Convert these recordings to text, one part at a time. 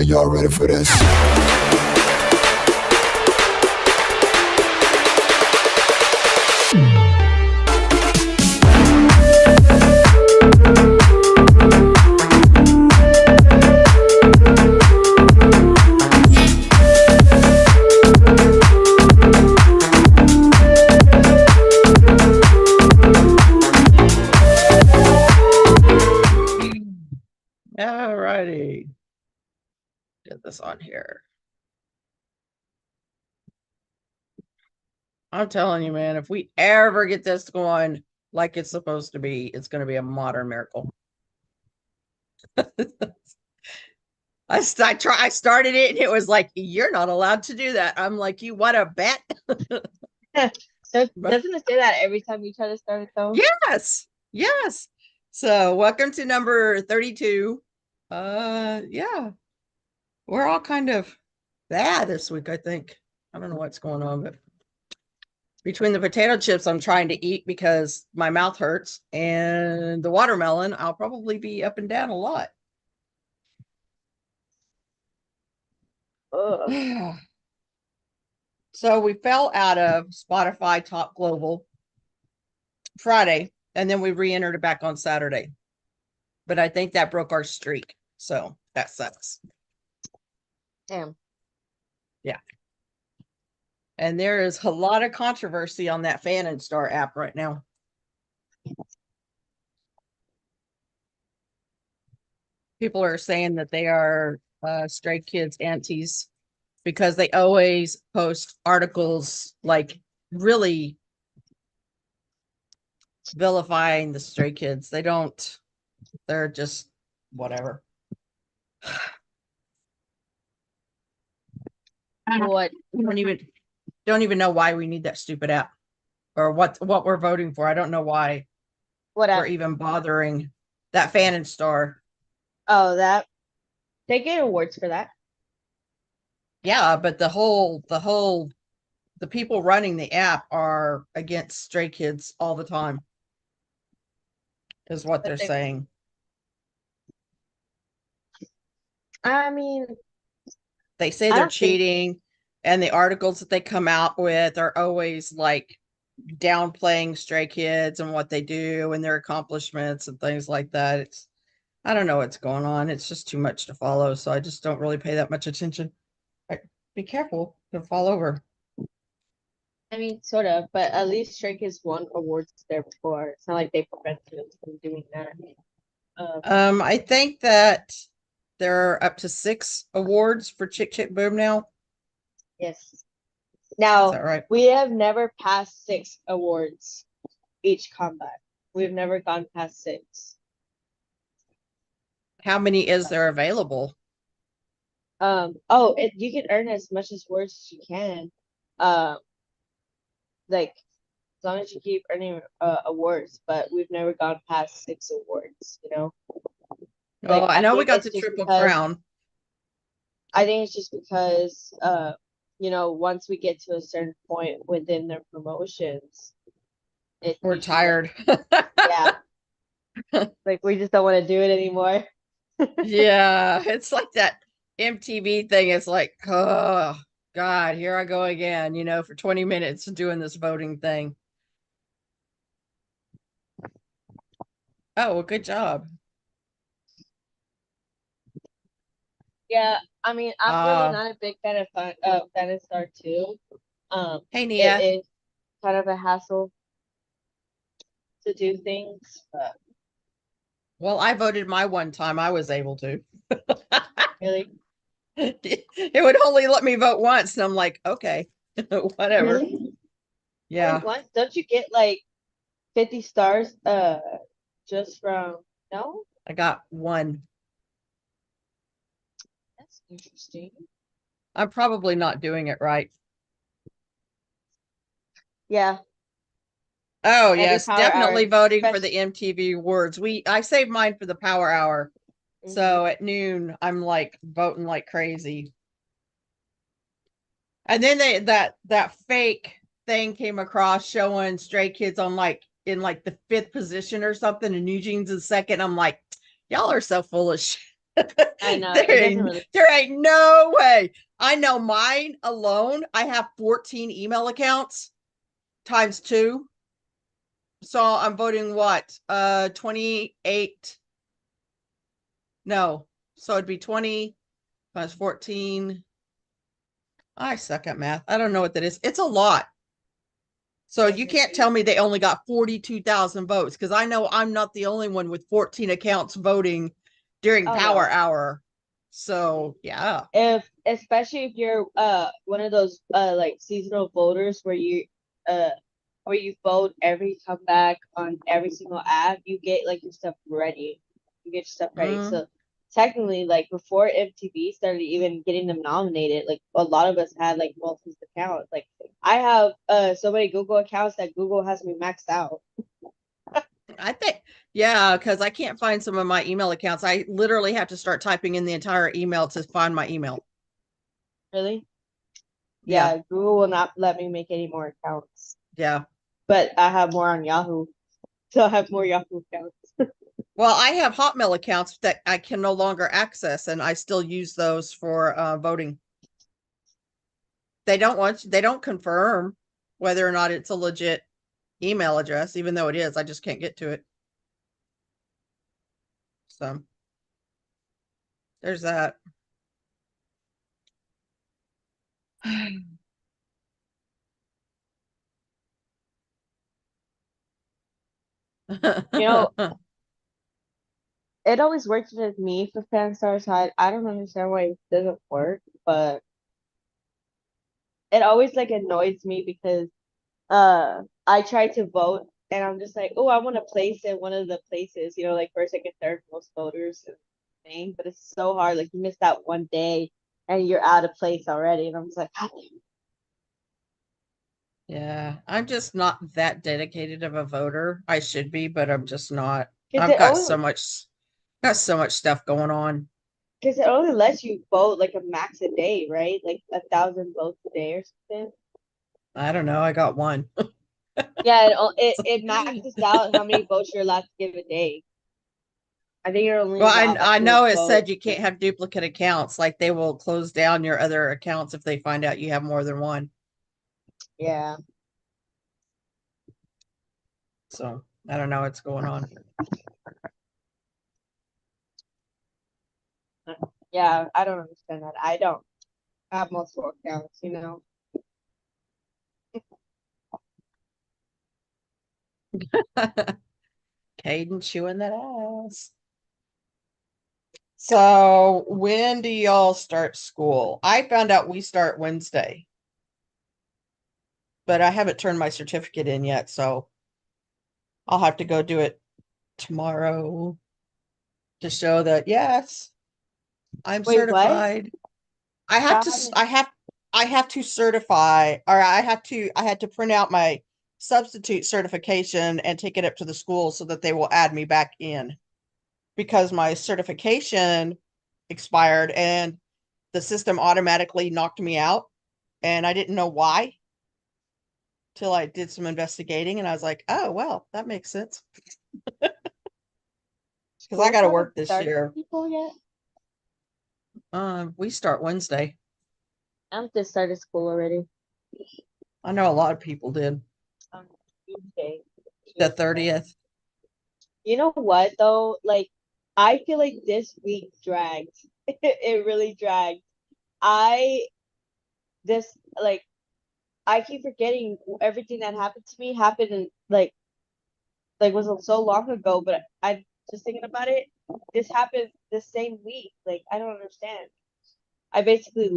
Y'all ready for this? Alrighty. Get this on here. I'm telling you, man, if we ever get this going like it's supposed to be, it's going to be a modern miracle. I started it and it was like, you're not allowed to do that. I'm like, you want to bet? Doesn't it say that every time you try to start it though? Yes. So welcome to number 32. Yeah. We're all kind of bad this week, I think. I don't know what's going on, but between the potato chips I'm trying to eat because my mouth hurts and the watermelon, I'll probably be up and down a lot. So we fell out of Spotify Top Global Friday, and then we re-entered it back on Saturday. But I think that broke our streak. So that sucks. Damn. Yeah. And there is a lot of controversy on that Fan and Star app right now. People are saying that they are Stray Kids aunties because they always post articles like really vilifying the Stray Kids. They're just whatever. What? Don't even know why we need that stupid app or what we're voting for. I don't know why What we're even bothering That Fan and Star. Oh, that they get awards for that. Yeah, but the people running the app are against Stray Kids all the time, is what But they're they, saying. I mean, They say I they're don't think. cheating, and the articles that they come out with are always like downplaying Stray Kids and what they do and their accomplishments and things like that. I don't know what's going on. It's just too much to follow, so I just don't really pay that much attention. Be careful, you'll fall over. I mean, sort of, but at least Stray Kids won awards there before. It's not like they prevented us from doing that. Um, I think that there are up to 6 awards for Chick Chick Boom now. yes. Is Now that right? we have never passed 6 awards each comeback. We've never gone past 6. How many is there available? Oh, you can earn as much as awards as you can. Um, like as long as you keep earning awards, but we've never gone past 6 awards, you know? Oh, Like I I know we think got it's the just Triple because Crown. once we get to a certain point within their promotions, it We're usually like tired. yeah, like we just don't want to do it anymore. Yeah, it's like that MTV thing. It's like, oh God, here I go again, for 20 minutes doing this voting thing. Oh, well, good job. Yeah, I mean, I'm really Uh, not a big fan of Fan and Star 2. hey It Nia. is kind of a hassle to do things, but Well, I voted my one time I was able to. really, It would only let me vote once, and I'm like, okay, whatever. really, only Yeah, once. Don't you get like 50 stars just from no? I got one. That's interesting. I'm probably not doing it right. Yeah, Oh, every yes, power definitely hour, voting for the especially. MTV awards. I saved mine for the Power Hour. Mhm. So at noon, I'm like voting like crazy. And then that fake thing came across showing Stray Kids on like in like the 5th position or something, and Eugene's in second. I'm like, y'all are so full of shit. I know it doesn't really. There ain't no way. I know mine alone. I have 14 email accounts times 2. So I'm voting what? 28. No. So it'd be 20 plus 14. I suck at math. I don't know what that is. It's a lot. So you can't tell me they only got 42,000 votes, because I know I'm not the only one with 14 accounts voting during Oh Power no. Hour. So yeah. If especially if you're one of those like seasonal voters uh where you vote every comeback on every single app, you get like your stuff ready. You get your stuff ready. Mm, So technically, like before MTV started even getting them nominated, like a lot of us had like multiple accounts. Like I have so many Google accounts that Google has me maxed out. I think, yeah, because I can't find some of my email accounts. I literally have to start typing in the entire email to find my email. Really? Yeah. Yeah, Google will not let me make any more accounts. Yeah. But I have more on Yahoo. So I have more Yahoo accounts. Well, I have Hotmail accounts that I can no longer access, and I still use those for voting. They don't confirm whether or not it's a legit email address, even though it is. I just can't get to it. So there's that. You know, it always works with me for Fanstar side. I don't understand why it doesn't work, but it always like annoys me because I try to vote and I'm just like, oh, I want to place in one of the places, like first, second, third most voters and thing, but it's so hard. Like you miss that one day and you're out of place already, and I'm just like, "God damn." Yeah, I'm just not that dedicated of a voter. I should be, but I'm just not. Because I've it got so much stuff going on. only lets you vote like a max a day, right? Like 1,000 votes a day or something. I don't know. I got one. Yeah, it maxes out how many votes you're allowed to give a day. I think you're only Well, allowed I to know it vote. said you can't have duplicate accounts. Like they will close down your other accounts if they find out you have more than one. Yeah. So I don't know what's going on. Yeah, I don't understand that. I don't have multiple accounts, you know. Caden chewing that ass. So when do y'all start school? I found out we start Wednesday, but I haven't turned my certificate in yet, so I'll have to go do it tomorrow to show that yes, I'm Wait, what? certified. I have That to happened. I have to certify, or I had to print out my substitute certification and take it up to the school so that they will add me back in because my certification expired and the system automatically knocked me out and I didn't know why till I did some investigating and I was like, "Oh, well, that makes sense because I Schools got to haven't work this started year." people yet? We start Wednesday. I'm just started school already. I know a lot of people did. On Tuesday. The Tuesday. 30th. You know what though? Like, I feel like this week dragged. It really dragged. I this like I keep forgetting everything that happened to me happened in like was so long ago, but I just thinking about it, this happened the same week. Like I don't understand. I basically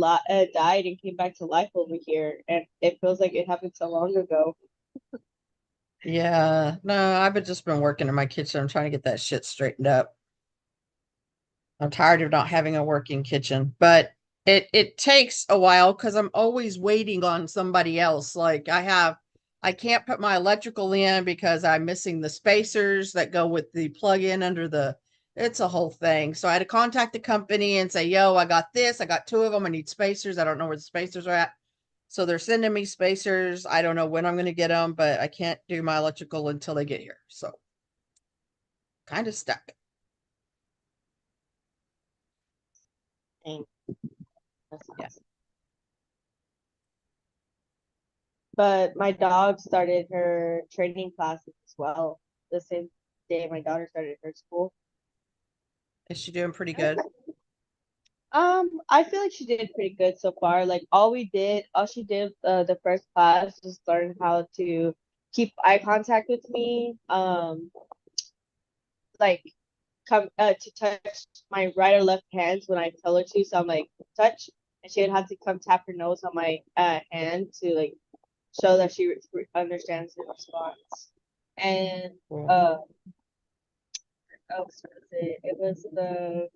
died and came back to life over here, and it feels like it happened so long ago. Yeah, no, I've just been working in my kitchen. I'm trying to get that shit straightened up. I'm tired of not having a working kitchen, but it takes a while because I'm always waiting on somebody else. Like I can't put my electrical in because I'm missing the spacers that go with the plug-in under the. It's a whole thing. So I had to contact the company and say, "Yo, I got this. I got two of them. I need spacers. I don't know where the spacers are at." So they're sending me spacers. I don't know when I'm going to get them, but I can't do my electrical until they get here. So kind of stuck. Dang, that Yeah. sucks. But my dog started her training classes as well the same day my daughter started her school. Is she doing pretty good? I feel like she did pretty good so far. Like all she did the first class was learn how to keep eye contact with me. Like come to touch my right or left hands when I tell her to. So I'm like touch, and she would have to come tap her nose on my hand to like show that she understands the response. And Cool. what else was it? It was the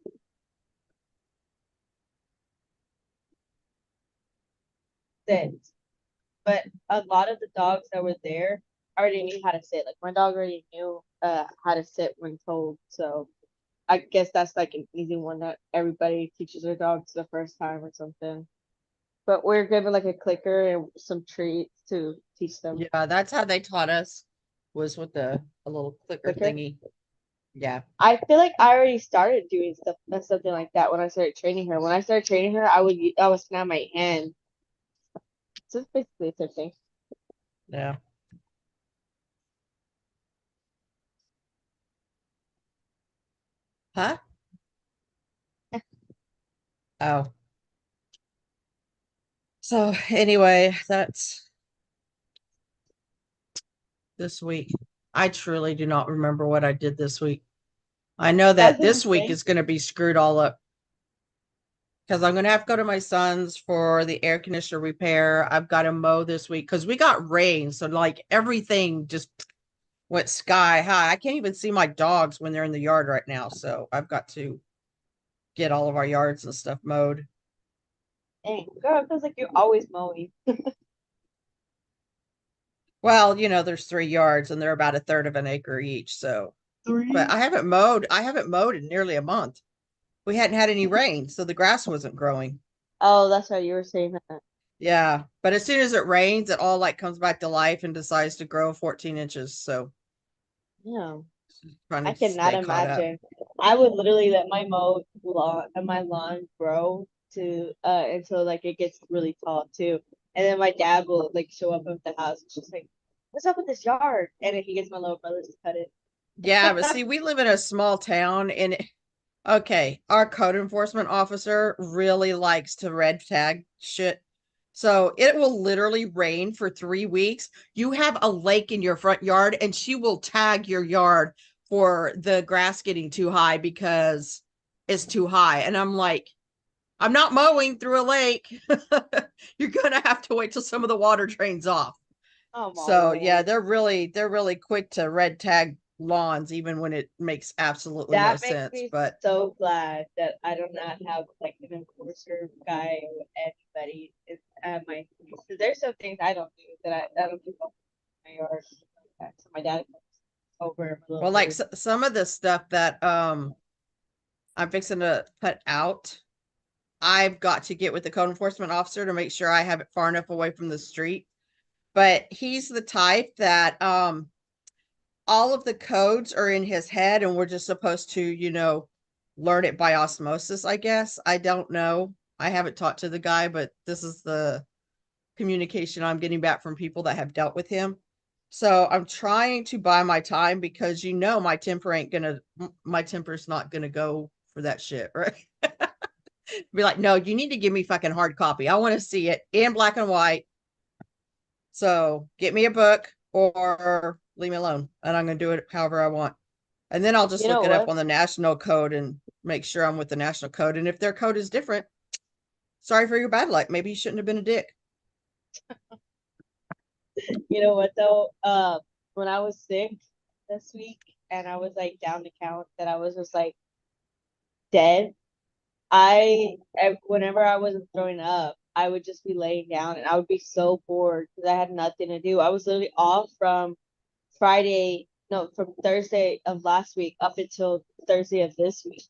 sit. But a lot of the dogs that were there already knew how to sit. Like my dog already knew how to sit when told. So I guess that's like an easy one that everybody teaches their dogs the first time or something. But we're given like a clicker and some treats to teach them. Yeah, that's how they taught us was with the a little clicker Clicker. thingy. Yeah. I feel like I already started doing stuff something like that when I started training her. When I started training her, I would snap my hand. So it's basically the same thing. Yeah. Huh? Oh. So anyway, that's this week. I truly do not remember what I did this week. I know that That's this week insane. is going to be screwed all up because I'm going to have to go to my son's for the air conditioner repair. I've got to mow this week because we got rain. So, like, everything just went sky high. I can't even see my dogs when they're in the yard right now. So, I've got to get all of our yards and stuff mowed. Dang, girl, it feels like you're always mowing. Well, there's 3 yards and they're about a third of an acre each. So, but I haven't mowed. I haven't mowed in nearly a month. We hadn't had any rain, so the grass wasn't growing. Oh, that's right. You were saying that. Yeah, but as soon as it rains, it all like comes back to life and decides to grow 14 inches. So Yeah. trying I to cannot stay caught up. imagine. I would literally let my lawn grow to until like it gets really tall too. And then my dad will like show up at the house and just like, "What's up with this yard?" And then he gets my little brother to cut it. Yeah, but see, we live in a small town and okay, our code enforcement officer really likes to red tag shit. So it will literally rain for 3 weeks. You have a lake in your front yard, and she will tag your yard for the grass getting too high because it's too high. And I'm like, I'm not mowing through a lake. You're gonna have to wait till some of the water drains off. Oh my So yeah, lord. they're really quick to red tag lawns, even when it makes absolutely no That makes sense. me But so glad that I do not have like an enforcer guy or anybody at my so there's some things I don't do that I don't do in my yard. So my dad comes over my little well, like brother. some of the stuff that I'm fixing to put out, I've got to get with the code enforcement officer to make sure I have it far enough away from the street. But he's the type that all of the codes are in his head and we're just supposed to, learn it by osmosis, I guess. I don't know. I haven't talked to the guy, but this is the communication I'm getting back from people that have dealt with him. So I'm trying to buy my time because my temper's not gonna go for that shit, right? Be like, no, you need to give me fucking hard copy. I want to see it in black and white. So get me a book or leave me alone. And I'm gonna do it however I want. And then I'll just You look know it up what? on the national code and make sure I'm with the national code. And if their code is different, sorry for your bad luck. Maybe you shouldn't have been a dick. You know what though? When I was sick this week and I was like down to count that I was just like dead, whenever I wasn't throwing up, I would just be laying down and I would be so bored because I had nothing to do. I was literally off from Friday, no, from Thursday of last week up until Thursday of this week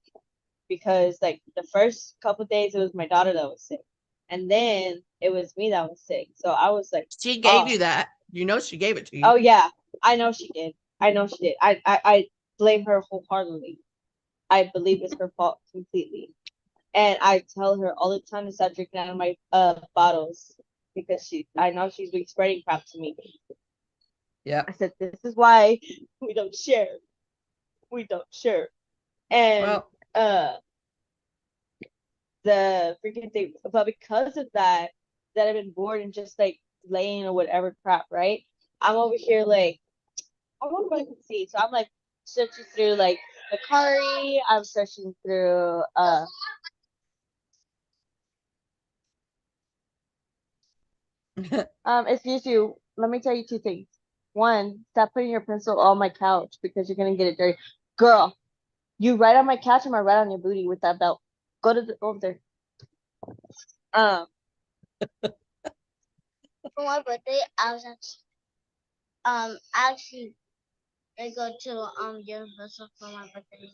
because like the first couple days it was my daughter that was sick, and then it was me that was sick. So I was like, She gave oh, you that. You know she gave it to you. oh yeah, I know she did. I know she did. I blame her wholeheartedly. I believe it's her fault completely. And I tell her all the time to stop drinking out of my bottles because I know she's been spreading crap to me. Yeah. I said, this is why we don't share. We don't share. And Well, uh the freaking thing, but because of that, that I've been bored and just like laying or whatever crap, right? I'm over here like I wonder what I can see. So I'm like searching through like Macari. I'm searching through excuse you. Let me tell you two things. One, stop putting your pencil on my couch because you're gonna get it dirty. Girl, you right on my couch and I right on your booty with that belt. Go over there. Um, for my birthday, actually I go to Universal for my birthday.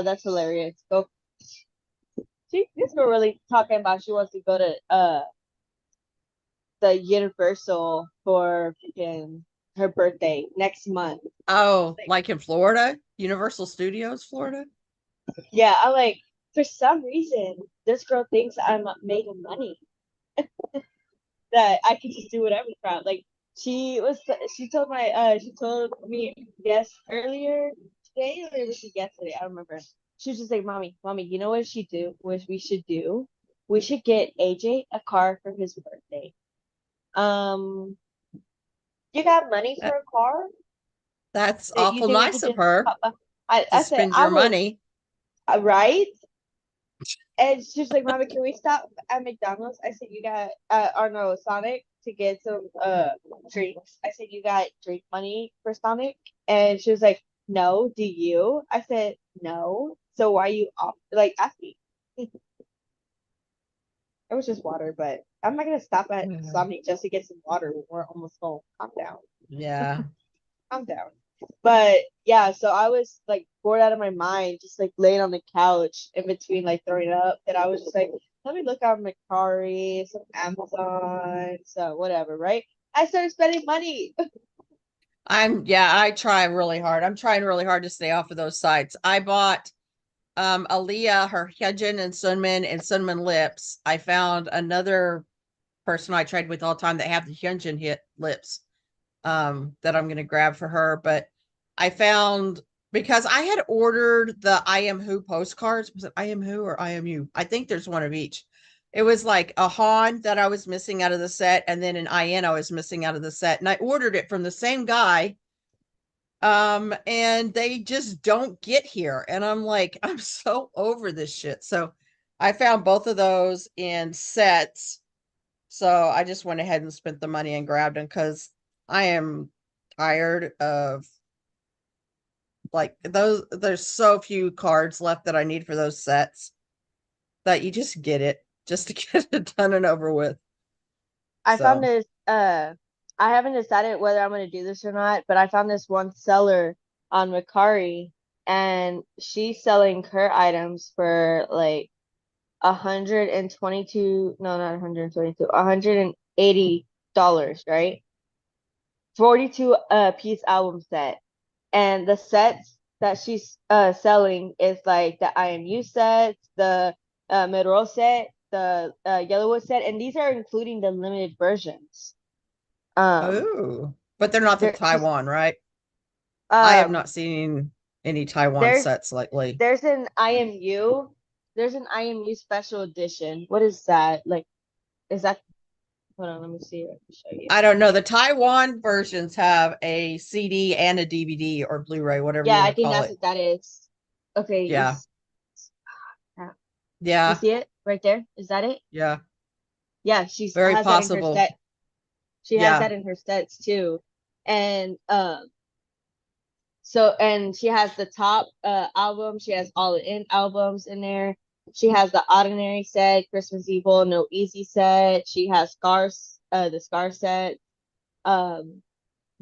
That's hilarious. Go. This girl really talking about she wants to go to the Universal for freaking her birthday next month. oh, like in Florida, Universal Studios, Florida. Yeah, I like for some reason this girl thinks I'm making money that I can just do whatever crap. Like she told me yes earlier today or it was yesterday, I don't remember. She was just like, Mommy, you know what we should do? We should get AJ a car for his birthday. Um, you got money for That, a car that's that you awful think we nice could of just her to I said spend I your will money. right? And she's like, Mommy, can we stop at McDonald's? I said, you got, or no, Sonic to get some drinks. I said, you got drink money for Sonic? And she was like, no, do you? I said, no. So why you off, like, asking? It was just water, but I'm not gonna stop at Mhm. Sonic just to get some water when we're almost home. Calm down. Yeah. Calm down. But yeah, so I was like bored out of my mind, just like laying on the couch in between like throwing up. And I was just like, let me look on Mercari, some Amazon, so whatever, right? I started spending money. I try really hard. I'm trying really hard to stay off of those sites. I bought Aaliyah her Hyunjin and cinnamon lips. I found another person I trade with all the time that have the Hyunjin hit lips that I'm gonna grab for her. But I found because I had ordered the I Am Who postcards. Was it I Am Who or I Am You? I think there's one of each. It was like a Han that I was missing out of the set, and then an IN I was missing out of the set. And I ordered it from the same guy. And they just don't get here. And I'm like, I'm so over this shit. So I found both of those in sets. So I just went ahead and spent the money and grabbed them because I am tired of like those. There's so few cards left that I need for those sets that you just get it just to get it done and over with. I found So, this I haven't decided whether I'm gonna do this or not, but I found this one seller on Mercari and she's selling her items for like 122, no, not 122, $180, right? 42 piece album set. And the sets that she's selling is like the IMU set, the Miro set, the Yellowwood set, and these are including the limited versions. Um, oh, but they're not the there she's Taiwan, right? I have um not seen any Taiwan there's sets lately. there's an IMU, there's an IMU special edition. What is that? Like, is that, hold on, let me see. I can show you. I don't know. The Taiwan versions have a CD and a DVD or Blu-ray, whatever you Yeah, want I to think call that's it. what that is. Okay, Yeah. uh, you Yeah. see it right there? Is that it? Yeah. Yeah, she's Very has that in her possible. set. She has Yeah. that in her sets too. And so and she has the top album, she has all the in albums in there. She has the Ordinary set, Christmas Evil, No Easy set. She has Scars, the Scar set, um,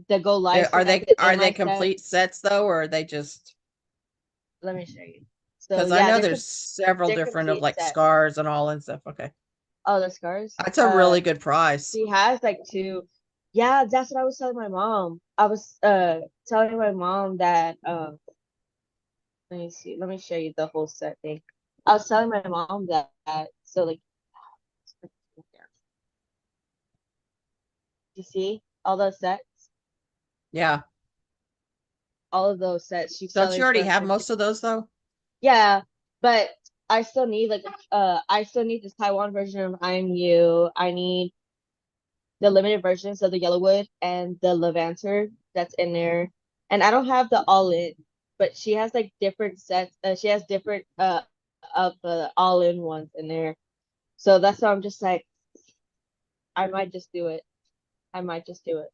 the Go Live set, the Are In they Live set. complete sets though, or are they just Let me show you. So because I yeah, know there's several they're different of complete like set. scars and all and stuff. Okay. Oh, the Scars. That's a really good price. She has like two. Yeah, that's what I was telling my mom. I was telling my mom that let me see. Let me show you the whole set thing. I was telling my mom that so like you see all those sets, Yeah. all of those sets she's Don't you selling already for have for most of those though? yeah, but I still need like I still need this Taiwan version of I'm You. I need the limited versions of the Yellowwood and the Levanter that's in there. And I don't have the all in, but she has like different sets. She has different of the all in ones in there. So that's why I'm just like, I might just do it. I might just do it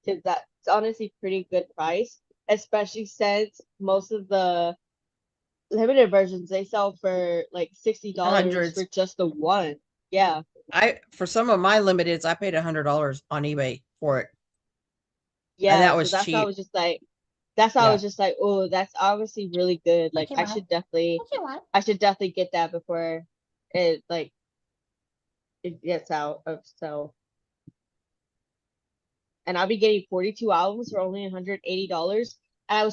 because that's honestly pretty good price, especially since most of the limited versions they sell for like $60 for Hundreds. just the one. Yeah. I for some of my limiteds, I paid $100 on eBay for it, and Yeah, that so was that's why I cheap. was just like, that's why I Yeah. was just like, oh, that's obviously really good. What Like, you want? What you want? I should definitely get that before it like it gets out of so. And I'll be getting 42 albums for only $180. And I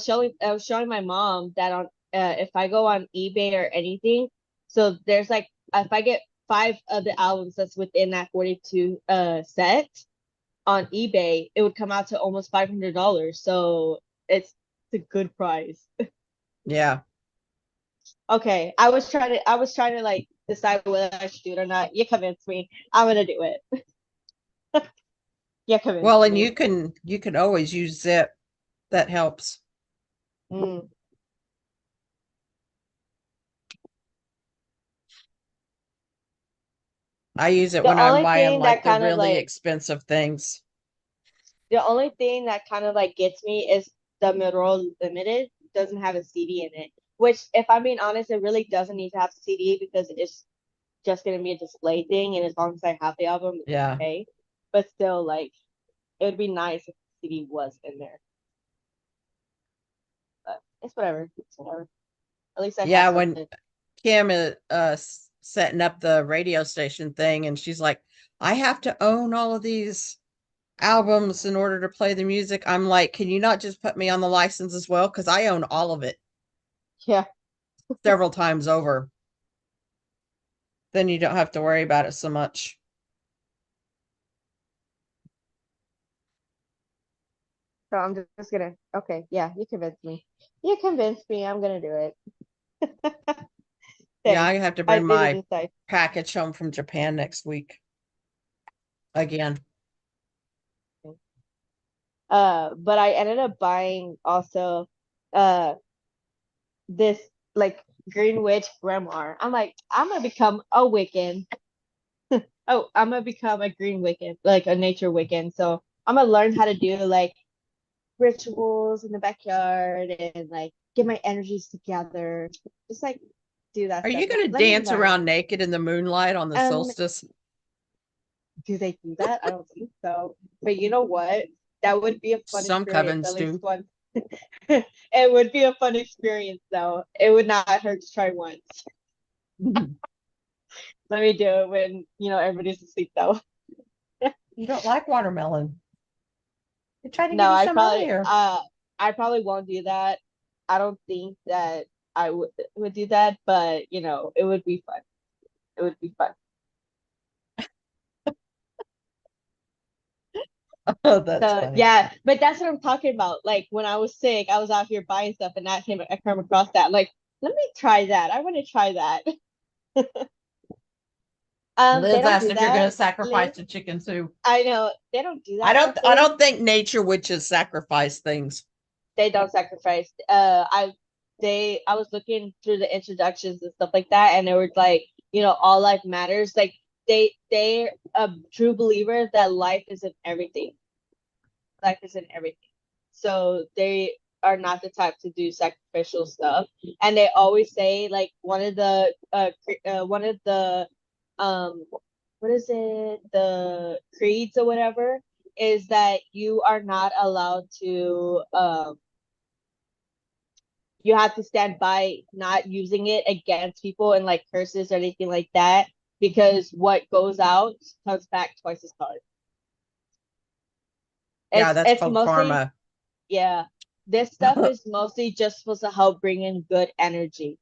was showing my mom that on if I go on eBay or anything, so there's like if I get five of the albums that's within that 42 set on eBay, it would come out to almost $500. So it's a good price. Yeah. Okay, I was trying to like decide whether I should do it or not. You convinced me. I'm gonna do it. You Well, convinced and me. you can always use Zip. That helps. Mm. I use it The when I'm only buying thing like that the kind of really like expensive things. the only thing that kind of like gets me is the Miro Limited doesn't have a CD in it. Which, if I'm being honest, it really doesn't need to have a CD because it's just gonna be a display thing, and as long as I have the album, it's Yeah. okay. But still, like, it would be nice if the CD was in there. It's whatever. It's whatever. At least I have Yeah, when something. Kim is setting up the radio station thing, and she's like, I have to own all of these albums in order to play the music. I'm like, can you not just put me on the license as well? Because I own all of it Yeah. several times over. Then you don't have to worry about it so much. So I'm just gonna. Okay. Yeah. You convinced me. You convinced me. I'm gonna do it. Yeah, Thanks. I have to I bring did my decide. package home from Japan next week again. But I ended up buying also uh this like Green Witch grimoire. I'm like, I'm gonna become a Wiccan. Oh, I'm gonna become a green Wiccan, like a nature Wiccan. So I'm gonna learn how to do like rituals in the backyard and like get my energies together. Just like do that Are stuff. you going to Let me dance learn. around naked in the moonlight on the Um, solstice? do they do that? I don't think so. But you know what? That would be a fun Some experience, covens at least do. one. It would be a fun experience though. It would not hurt to try once. Let me do it when, everybody's asleep though. You don't like watermelon. I tried to No, give you some earlier. I probably won't do that. I don't think that I would do that, but it would be fun. It would be fun. Oh, that's So funny. yeah, but that's what I'm talking about. Like when I was sick, I was out here buying stuff, and I came across that. Like, let me try that. I want to try that. They Liz don't asked do if you're going to that, Liz. sacrifice the chicken too. I know they don't do I that don't stuff I here. don't think nature witches sacrifice things. They don't sacrifice. I was looking through the introductions and stuff like that, and they were like, all life matters. Like they a true believer that life isn't everything. Life isn't everything. So they are not the type to do sacrificial stuff. And they always say like one of the um what is it? The creeds or whatever is that you are not allowed to you have to stand by not using it against people and like curses or anything like that because what goes out comes back twice as hard. Yeah, It's that's it's called mostly karma. yeah. This stuff is mostly just supposed to help bring in good energy.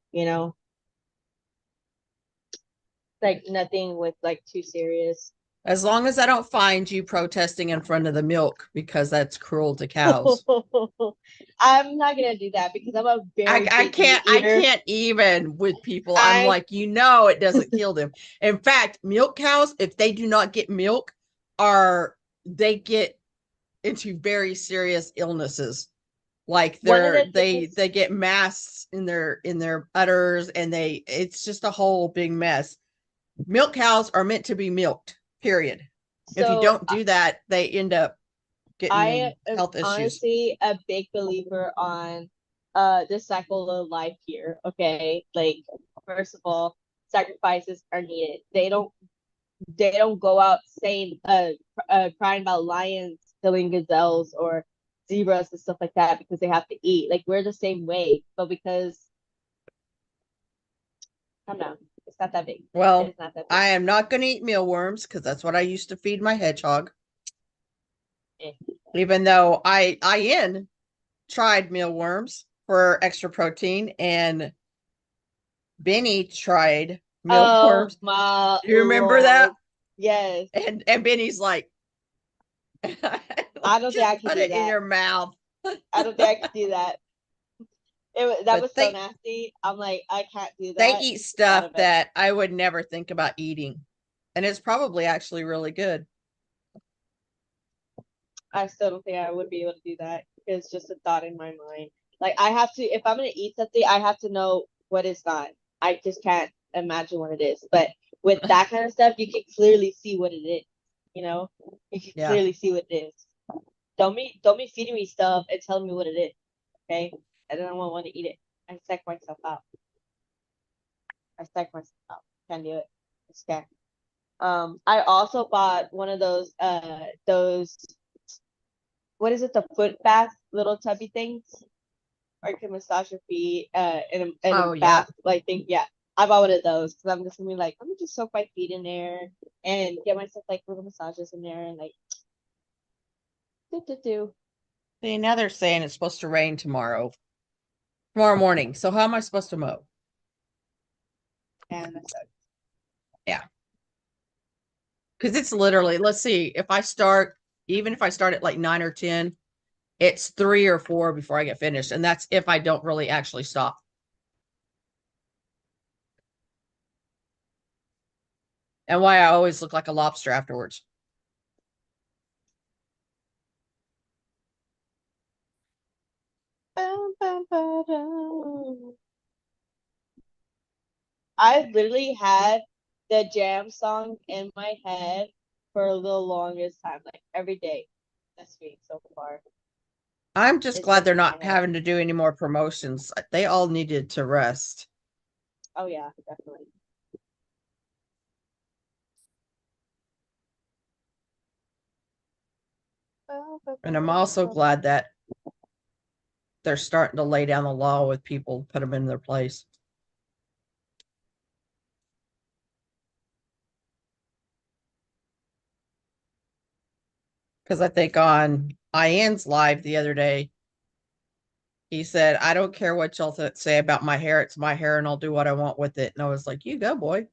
Like nothing with like too serious. As long as I don't find you protesting in front of the milk because that's cruel to cows. I'm not gonna do that because I'm a I, very I big meat can't I eater. can't even with people. I'm I like, it doesn't kill them. In fact, milk cows, if they do not get milk, are they get into very serious illnesses. Like one of the they things get mass in their udders, and it's just a whole big mess. Milk cows are meant to be milked, period. If you so don't do that, they end up getting I in am health issues. honestly a big believer on the cycle of life here. Okay, like first of all, sacrifices are needed. They don't go out saying crying about lions killing gazelles or zebras and stuff like that because they have to eat. Like we're the same way, but because I don't know, it's not that big. Well, It's not that big. I am not going to eat mealworms because that's what I used to feed my hedgehog. Eh. Even though I tried mealworms for extra protein, and Benny tried Oh mealworms. my Do you remember that? lord! Yes, And Benny's like, I don't think just I could put do it in that. your mouth. I don't think I could do that. That But was so nasty. I'm like, I can't do they that. eat The thought stuff of it. that I would never think about eating. And it's probably actually really good. I still don't think I would be able to do that. It's just a thought in my mind. Like I have to, if I'm gonna eat something, I have to know what it's not. I just can't imagine what it is. But with that kind of stuff, you can clearly see what it is. You know, you can Yeah. clearly see what it is. Don't be feeding me stuff and telling me what it is. Okay, and then I won't want to eat it. I psych myself out. I psych myself out. Can't do it. I just can't. I also bought one of those what is it, the foot bath little tubby things? or you can massage your feet in a Oh, yeah. bath like thing. Yeah, I bought one of those because I'm just gonna be like, let me just soak my feet in there and get myself like little massages in there and like do. See, now they're saying it's supposed to rain tomorrow morning. So how am I supposed to mow? And massage. Yeah. Because it's literally, let's see, if I start, even if I start at like 9 or 10, it's 3 or 4 before I get finished. And that's if I don't really actually stop. And why I always look like a lobster afterwards. I literally had the jam song in my head for the longest time, like every day this week so far. I'm just It's glad been they're in my not head. having to do any more promotions. They all needed to rest. Oh yeah, definitely. And I'm also glad that they're starting to lay down the law with people, put them in their place. Because I think on Ian's live the other day, he said, I don't care what y'all say about my hair. It's my hair and I'll do what I want with it. And I was like, you go, boy.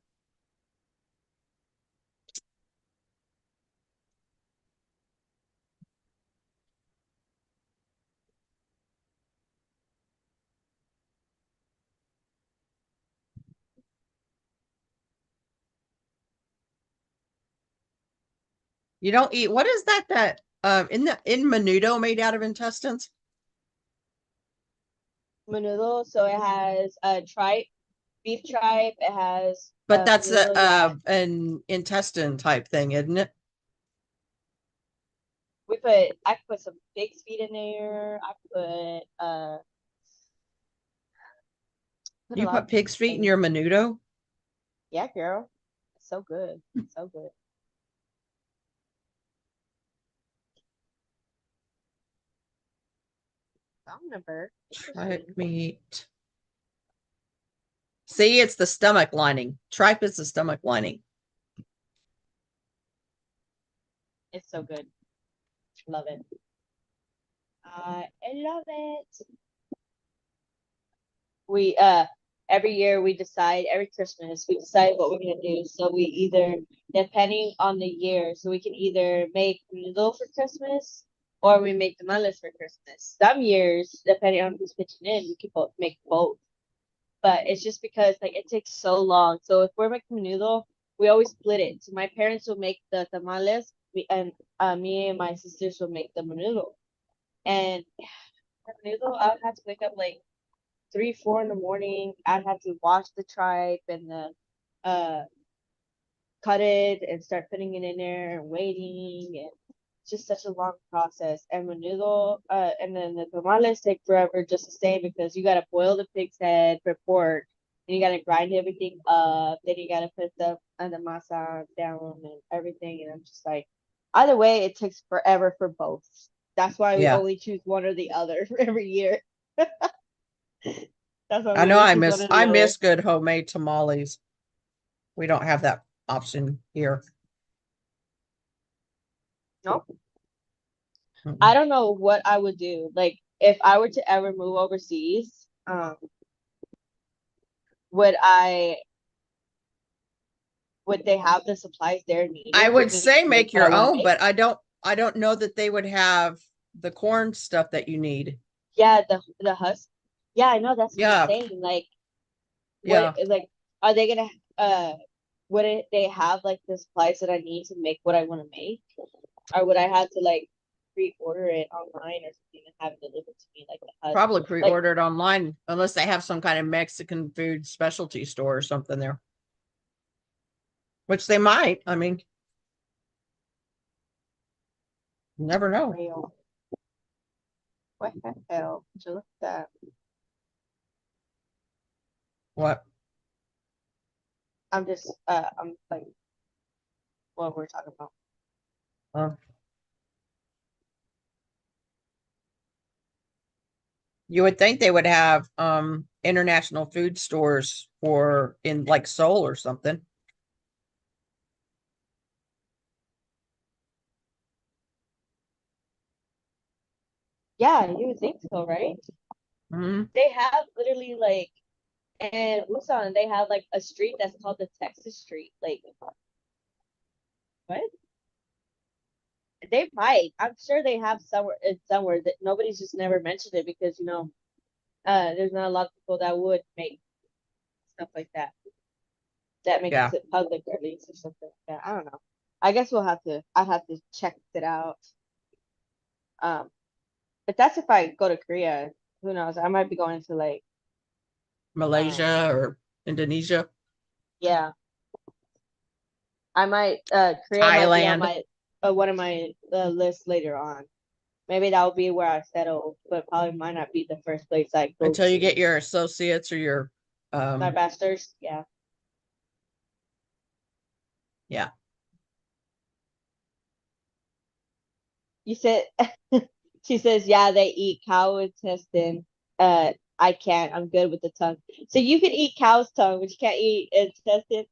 You don't eat, what is that in menudo made out of intestines? Menudo, so it has tripe, beef tripe, it has But that's menudo, yeah. an intestine type thing, isn't it? I put some pig's feet in there. I put a You lot put of pig's feet in things. your menudo? Yeah, girl. It's so good. So good. I remember. Tripe Interesting. meat. See, it's the stomach lining. Tripe is the stomach lining. It's so good. Love it. I love it. We every year we decide every Christmas we decide what we're gonna do. So we either depending on the year, so we can either make noodle for Christmas or we make tamales for Christmas. Some years, depending on who's pitching in, we can both make both. But it's just because like it takes so long. So if we're making noodle, we always split it. So my parents will make the tamales, and me and my sisters will make the menudo. And the menudo, I would have to wake up like 3, 4 in the morning. I'd have to wash the tripe and the uh cut it and start putting it in there and waiting and it's just such a long process. And menudo, and then the tamales take forever just the same because you gotta boil the pig's head for pork, and you gotta grind everything up, then you gotta put the masa down and everything. And I'm just like, either way, it takes forever for both. That's why we Yeah. only choose one or the other every year. That's why I we know only choose one or I the other. miss good homemade tamales. We don't have that option here. No, I Mm-mm. don't know what I would do. Like if I were to ever move overseas, would I would they have the supplies there I needed for would me say to make make what I your want to own, make? but I don't know that they would have the corn stuff that you need. Yeah, the husk. Yeah, I know that's what I'm Yeah. saying. Like what Yeah. like are they gonna would they have like the supplies that I need to make what I want to make? Or would I have to like pre-order it online or something and have it delivered to me like the husk? Probably Like pre-ordered online unless they have some kind of Mexican food specialty store or something there, which they might. I mean, you never know. real. What the hell? Did you look at that? What? I'm like what we're talking about. Uh, You would think they would have international food stores for in like Seoul or something. Yeah, you would think so, right? Hmm. They have literally like in Busan, they have like a street that's called the Texas Street. Like what? They might. I'm sure they have somewhere. It's somewhere that nobody's just never mentioned it because there's not a lot of people that would make stuff like that. That makes Yeah. it public at least or something like that. I don't know. I guess we'll have to. I'd have to check it out. Um, but that's if I go to Korea. Who knows? I might be going to like um, Malaysia or Indonesia, yeah. I might Korea might be on Thailand. my one of my lists later on. Maybe that will be where I settle, but probably might not be the first place I go Until you to. get your associates or your My um bachelor's, yeah. yeah. You said she says, yeah, they eat cow intestine. I can't. I'm good with the tongue. So you can eat cow's tongue, but you can't eat intestine.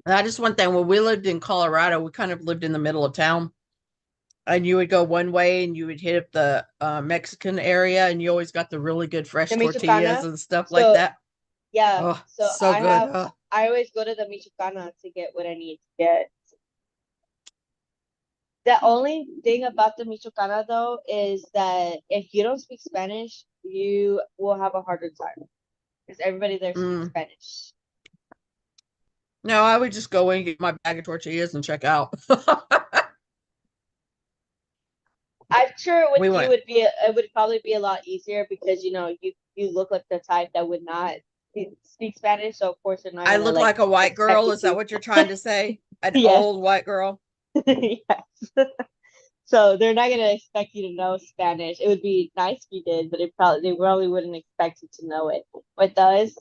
I just one thing when we lived in Colorado, we kind of lived in the middle of town. And you would go one way and you would hit up the Mexican area and you always got the really good fresh The tortillas Michoacana. and stuff like So that. yeah, Oh, so so good. I always go to the Michoacana to get what I need to get. The only thing about the Michoacana though is that if you don't speak Spanish, you will have a harder time because everybody there speaks Mm. Spanish. No, I would just go in and get my bag of tortillas and check out. I'm sure with We you went. it would probably be a lot easier because you look like the type that would not speak Spanish, so of course they're not I gonna look like like a white expect girl. you Is that to. what you're trying to say? An Yes, old white girl? yes. So they're not gonna expect you to know Spanish. It would be nice if you did, but they probably wouldn't expect you to know it. With us,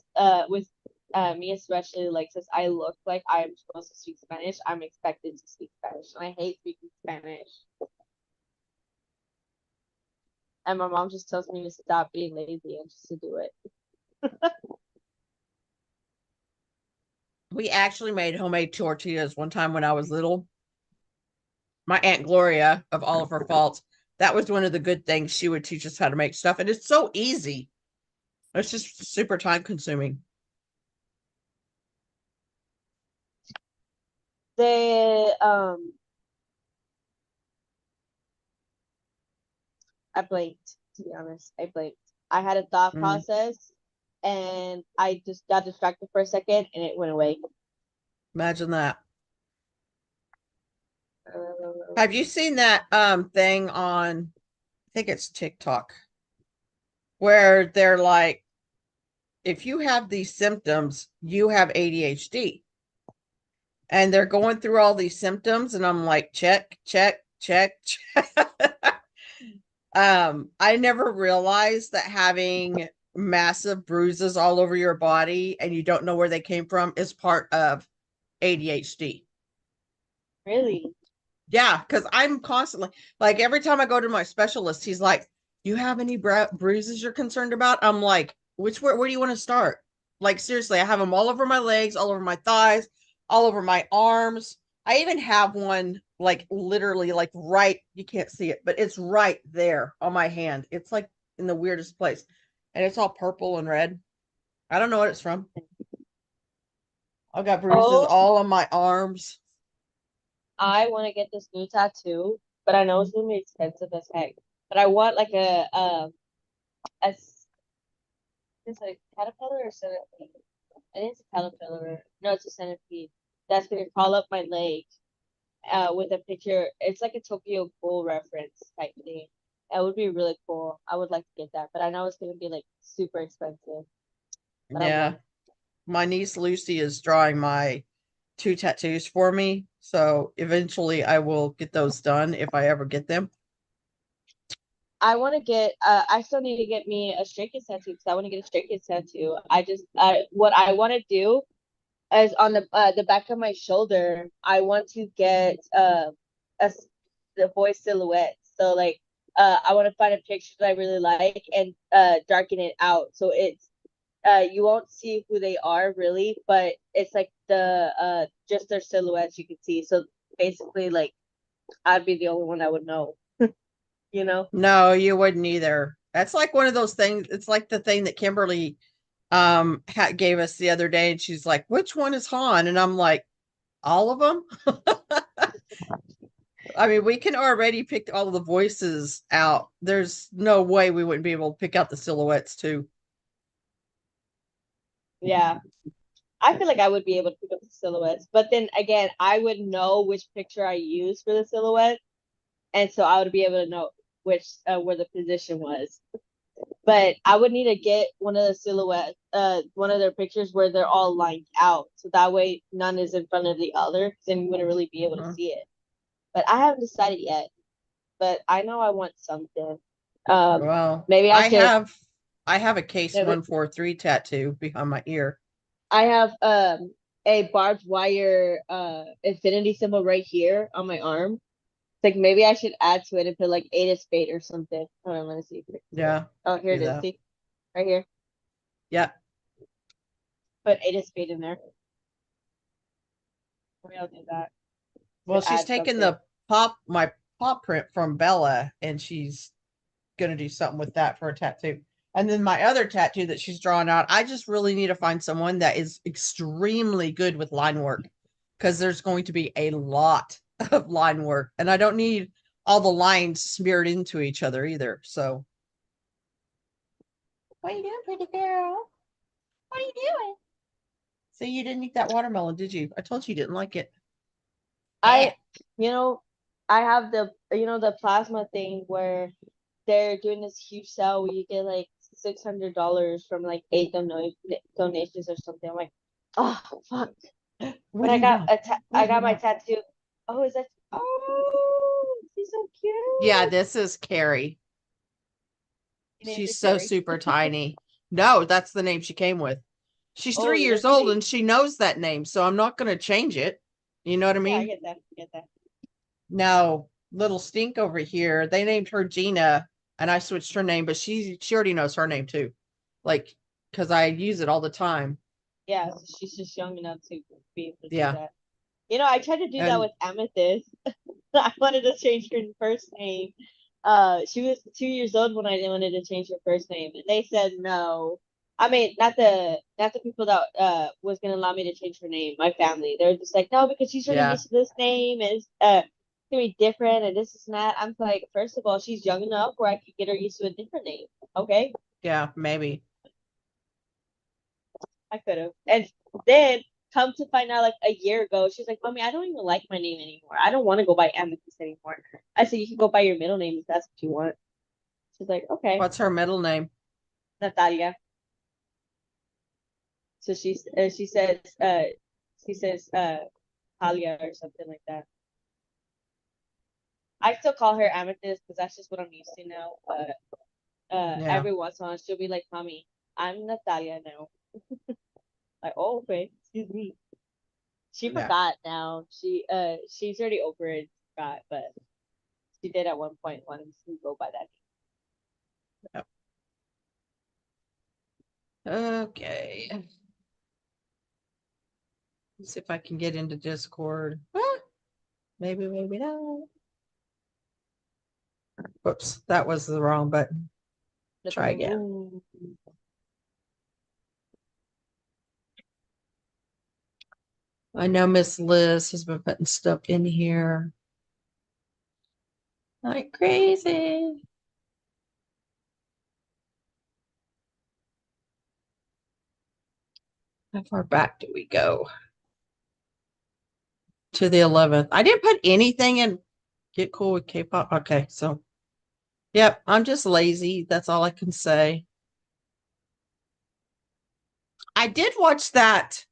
with me especially, like since I look like I'm supposed to speak Spanish, I'm expected to speak Spanish, and I hate speaking Spanish. And my mom just tells me to stop being lazy and just to do it. We actually made homemade tortillas one time when I was little. My Aunt Gloria, of all of her faults, that was one of the good things. She would teach us how to make stuff. And it's so easy. It's just super time consuming. They I blinked, to be honest. I blinked. I had a thought Mm. process and I just got distracted for a second and it went away. Imagine that. Have you Um, seen that thing on I think it's TikTok where they're like, if you have these symptoms, you have ADHD. And they're going through all these symptoms, and I'm like, check, check, check, check. I never realized that having massive bruises all over your body and you don't know where they came from is part of ADHD. really? Yeah, because I'm constantly like every time I go to my specialist, he's like, "You have any bruises you're concerned about?" I'm like, "Which where do you want to start?" Like seriously, I have them all over my legs, all over my thighs, all over my arms. I even have one like literally like right, you can't see it, but it's right there on my hand. It's like in the weirdest place. And it's all purple and red. I don't know what it's from. I've got bruises Oh, all on my arms. I want to get this new tattoo, but I know it's gonna be expensive as heck. But I want like it's a caterpillar or centipede. I think it's a caterpillar. No, it's a centipede. That's gonna crawl up my leg. With a picture. It's like a Tokyo Ghoul reference type thing. That would be really cool. I would like to get that, but I know it's gonna be like super expensive. But I Yeah. want it. My niece Lucy is drawing my two tattoos for me. So eventually I will get those done if I ever get them. I want to get. I still need to get me a Stray Kids tattoo because I want to get a Stray Kids tattoo. What I want to do. as on the back of my shoulder, I want to get the boy silhouette. So like I want to find a picture that I really like and darken it out so it's you won't see who they are really, but it's like the just their silhouettes you can see. So basically like I'd be the only one that would know, you know? No, you wouldn't either. That's like one of those things. It's like the thing that Kimberly gave us the other day, and she's like, "Which one is Han?" And I'm like, "All of them." I mean, we can already pick all of the voices out. There's no way we wouldn't be able to pick out the silhouettes too. Yeah. I feel like I would be able to pick up the silhouettes, but then again, I would know which picture I used for the silhouette, and so I would be able to know which where the position was. But I would need to get one of the silhouette, one of their pictures where they're all lined out, so that way none is in front of the other. 'Cause then you wouldn't really be able to Mhm. see it. But I haven't decided yet. But I know I want something. Well, Maybe I should. I have a case Maybe 143 tattoo behind my ear. I have a barbed wire infinity symbol right here on my arm. It's like maybe I should add to it and put like eight of spade or something. Hold on, let me see if I can see it. Yeah, Oh, here do it is. that. See, right here. Yeah. Put eight of spade in there. Maybe I'll do that Well, to she's add taken something. the my paw print from Bella, and she's gonna do something with that for a tattoo. And then my other tattoo that she's drawn out, I just really need to find someone that is extremely good with line work because there's going to be a lot of line work, and I don't need all the lines smeared into each other either. So, what are you doing, pretty girl? What are you doing? See, you didn't eat that watermelon, did you? I told you you didn't like it. Eh. I, you know, I have the plasma thing where they're doing this huge sale where you get like $600 from like eight donations or something. I'm like, oh fuck. What But do you want? What I do you got my want? tattoo. Oh, is that? Oh, she's so Yeah, cute. this is Carrie. You named her She's so Carrie. super tiny. No, that's the name she came with. She's Oh, 3 years old really? and she knows that name, so I'm not going to change it. You know what I Yeah, I mean? get that. I get that. Now, little stink over here, they named her Gina, and I switched her name, but she already knows her name too, like because I use it all the time. Yeah, so she's just young enough to be able to do Yeah, that. I tried to do that and with Amethyst. I wanted to change her first name. She was 2 years old when I wanted to change her first name, and they said no. I mean, not the people that was gonna allow me to change her name. My family, they're just like, no, because she's really yeah, used to this name, and it's gonna be different, and this is not. I'm like, first of all, she's young enough where I could get her used to a different name. Okay, yeah, maybe. I could have, and then come to find out like a year ago, she's like, Mommy, I don't even like my name anymore. I don't want to go by Amethyst anymore. I said, you can go by your middle name if that's what you want. She's like, okay, What's her middle name? Natalia. So she says Talia or something like that. I still call her Amethyst because that's just what I'm used to now. But Yeah, every once in a while she'll be like, Mommy, I'm Natalia now. Like, oh, okay, excuse me. She yeah. forgot now. She's already over it, forgot, but she did at one point want to go by that. Yep. Okay. Let's see if I can get into Discord. Maybe, maybe not. Whoops, that was the wrong button. Try again. Ooh. I know Miss Liz has been putting stuff in here like crazy. How far back do we go? To the 11th. I didn't put anything in. Get cool with K-pop. Okay, so yep, I'm just lazy. That's all I can say. I did watch that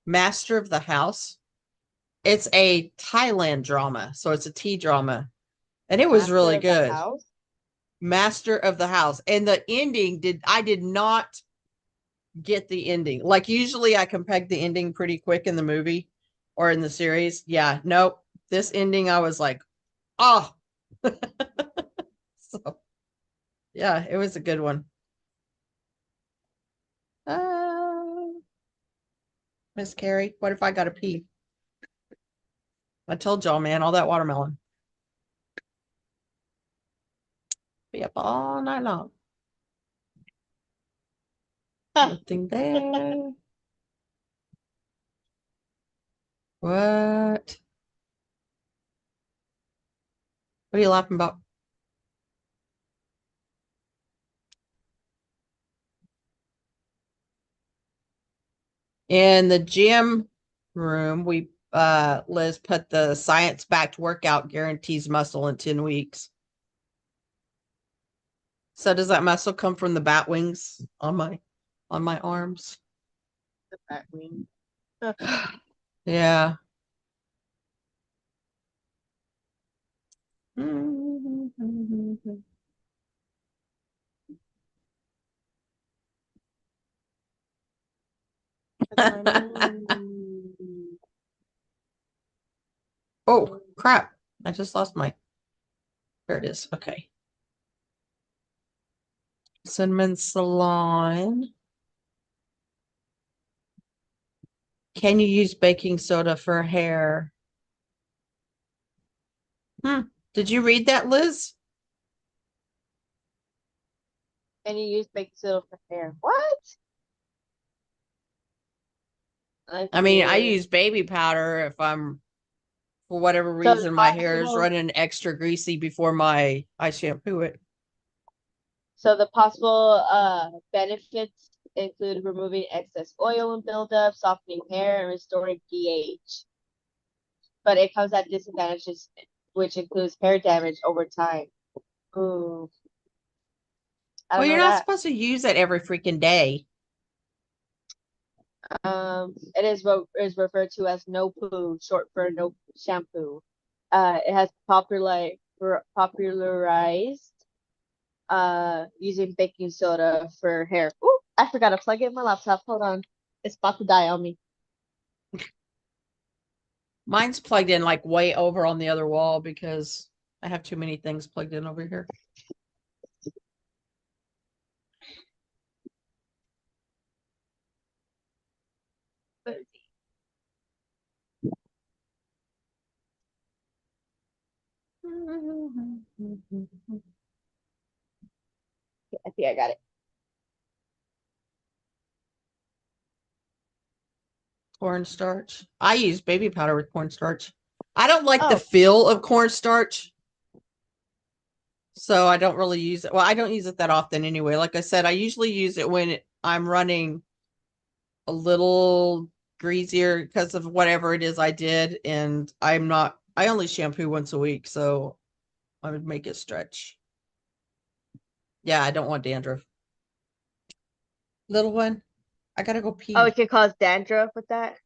Master of the House. It's a Thailand drama, so it's a T drama, and it was Master really of the good. House. Master of the House, and the ending did not get the ending. Like usually I can peg the ending pretty quick in the movie or in the series. Yeah, nope. This ending I was like, oh. So yeah, it was a good one. Miss Carrie, what if I got to pee? I told y'all, man, all that watermelon. Be up all night long. Nothing there. What? What are you laughing about? In the gym room, we Liz put the science-backed workout guarantees muscle in 10 weeks. So does that muscle come from the bat wings on my arms? The bat wing. Yeah. Oh, crap. I just lost my. There it is. Okay. Cinnamon salon. Can you use baking soda for hair? Did you read that, Liz? And you use baking soda for hair. What? I I mean, I feel use baby powder if I'm, for whatever so the reason, my hair is possible running extra greasy before I shampoo it. so the possible benefits include removing excess oil and buildup, softening hair, and restoring pH. But it comes at disadvantages, which includes hair damage over time. Ooh, I Well, don't you're know not that. supposed to use it every freaking day. It is what is referred to as no poo, short for no shampoo. It has popularized using baking soda for hair. Ooh, I forgot to plug in my laptop. Hold on, it's about to die on me. Mine's plugged in like way over on the other wall because I have too many things plugged in over here. I think I got it. Cornstarch. I use baby powder with cornstarch. I don't like the Oh, feel of cornstarch, so I don't really use it. Well, I don't use it that often anyway. Like I said, I usually use it when I'm running a little greasier because of whatever it is I did, and I only shampoo once a week, so I would make it stretch. Yeah, I don't want dandruff. Little one, I gotta go oh, it pee. can cause dandruff with that.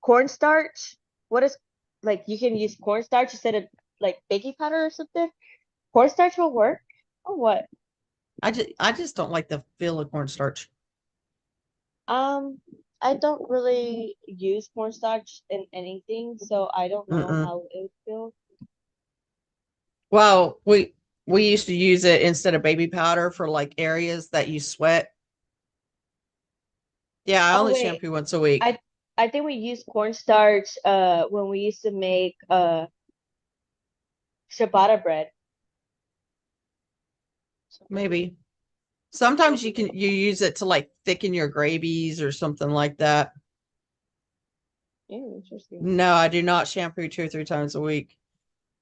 Cornstarch. What is like? You can use cornstarch instead of like baking powder or something. Cornstarch will work. Or what? I just don't like the feel of cornstarch. Um, I don't really use cornstarch in anything, so I don't know Mm-mm. how it feels. Well, we used to use it instead of baby powder for like areas that you sweat. Yeah, I Oh only wait, shampoo once a week. I I think we used cornstarch when we used to make ciabatta bread. Maybe. Sometimes you use it to like thicken your gravies or something like that. Yeah, interesting. No, I do not shampoo 2 or 3 times a week.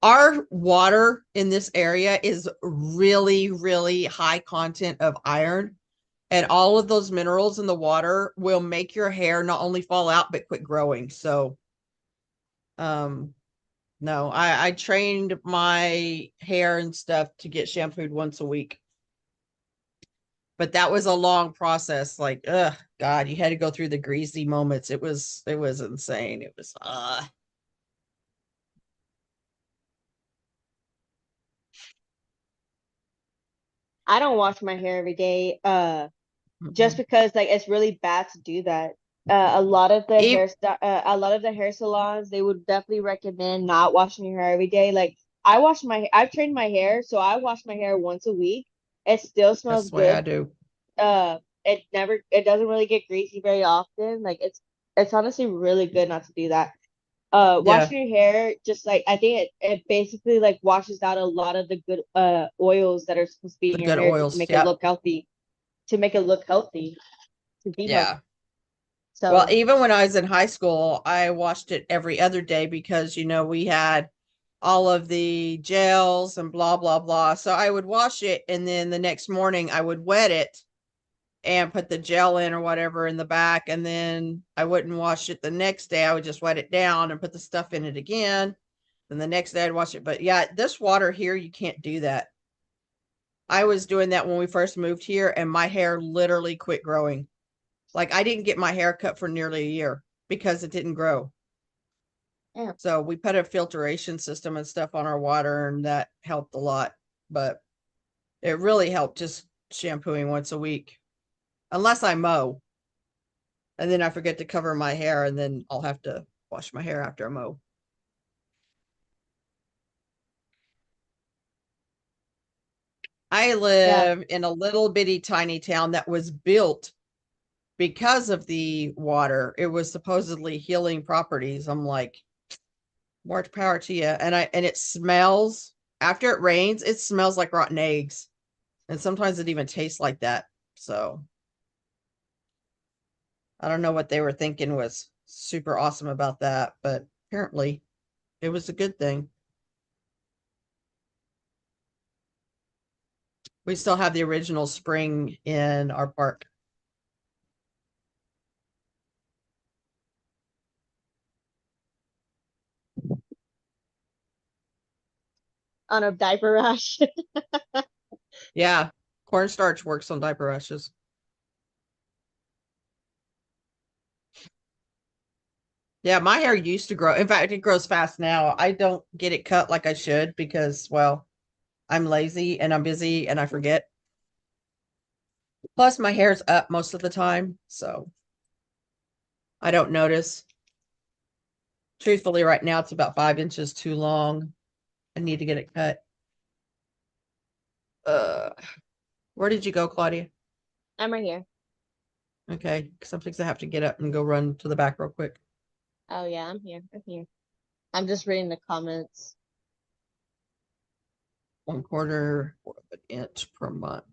Our water in this area is really, really high content of iron, and all of those minerals in the water will make your hair not only fall out but quit growing. So, um, no, I trained my hair and stuff to get shampooed once a week, but that was a long process. Like, God, you had to go through the greasy moments. It was insane. It was I don't wash my hair every day. just Mm-mm. because like it's really bad to do that. A lot of the Ev- a lot of the hair salons, they would definitely recommend not washing your hair every day. Like I've trained my hair, so I wash my hair once a week. It still that's smells the way I good. do. It doesn't really get greasy very often. Like it's honestly really good not to do that. Yeah, Washing your hair, just like I think it basically like washes out a lot of the good oils that are supposed to be the in your good hair just to oils. make it Yep. look healthy, to make it look healthy, to be healthy. Yeah. Well, So even when I was in high school, I washed it every other day because, we had all of the gels and blah, blah, blah. So I would wash it and then the next morning I would wet it and put the gel in or whatever in the back. And then I wouldn't wash it the next day. I would just wet it down and put the stuff in it again. Then the next day I'd wash it. But yeah, this water here, you can't do that. I was doing that when we first moved here and my hair literally quit growing. Like I didn't get my hair cut for nearly a year because it didn't grow. yeah. So we put a filtration system and stuff on our water and that helped a lot. But it really helped just shampooing once a week. Unless I mow. And then I forget to cover my hair and then I'll have to wash my hair after I mow. I Yeah. live in a little bitty tiny town that was built because of the water. It was supposedly healing properties. I'm like, more power to you. And it smells after it rains, it smells like rotten eggs. And sometimes it even tastes like that. So I don't know what they were thinking was super awesome about that, but apparently it was a good thing. We still have the original spring in our park. On a diaper rash. Yeah, cornstarch works on diaper rashes. Yeah, my hair used to grow. In fact, it grows fast now. I don't get it cut like I should because, well, I'm lazy and I'm busy and I forget. Plus, my hair's up most of the time, so I don't notice. Truthfully, right now it's about 5 inches too long. I need to get it cut. Uh, where did you go, Claudia? I'm right here. Okay, sometimes I have to get up and go run to the back real quick. Oh yeah, I'm here. I'm here. I'm just reading the comments. 1/4 of an inch per month.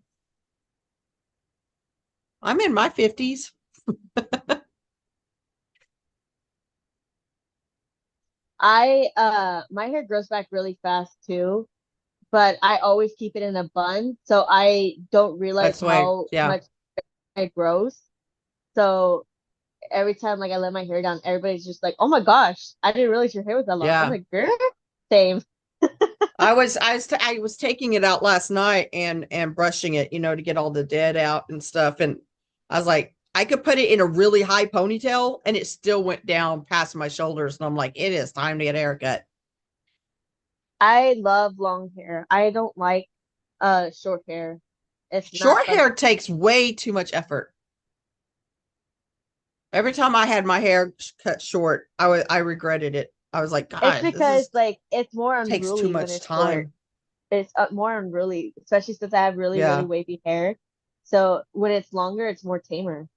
I'm in my 50s. My hair grows back really fast too, but I always keep it in a bun, so I don't realize That's why, how yeah, much it grows. So every time like I let my hair down, everybody's just like, "Oh my gosh, I didn't realize your hair was that long." I'm yeah. like, "Girl, same." I was taking it out last night and brushing it, to get all the dead out and stuff. And I was like, I could put it in a really high ponytail and it still went down past my shoulders. And I'm like, it is time to get a haircut. I love long hair. I don't like short hair. It's not Short fun. hair takes way too much effort. Every time I had my hair cut short, I regretted it. I was like, It's God, this because is like it's more takes too unruly when much it's short. time. It's more unruly, especially since I have really, really Yeah. wavy hair. So when it's longer, it's more tamer.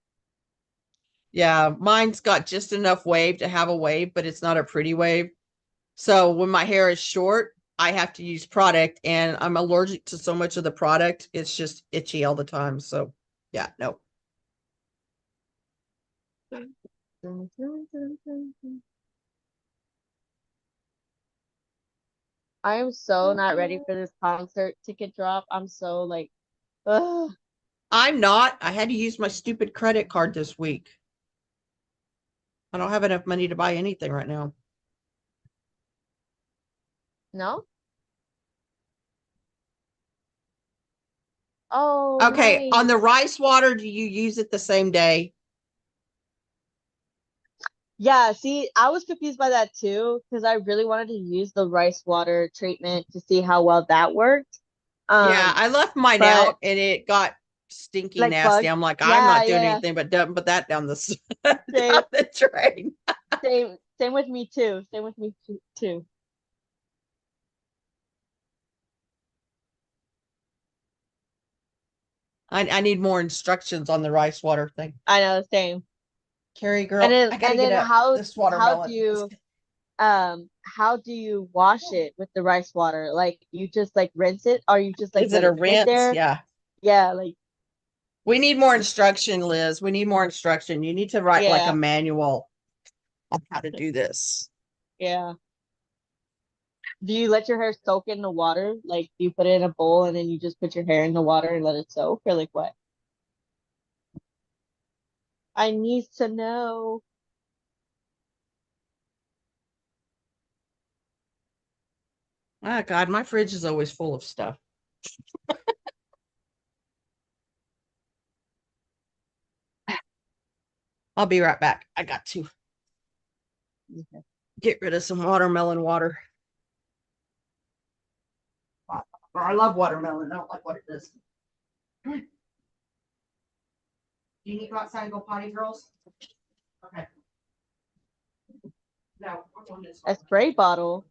Yeah. Mine's got just enough wave to have a wave, but it's not a pretty wave. So when my hair is short, I have to use product and I'm allergic to so much of the product. It's just itchy all the time. So yeah, no. I am so not ready for this concert ticket drop. I'm so like, ugh. I'm not. I had to use my stupid credit card this week. I don't have enough money to buy anything right now. No? Oh, Okay, on the nice. rice water, do you use it the same day? Yeah, see, I was confused by that too because I really wanted to use the rice water treatment to see how well that worked. Yeah, Um, I left mine but out and it got stinky, Like nasty. bugs. I'm like, I'm Yeah, not yeah, doing yeah. anything but dumping that down down Same, the drain. same with me too. Same with me too. I need more instructions on the rice water thing. I know, same. Carrie, girl, I gotta And get then up this how do watermelon. you how do you wash it with the rice water? Like you just like rinse it or you just like Is it let a it sit rinse? there? Yeah. Yeah, like We need more instruction, Liz. We need more instruction. You need to write like a yeah, manual on how to do this. yeah. Do you let your hair soak in the water? Like you put it in a bowl and then you just put your hair in the water and let it soak or like what? I need to know. Oh God, my fridge is always full of stuff. I'll be right back. I got to Okay. get rid of some watermelon water. I love watermelon. I don't like what it does. Do you need to go outside and go potty, girls? Okay. No, we're going this way. A spray bottle.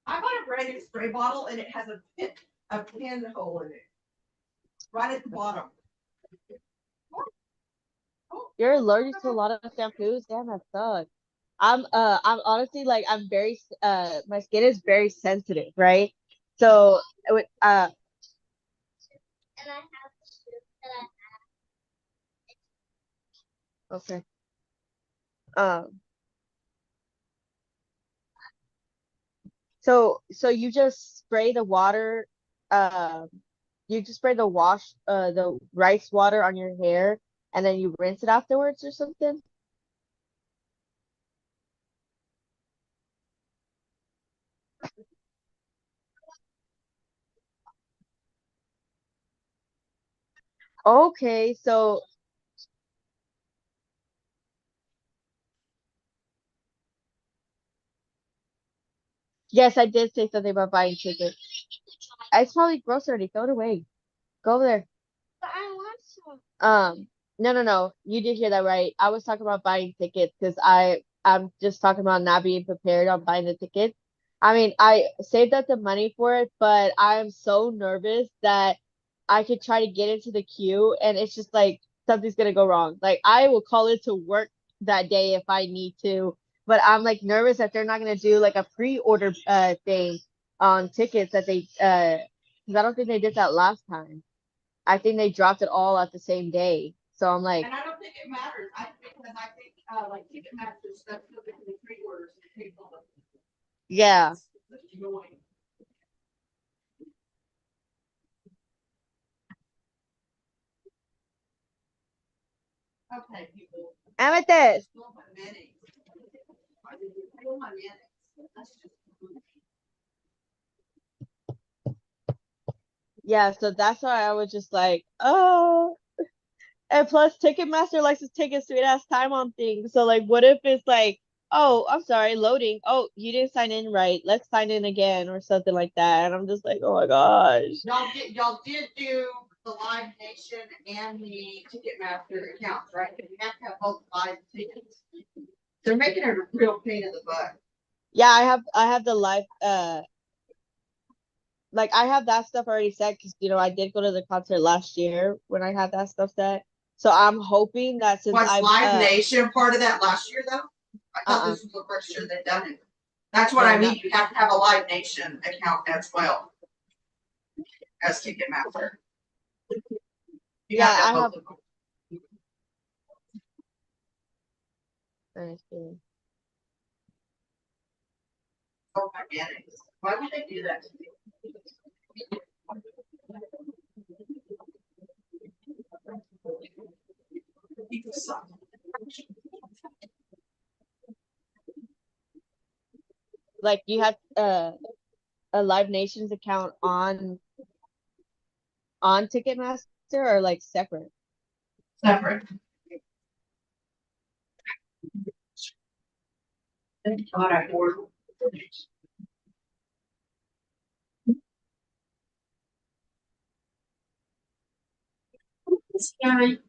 I bought a brand new spray bottle and it has a pinhole in it. Right at the bottom. You're allergic to a lot of shampoos? Damn, that sucks. I'm honestly like I'm very my skin is very sensitive, right? So it would okay. Um so you just spray the water you just spray the rice water on your hair and then you rinse it afterwards or something? Okay, so yes, I did say something about buying tickets. It's probably gross already. Throw it away. Go over there. No, no, no. You did hear that right. I was talking about buying tickets because I'm just talking about not being prepared on buying the tickets. I mean, I saved up the money for it, but I'm so nervous that I could try to get into the queue and it's just like something's gonna go wrong. Like I will call it to work that day if I need to, but I'm like nervous that they're not gonna do like a pre-order thing on tickets that they 'cause I don't think they did that last time. I think they dropped it all at the same day. So I'm like, And I don't think it matters. Because I think like Ticketmaster stuff typically pre-orders and takes all yeah. the joy. Okay, people. Amethyst. Still my mayonnaise. Still my mayonnaise. That's just Yeah, so that's why I was just like, oh. And plus Ticketmaster likes to take a sweet ass time on things. So like what if it's like, oh, I'm sorry, loading. Oh, you didn't sign in right. Let's sign in again or something like that. And I'm just like, oh my gosh. y'all did do the Live Nation and the Ticketmaster accounts, right? You have to have both live tickets. They're making it a real pain in the butt. Yeah, I have the live like I have that stuff already set because I did go to the concert last year when I had that stuff set. So I'm hoping that since Was I've Live Nation part of that last year though? I thought uh-uh this was the first year they've done it. That's what no I not mean. You have to have a Live Nation account as well as Ticketmaster. You yeah have to have I have both of them. let me see. Oh my goodness. Why would they do that to me? People suck. Like you have a Live Nations account on Ticketmaster or like separate? Separate. Thank God I ordered. Scary.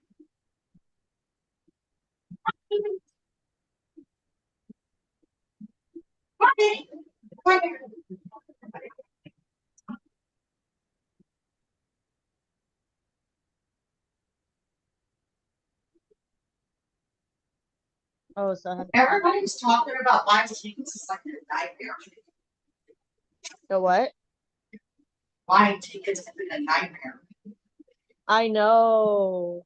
Oh, so Everybody's talking about buying tickets. It's like a nightmare. the what? Buying tickets has been a nightmare. I know.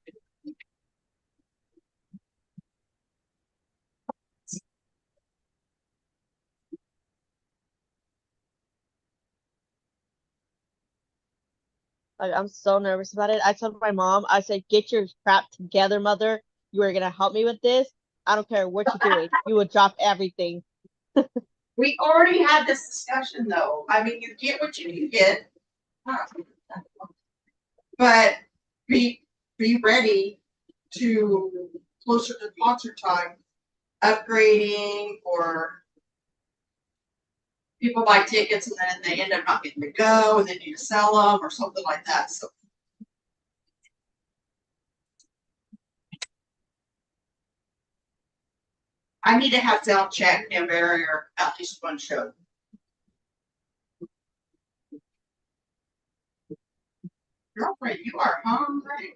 Like, I'm so nervous about it. I told my mom, I said, get your crap together, mother. You are gonna help me with this. I don't care what you're doing. You will drop everything. We already had this discussion though. I mean, you get what you get. But be ready to closer to concert time, upgrading or people buy tickets and then they end up not getting to go and then you sell them or something like that. So I need to have sound check and barrier at least one show. Girlfriend, you are hungry.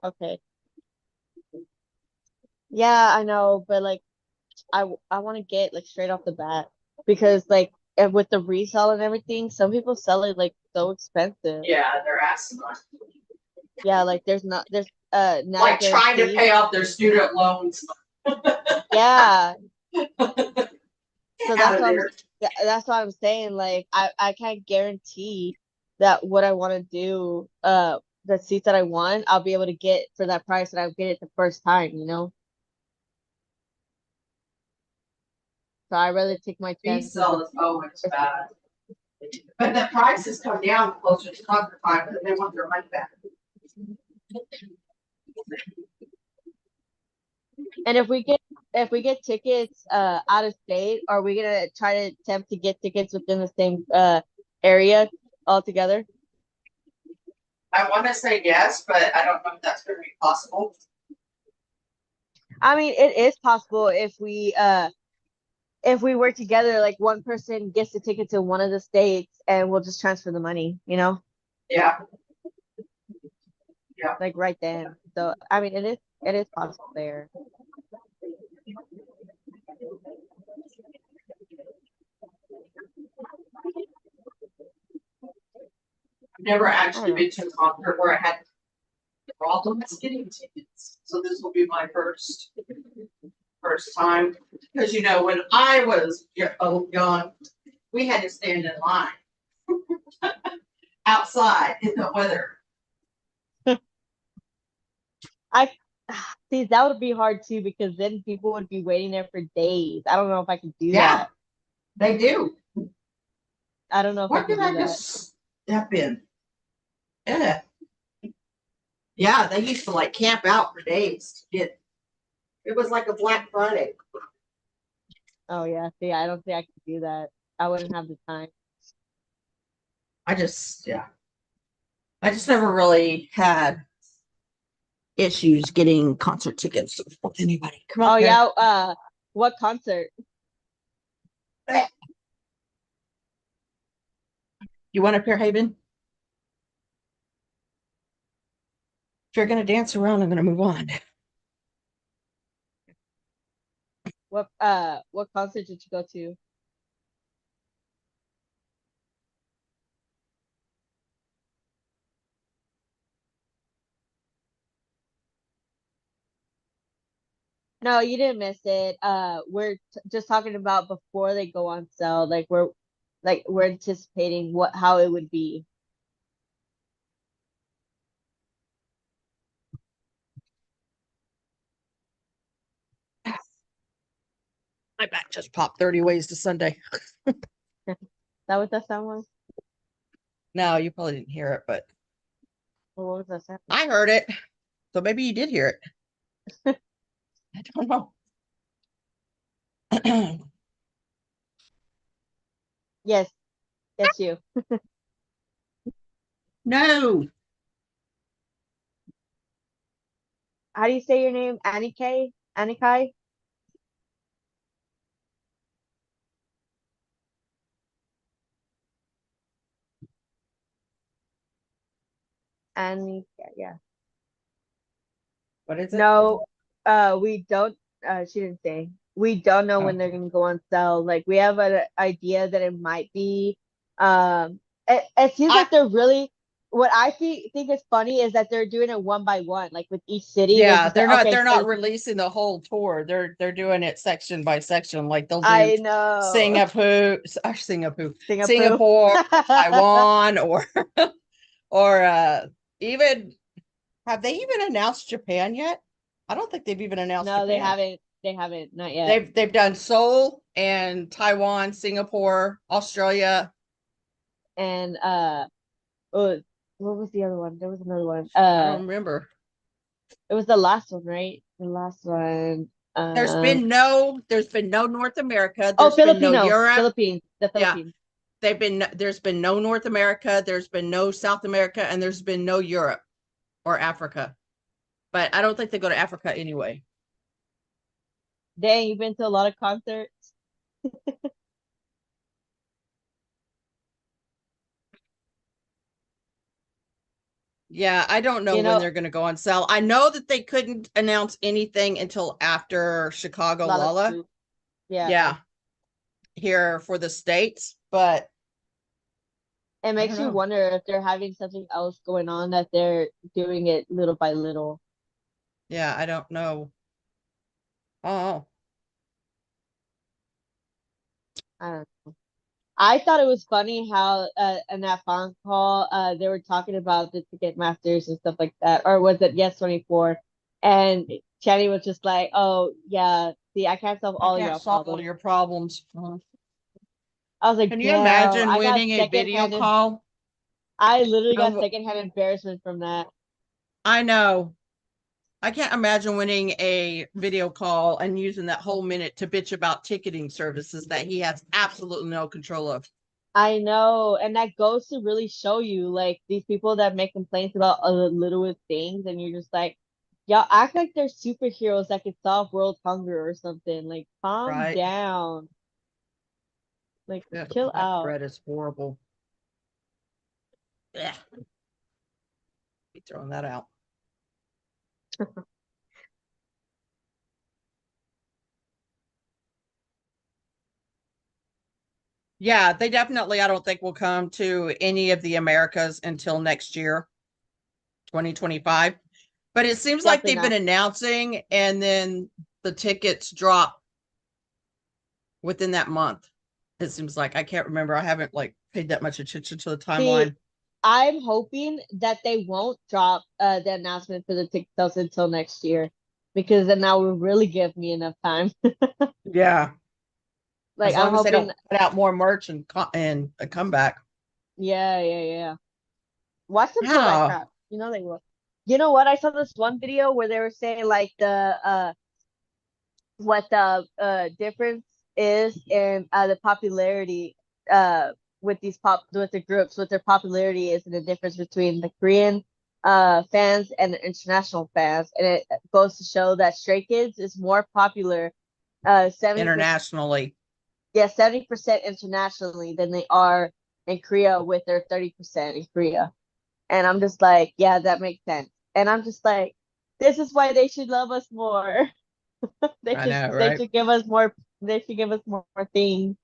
Okay. Yeah, I know, but like I want to get like straight off the bat because like and with the resale and everything, some people sell it like so expensive. Yeah, they're asking us. Yeah, like there's not Like a trying to guarantee. pay off their student loans Yeah, so out of there. that's what I'm saying. Like I can't guarantee that what I want to do, the seats that I want, I'll be able to get for that price and I'll get it the first time, you know? So I rather take my chances. Resale is always bad. But the prices come down closer to concert time, but they want their money back. And if we get tickets out of state, are we gonna try to attempt to get tickets within the same area altogether? I want to say yes, but I don't know if that's going to be possible. I mean, it is possible if we work together, like one person gets the ticket to one of the states and we'll just transfer the money, you know, Yeah, like right then. So I mean, it is possible there. I've never I don't actually know. been to a concert where I had problems getting tickets, so this will be my first time. Because when I was young, we had to stand in line outside in the weather. I see that would be hard too because then people would be waiting there for days. I don't know if I could do Yeah, that. they do. I don't know if I What could did do I that. just step in? Yeah. Yeah, they used to like camp out for days to get. It was like a Black Friday. Oh yeah, see, I don't think I could do that. I wouldn't have the time. Yeah. I just never really had issues getting concert tickets with anybody. Come Oh on, Karen. yeah, what concert? You want up here, Haven? If you're gonna dance around, I'm gonna move on. What concert did you go to? No, you didn't miss it. We're just talking about before they go on sale. We're anticipating what how it would be. My back just popped 30 ways to Sunday. Is that what that sound was? No, you probably didn't hear it, but Or what was that sound? I heard it. So maybe you did hear it. I don't know. Yes, yes, you. No. How do you say your name? Anike? Anikai? Anike, yeah. What is it? No, we don't. She didn't say. We don't know Oh. when they're gonna go on sale. Like we have an idea that it might be. It seems I like they're really. What I think is funny is that they're doing it one by one. Like with each city, they're yeah, just like, okay, they're not so releasing the whole tour. They're doing it section by section. Like they'll do I know Singapore. Singapore, or Taiwan, or or even have they even announced Japan yet? I don't think they've even announced No, they Japan. haven't. They haven't. Not yet. They've done Seoul and Taiwan, Singapore, Australia. And oh, what was the other one? There was another one. I don't remember. It was the last one, right? The last one. There's been no North America. Oh, There's been no Filipino, Europe. Philippines, the Yeah, Philippines. there's been no North America. There's been no South America, and there's been no Europe or Africa. But I don't think they go to Africa anyway. Dang, you've been to a lot of concerts. Yeah, I don't know You when know, they're going to go on sale. I know that they couldn't announce anything until after Chicago Lolla. Lollapalooza. Yeah. Yeah, here for the States, but It I don't makes you know. wonder if they're having something else going on that they're doing it little by little. Yeah, I don't know. Oh, I don't know. I thought it was funny how in that phone call they were talking about the Ticketmasters and stuff like that, or was it Yes 24? And Channy was just like, "Oh yeah, see, I can't solve I all of can't your solve all problems." your problems. I was like, Can you "Damn, imagine I got winning a video secondhand. call? I literally got Oh, secondhand embarrassment from that." I know. I can't imagine winning a video call and using that whole minute to bitch about ticketing services that he has absolutely no control of. I know, and that goes to really show you like these people that make complaints about the littlest things, and you're just like, y'all act like they're superheroes that could solve world hunger or something. Like, calm Right? down. Like, Yeah, chill that out. bread is horrible. Yeah, be throwing that out. Yeah, they definitely, I don't think will come to any of the Americas until next year, 2025. But it seems like Definitely they've been not. announcing and then the tickets drop within that month. It seems like I can't remember. I haven't like paid that much attention to the See, timeline. I'm hoping that they won't drop the announcement for the TikToks until next year, because then that will really give me enough time. Yeah, Like, as I'm long as they hoping, don't put out more merch and a comeback. yeah. Watch them pull that Yeah, crap. You know they will. You know what? I saw this one video where they were saying like the what the difference is in the popularity uh with these pop with the groups, what their popularity is, and the difference between the Korean fans and the international fans. And it goes to show that Stray Kids is more popular 70%, internationally. yeah, 70% internationally than they are in Korea, with their 30% in Korea. And I'm just like, yeah, that makes sense. And I'm just like, this is why they should love us more. They I should know, they right? should give us more, they should give us more things.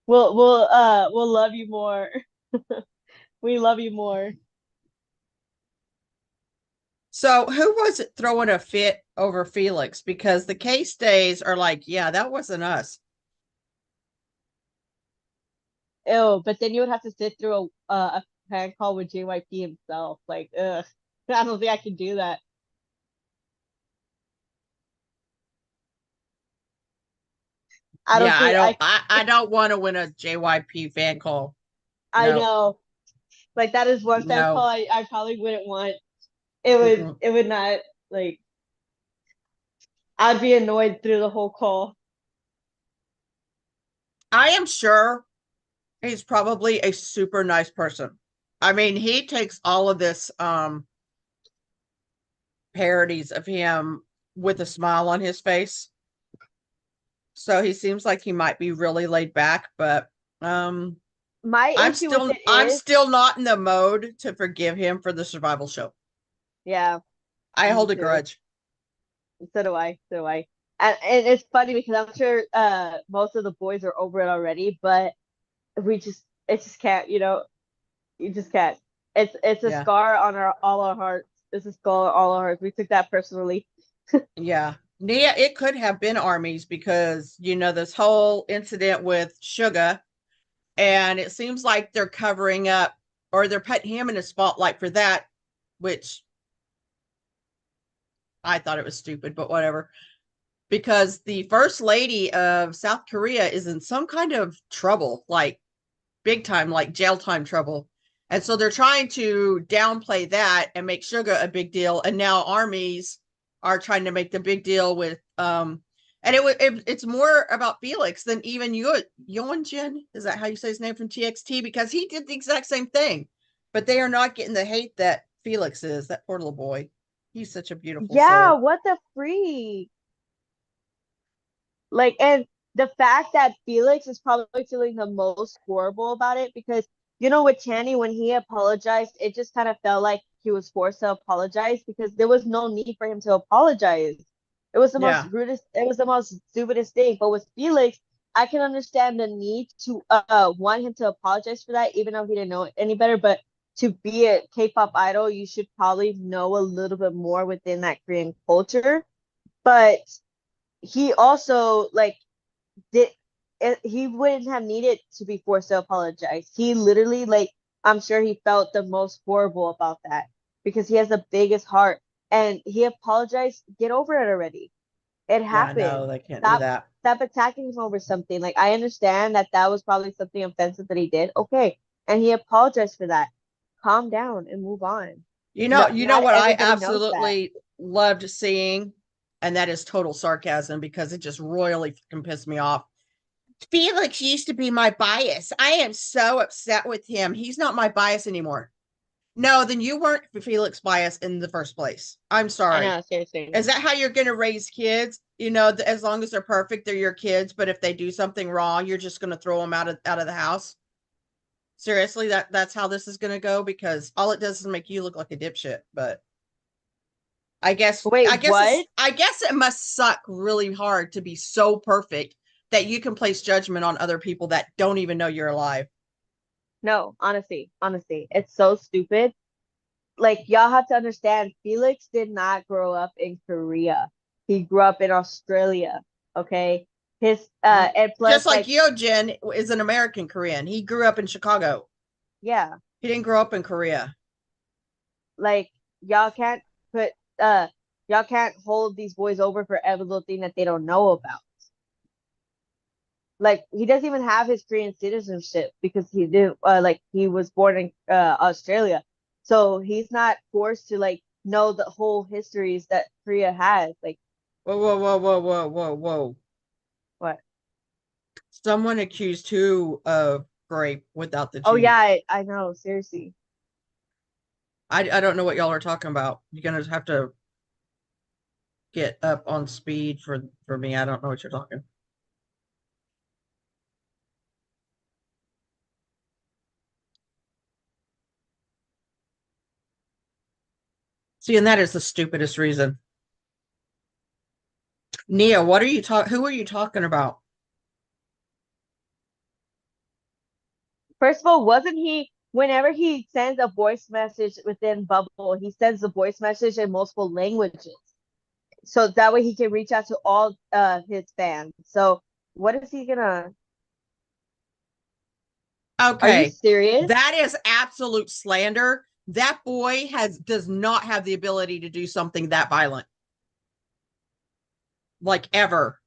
We'll love you more. We love you more. So who was it throwing a fit over Felix? Because the case days are like, yeah, that wasn't us. Ew, but then you would have to sit through a fan call with JYP himself. Like, ugh. I don't think I can do that. I don't Yeah, think I don't want to win a JYP fan call. I No, know. Like that is one fan call no. I probably wouldn't want. Mm-mm. It would not, like, I'd be annoyed through the whole call. I am sure He's probably a super nice person. I mean, he takes all of this parodies of him with a smile on his face. So he seems like he might be really laid back, but um My issue with it I'm is, still not in the mode to forgive him for the survival show. yeah, I me hold a too. grudge. So do I. So do I. And it's funny because I'm sure most of the boys are over it already, but we just it just can't, you just can't. It's a Yeah. scar on our all our hearts. It's a scar on all our hearts. We took that personally. Yeah. Yeah, it could have been armies because this whole incident with Sugar, and it seems like they're covering up or they're putting him in a spotlight for that, which I thought it was stupid, but whatever. Because the first lady of South Korea is in some kind of trouble, like big time, like jail time trouble. And so they're trying to downplay that and make Sugar a big deal. And now armies are trying to make the big deal with and it's more about Felix than even Yeonjin. Is that how you say his name from TXT? Because he did the exact same thing, but they are not getting the hate that Felix is. That poor little boy. He's such a beautiful Yeah, soul. what the freak? Like, and the fact that Felix is probably feeling the most horrible about it because, with Channy, when he apologized, it just kind of felt like he was forced to apologize because there was no need for him to apologize. It was the most Yeah. rudest, it was the most stupidest thing. But with Felix, I can understand the need to want him to apologize for that, even though he didn't know any better. But to be a K-pop idol, you should probably know a little bit more within that Korean culture. But he also like did he wouldn't have needed to be forced to apologize. He literally I'm sure he felt the most horrible about that because he has the biggest heart and he apologized. Get over it already. It Yeah, happened. no, they can't do Stop that. stop attacking him over something. Like I understand that that was probably something offensive that he did. Okay. And he apologized for that. Calm down and move on. No, You know not what I everybody knows that. absolutely loved seeing, and that is total sarcasm because it just royally fucking pissed me off. Felix used to be my bias. I am so upset with him. He's not my bias anymore. No, then you weren't Felix bias in the first place. I'm I sorry. know, seriously. Is that how you're going to raise kids? As long as they're perfect, they're your kids. But if they do something wrong, you're just going to throw them out of the house. Seriously, that's how this is going to go because all it does is make you look like a dipshit. But Wait, what? I guess it must suck really hard to be so perfect that you can place judgment on other people that don't even know you're alive. No, honestly, it's so stupid. Like y'all have to understand, Felix did not grow up in Korea. He grew up in Australia. Okay. His and plus Just like like Yeojin is an American Korean. He grew up in Chicago. yeah, He didn't grow up in Korea. like y'all can't put uh y'all can't hold these boys over for every little thing that they don't know about. Like he doesn't even have his Korean citizenship because he did like he was born in Australia. So he's not forced to like know the whole histories that Korea has. Like Whoa, whoa, whoa, whoa, whoa, whoa, whoa. what? Someone accused who of grape without the Oh yeah, G. I know, seriously. I don't know what y'all are talking about. You're gonna have to get up on speed for me. I don't know what you're talking. See, and that is the stupidest reason. Nia, what are you talking? Who are you talking about? First of all, wasn't he whenever he sends a voice message within Bubble, he sends the voice message in multiple languages. So that way he can reach out to all his fans. So what is he gonna are you Okay, serious? that is absolute slander. That boy does not have the ability to do something that violent, like ever,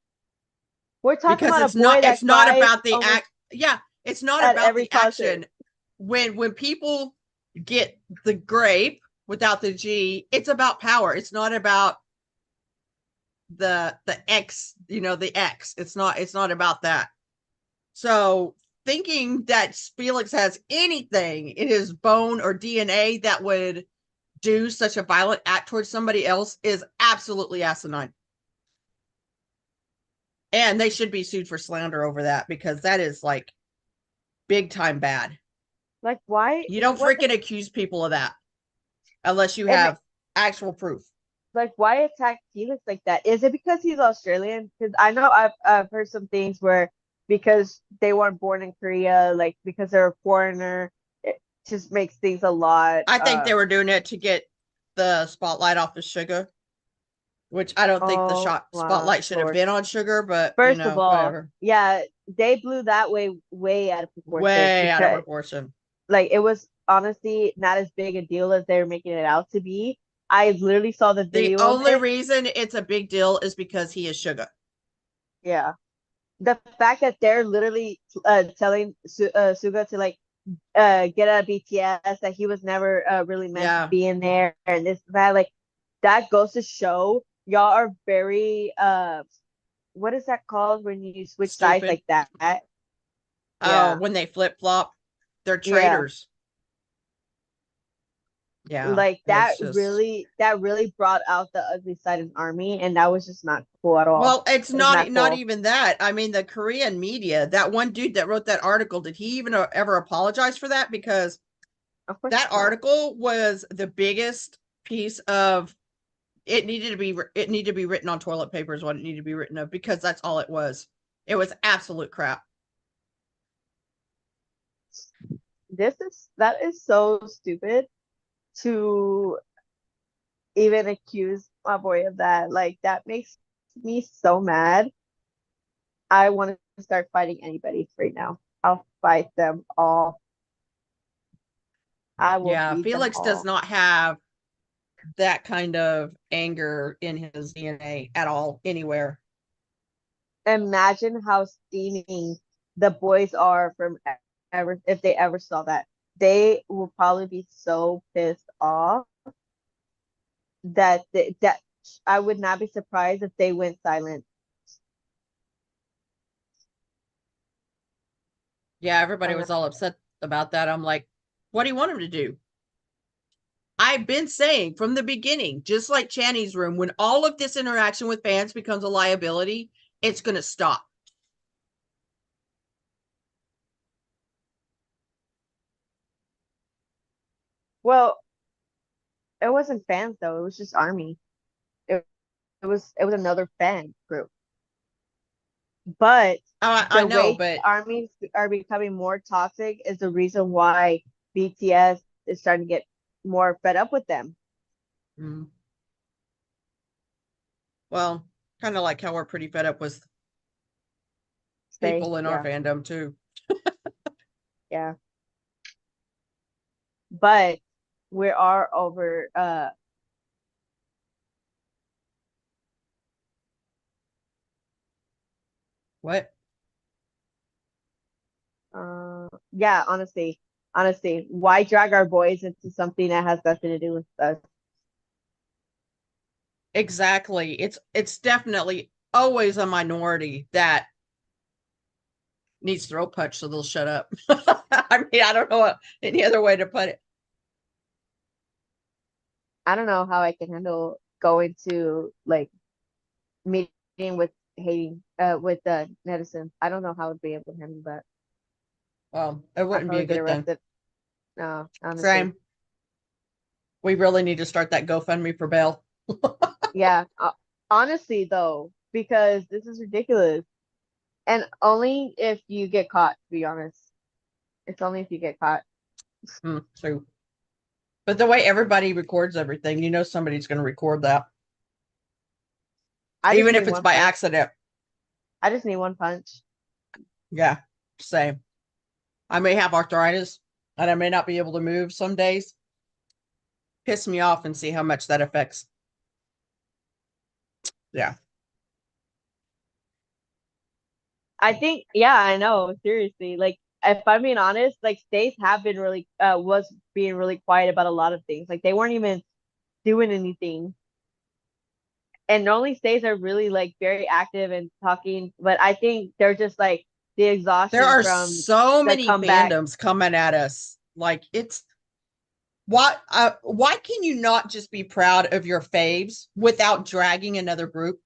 We're talking because about a boy it's that not cries about the almost act. Yeah, it's not at about every the concert. action. When people get the grape without the G, it's about power. It's not about the X, the X. It's not about that. So thinking that Felix has anything in his bone or DNA that would do such a violent act towards somebody else is absolutely asinine. And they should be sued for slander over that, because that is like big time bad. Like, why? You don't What? freaking accuse people of that unless you And have actual proof. like, why attack Felix like that? Is it because he's Australian? Because I know I've heard some things where because they weren't born in Korea, like because they're a foreigner, it just makes things a lot. I think they were doing it to get the spotlight off of Sugar, which I don't think the Oh my spotlight should have Lord. been on Sugar, but First of all, whatever. yeah, they blew that way out of proportion Way out of because proportion. like it was honestly not as big a deal as they were making it out to be. I literally saw the The video of only it. reason it's a big deal is because he is Sugar. Yeah. The fact that they're literally telling Suga to like get out of BTS, that he was never really meant to Yeah, be in there, and this that like that goes to show y'all are very what is that called when you switch sides stupid. like that? Oh, Yeah. when they flip flop, they're Yeah. traitors. Yeah, Like it's just. that really brought out the ugly side of Army, and that was just not cool at all. Well, it's It's not not cool. even that. I mean, the Korean media, that one dude that wrote that article, did he even ever apologize for that? Because Of course that not. article was the biggest piece of it needed to be written on toilet paper is what it needed to be written of, because that's all it was. It was absolute crap. That is so stupid to even accuse my boy of that. Like that makes me so mad. I want to start fighting anybody right now. I'll fight them all. I will Yeah, beat them Felix does all. not have that kind of anger in his DNA at all, anywhere. Imagine how steaming the boys are from ever if they ever saw that. They will probably be so pissed off that I would not be surprised if they went silent. Yeah, everybody I'm was not- all upset about that. I'm like, what do you want him to do? I've been saying from the beginning, just like Channy's room, when all of this interaction with fans becomes a liability, it's going to stop. Well, it wasn't fans though. It was just Army. It, it was another fan group. But I the know, way but armies are becoming more toxic is the reason why BTS is starting to get more fed up with them. mm, well, kind of like how we're pretty fed up with Stay, people in our yeah, fandom too. yeah. But we are over What? yeah, honestly, why drag our boys into something that has nothing to do with us? Exactly. It's definitely always a minority that needs throat punch so they'll shut up. I mean, I don't know any other way to put it. I don't know how I can handle going to like meeting with hating with Nedison. I don't know how I'd be able to handle that. Well, it I'd wouldn't be probably a get good thing. arrested. No, honestly. Same. We really need to start that GoFundMe for bail. Yeah, honestly though, because this is ridiculous. And only if you get caught, to be honest. It's only if you get caught. True. But the way everybody records everything, somebody's going to record that, I just even need if it's one by punch. accident. I just need one punch. Yeah, same. I may have arthritis and I may not be able to move some days. Piss me off and see how much that affects. Yeah. I think, yeah, I know, seriously. Like, if I'm being honest, like states have been really was being really quiet about a lot of things. Like they weren't even doing anything. And normally states are really like very active and talking, but I think they're just like the There exhaustion are from so the many comeback. fandoms coming at us. Like it's why can you not just be proud of your faves without dragging another group?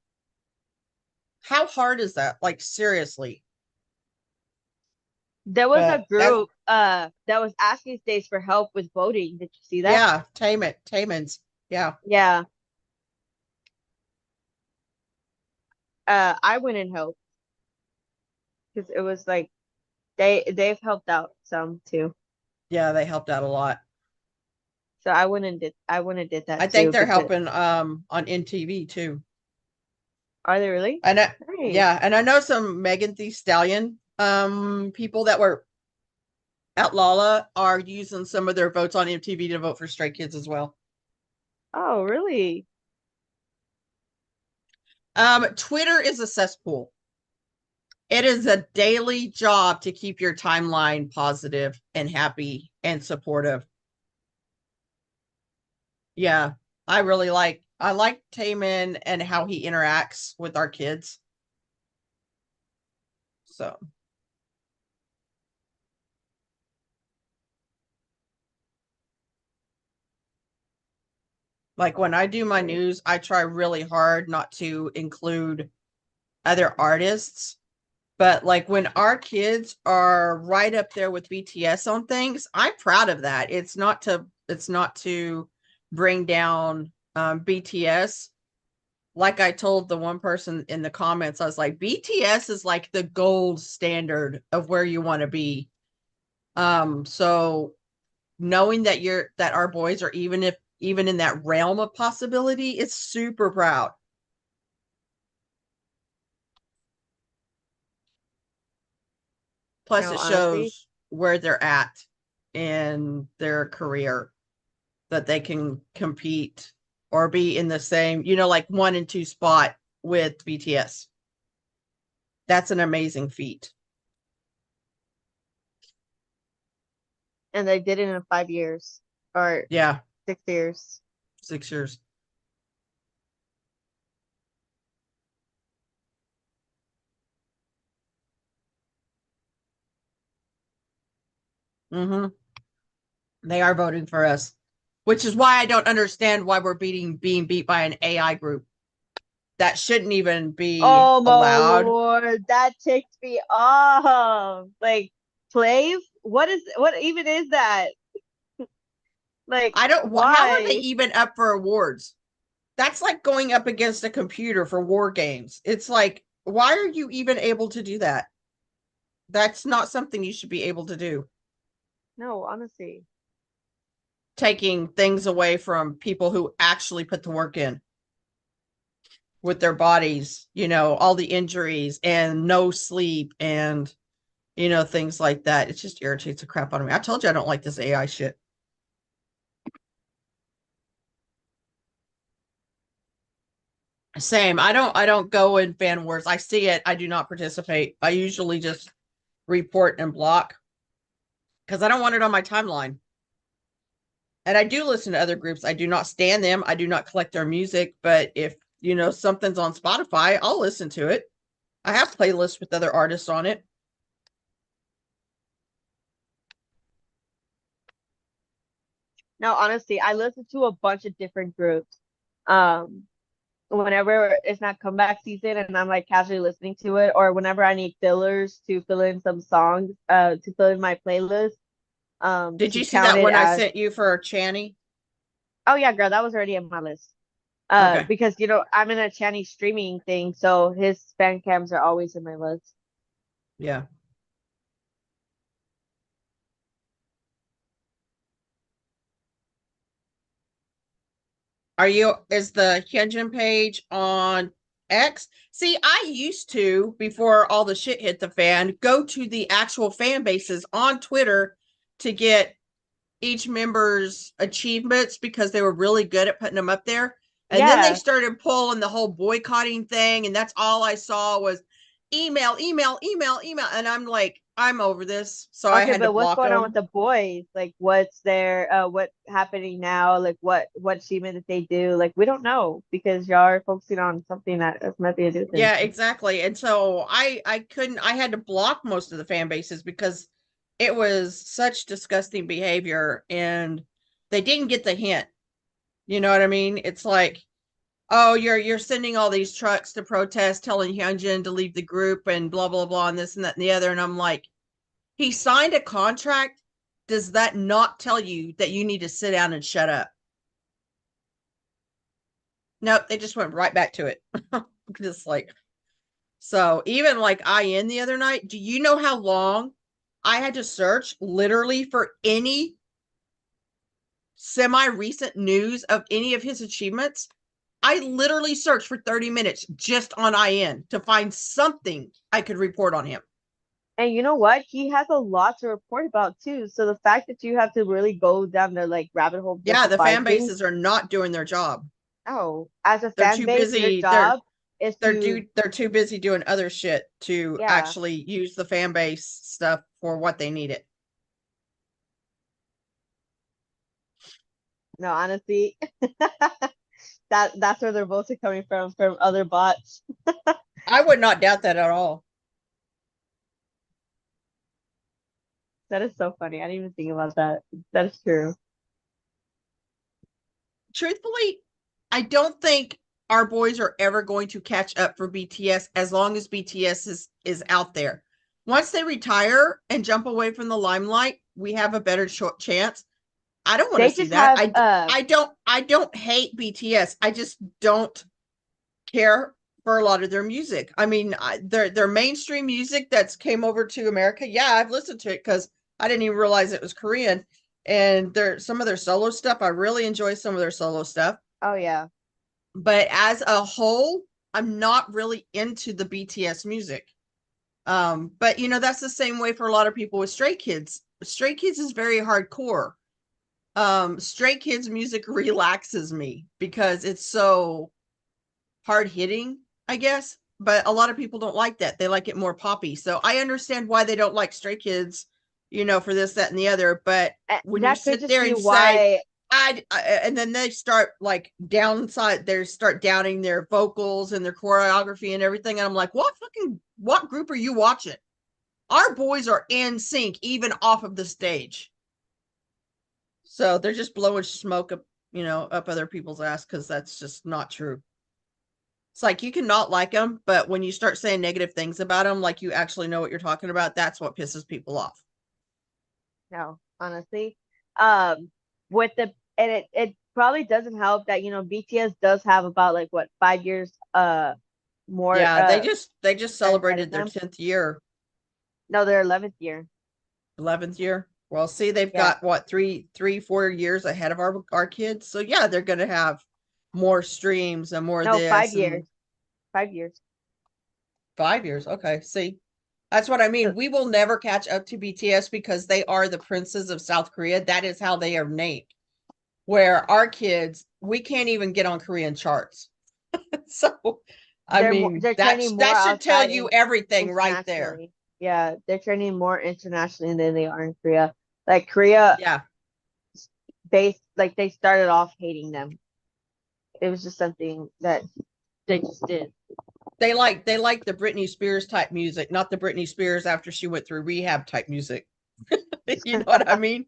How hard is that? Like seriously. There was a But that's group that was asking states for help with voting. Did you see that? yeah, Taman's. Yeah. Yeah. I went and helped because it was like they've helped out some too. Yeah, they helped out a lot. So I went and did I that think too they're because helping on NTV too. are they really? And Nice. yeah, and I know some Megan Thee Stallion people that were at Lala are using some of their votes on MTV to vote for Stray Kids as well. Oh, really? Twitter is a cesspool. It is a daily job to keep your timeline positive and happy and supportive. Yeah, I like Taman and how he interacts with our kids. So like when I do my Nice. news, I try really hard not to include other artists. But like when our kids are right up there with BTS on things, I'm proud of that. It's not to bring down BTS. Like I told the one person in the comments, I was like, BTS is like the gold standard of where you want to be. So knowing that our boys are even in that realm of possibility, it's super proud. Plus No, it honestly, shows where they're at in their career that they can compete or be in the same, like 1 and 2 spot with BTS. That's an amazing feat. and they did it in 5 years or Yeah, 6 years. 6 years. Mm-hmm. They are voting for us, which is why I don't understand why we're being beat by an AI group. That shouldn't even be Oh my allowed. Lord, that ticked me off. Like, Plave? What even is that? Like, I don't, how are they why? even up for awards? That's like going up against a computer for war games. It's like, why are you even able to do that? That's not something you should be able to do. No, honestly. Taking things away from people who actually put the work in with their bodies, all the injuries and no sleep and, things like that. It just irritates the crap out of me. I told you I don't like this AI shit. Same. I don't go in fan wars. I see it. I do not participate. I usually just report and block because I don't want it on my timeline. And I do listen to other groups. I do not stand them. I do not collect their music, but if something's on Spotify, I'll listen to it. I have playlists with other artists on it. No, honestly, I listen to a bunch of different groups. Um, Whenever it's not comeback season and I'm like casually listening to it, or whenever I need fillers to fill in some songs, to fill in my playlist, Did to you see count that it one I as, sent you for Channy? oh yeah, girl, that was already in my list. Okay. Because I'm in a Channy streaming thing, so his fan cams are always in my list. Yeah. Is the Hyunjin page on X? See, I used to, before all the shit hit the fan, go to the actual fan bases on Twitter to get each member's achievements because they were really good at putting them up there. And then they Yeah, started pulling the whole boycotting thing, and that's all I saw was email, email, email, email. And I'm like, I'm over this. So I Okay, had to but what's block going on with them. the boys? Like, what's their what happening now? Like, what achievement did they do? Like, we don't know because y'all are focusing on something that has nothing to do with Yeah, anything. exactly. And so I couldn't, I had to block most of the fan bases because it was such disgusting behavior and they didn't get the hint. You know what I mean? It's like, oh, you're sending all these trucks to protest, telling Hyunjin to leave the group and blah blah blah and this and that and the other. And I'm like, he signed a contract. Does that not tell you that you need to sit down and shut up? Nope, they just went right back to it. Just like, so even like IN the other night, do you know how long I had to search literally for any semi-recent news of any of his achievements? I literally searched for 30 minutes just on IN to find something I could report on him. And you know what? He has a lot to report about too. So the fact that you have to really go down the like rabbit hole just Yeah, to the fan find things, bases are not doing their job. no. As a They're fan too base, your busy. job is to, They're too busy doing other shit to yeah, actually use the fan base stuff for what they need it. no, honestly, that's where their votes are coming from other bots. I would not doubt that at all. That is so funny. I didn't even think about that. That is true. Truthfully, I don't think our boys are ever going to catch up for BTS as long as BTS is out there. Once they retire and jump away from the limelight, we have a better chance. I don't want to They see just that. have I don't hate BTS. I just don't care for a lot of their music. I mean, their mainstream music that's came over to America. Yeah, I've listened to it because I didn't even realize it was Korean. And some of their solo stuff, I really enjoy some of their solo stuff. oh yeah. But as a whole, I'm not really into the BTS music. But that's the same way for a lot of people with Stray Kids. Stray Kids is very hardcore. Stray Kids music relaxes me because it's so hard hitting, I guess. But a lot of people don't like that. They like it more poppy. So I understand why they don't like Stray Kids, for this, that, and the other. But when you That could sit just there be and say, why. and then they start like they start downing their vocals and their choreography and everything. And I'm like, what group are you watching? Our boys are in sync, even off of the stage. So they're just blowing smoke up, up other people's ass because that's just not true. It's like you cannot like them, but when you start saying negative things about them, like you actually know what you're talking about, that's what pisses people off. No, honestly. Um, with the and it probably doesn't help that BTS does have about like what 5 years more Yeah, they just ahead of celebrated their them. 10th year, No, their 11th year. 11th year. Well, see, they've Yeah. got what 3, 4 years ahead of our kids. So yeah, they're gonna have more streams and more No, five this years. and 5 years. 5 years. Okay, see, that's what I So mean. We will never catch up to BTS because they are the princes of South Korea. That is how they are named. Where our kids, we can't even get on Korean charts. So, I mean, they're trending more that should tell outside you in everything right there. internationally. Yeah, they're trending more internationally than they are in Korea. Like Korea, Yeah, they started off hating them. It was just something that they just did. they like the Britney Spears type music, not the Britney Spears after she went through rehab type music. You know what I mean?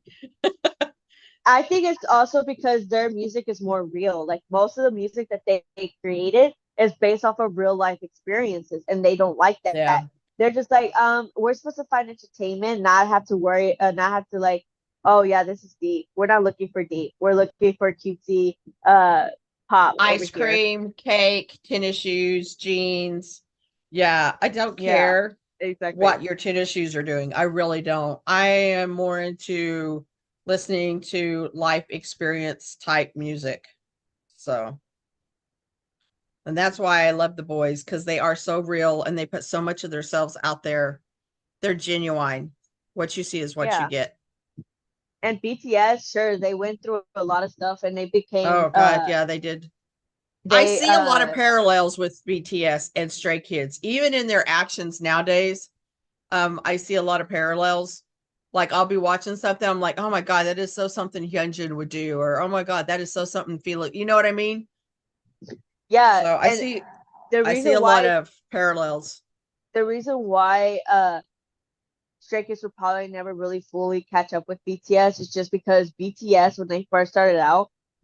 I think it's also because their music is more real. Like most of the music that they created is based off of real life experiences, and they don't like that. Yeah. They're just like, we're supposed to find entertainment, not have to worry, not have to like, oh yeah, this is deep. We're not looking for deep. We're looking for cutesy, pop over Ice here. cream, cake, tennis shoes, jeans. Yeah, I don't Yeah, care exactly. what your tennis shoes are doing. I really don't. I am more into listening to life experience type music. So, and that's why I love the boys because they are so real and they put so much of themselves out there. They're genuine. What you see is what you Yeah. get. And BTS, sure, they went through a lot of stuff, and they became, Oh God, yeah, they did. I they, see a lot of parallels with BTS and Stray Kids, even in their actions nowadays. I see a lot of parallels. Like I'll be watching something, I'm like, oh my god, that is so something Hyunjin would do, or oh my god, that is so something Felix. You know what I mean? Yeah, So and the I see reason a lot why of parallels. the reason why Stray Kids will probably never really fully catch up with BTS is just because BTS, when they first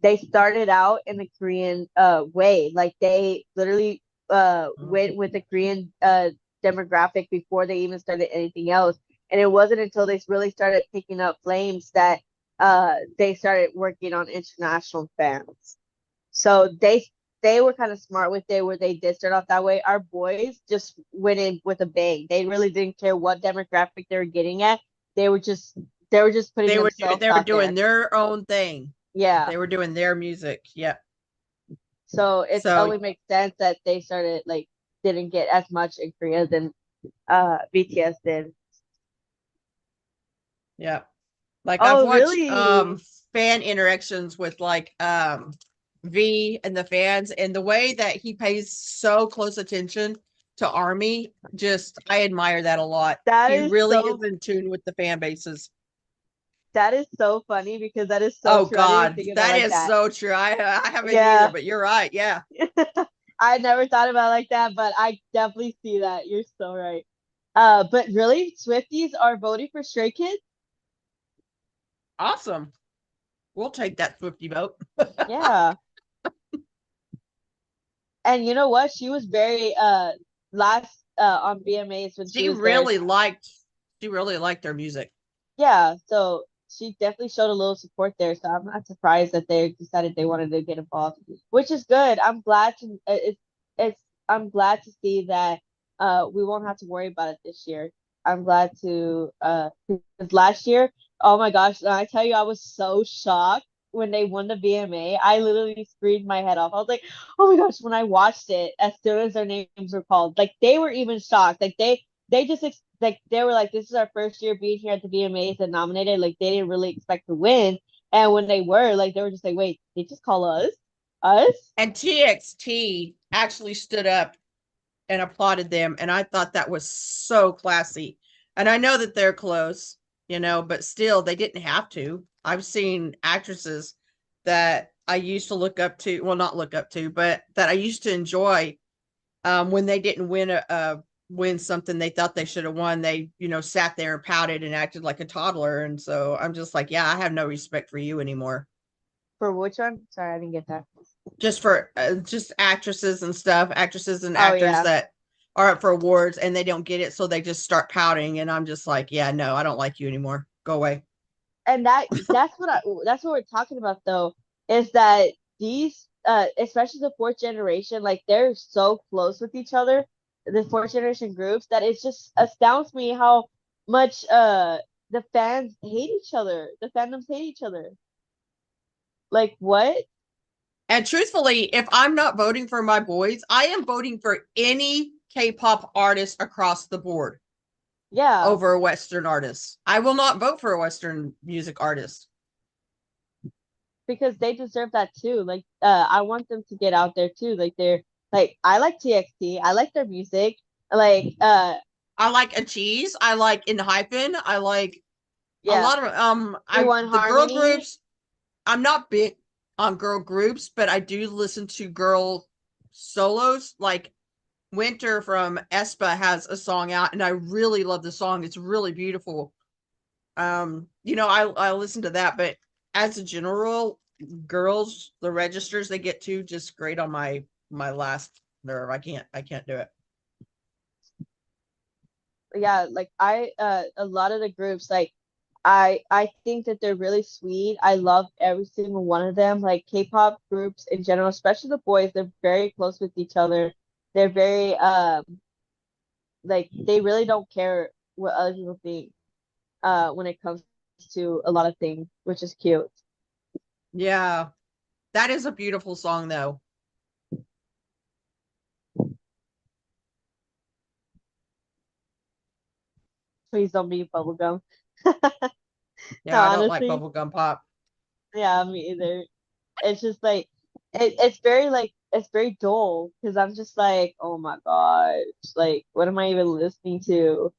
they started out in the Korean way. Like they literally Mhm. went with the Korean demographic before they even started anything else. And it wasn't until they really started picking up flames that they started working on international fans. So they were kind of smart with it where they did start off that way. Our boys just went in with a bang. They really didn't care what demographic they were getting at. They were just they were just putting themselves They were out doing there. their own thing. Yeah. They were doing their music. Yeah. So it So only makes sense that they started like didn't get as much in Korea than BTS did. yeah. Like I've Oh, watched really? fan interactions with like V and the fans, and the way that he pays so close attention to Army, just I admire that a lot. That He is really is so in tune with the fan bases. that is so funny because that is so Oh true. I didn't even God, think about it that like is that. so true. I haven't either, Yeah. but you're right. Yeah. I never thought about it like that, but I definitely see that. You're so right. But really, Swifties are voting for Stray Kids? Awesome. We'll take that Swifty vote. Yeah. And you know what? She was very last on BMAs when she She was there. really liked she really liked their music. Yeah, so she definitely showed a little support there. So I'm not surprised that they decided they wanted to get involved, which is good. I'm glad to it's I'm glad to see that we won't have to worry about it this year. I'm glad to 'cause last year, oh my gosh, I tell you, I was so shocked when they won the VMA. I literally screamed my head off. I was like, oh my gosh, when I watched it, as soon as their names were called, like they were even shocked. Like they just like they were like, this is our first year being here at the VMAs and nominated. Like they didn't really expect to win, and when they were, like they were just like, wait, they just call us? And TXT actually stood up and applauded them, and I thought that was so classy. And I know that they're close, but still they didn't have to. I've seen actresses that I used to look up to, well, not look up to, but that I used to enjoy, when they didn't win something they thought they should have won. They sat there and pouted and acted like a toddler, and so I'm just like, yeah, I have no respect for you anymore. For which one? Sorry, I didn't get that. Just for just actresses and stuff, actresses and Oh actors yeah, that are up for awards and they don't get it, so they just start pouting, and I'm just like, yeah, no, I don't like you anymore. Go away. and that's what we're talking about though, is that these especially the fourth generation, like they're so close with each other, the fourth generation groups, that it just astounds me how much the fans hate each other, the fandoms hate each other. Like what? And truthfully, if I'm not voting for my boys, I am voting for any K-pop artist across the board Yeah, over a Western artist. I will not vote for a Western music artist. because they deserve that too. Like, I want them to get out there too. Like, they're like, I like TXT, I like their music. Like, I like a cheese. I like in hyphen. I like a yeah, lot of I One the girl Harmony. groups. I'm not big on girl groups, but I do listen to girl solos. Like Winter from aespa has a song out, and I really love the song. It's really beautiful. I listen to that, but as a general, girls, the registers they get to just great on my last nerve. I can't do it. Yeah, like a lot of the groups, like I think that they're really sweet. I love every single one of them. Like K-pop groups in general, especially the boys, they're very close with each other. They're very like they really don't care what other people think when it comes to a lot of things, which is cute. Yeah, that is a beautiful song though. Please don't be bubblegum. No, Yeah, I don't like honestly, bubblegum pop. yeah, me either. It's just like it's very dull because I'm just like, oh my gosh, like what am I even listening to?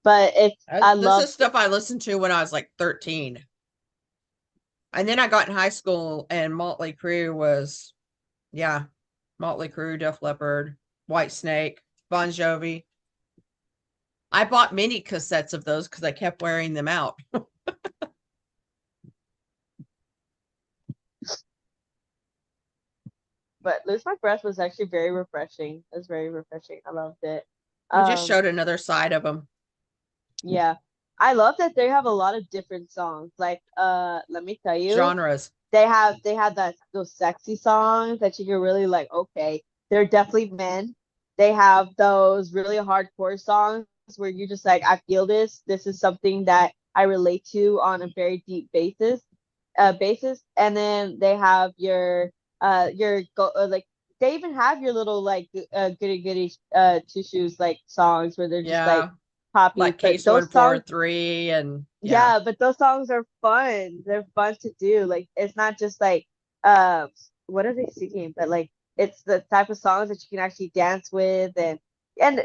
But I This love is stuff I listened to when I was like 13. And then I got in high school and Motley Crue was, yeah, Motley Crue, Def Leppard, White Snake, Bon Jovi. I bought mini cassettes of those because I kept wearing them out. but Lose My Breath was actually very refreshing. It was very refreshing. I loved it. It just Um, showed another side of them. yeah. I love that they have a lot of different songs. Like, let me tell you, Genres. they have those sexy songs that you can really like, okay, they're definitely men. They have those really hardcore songs where you're just like, I feel this. This is something that I relate to on a very deep basis. And then they have like they even have your little like goody goody two shoes like songs where they're just like Yeah. poppy. Like But Case those songs, 143 and yeah. yeah, but those songs are fun. They're fun to do. Like it's not just like uh what are they singing? But like it's the type of songs that you can actually dance with and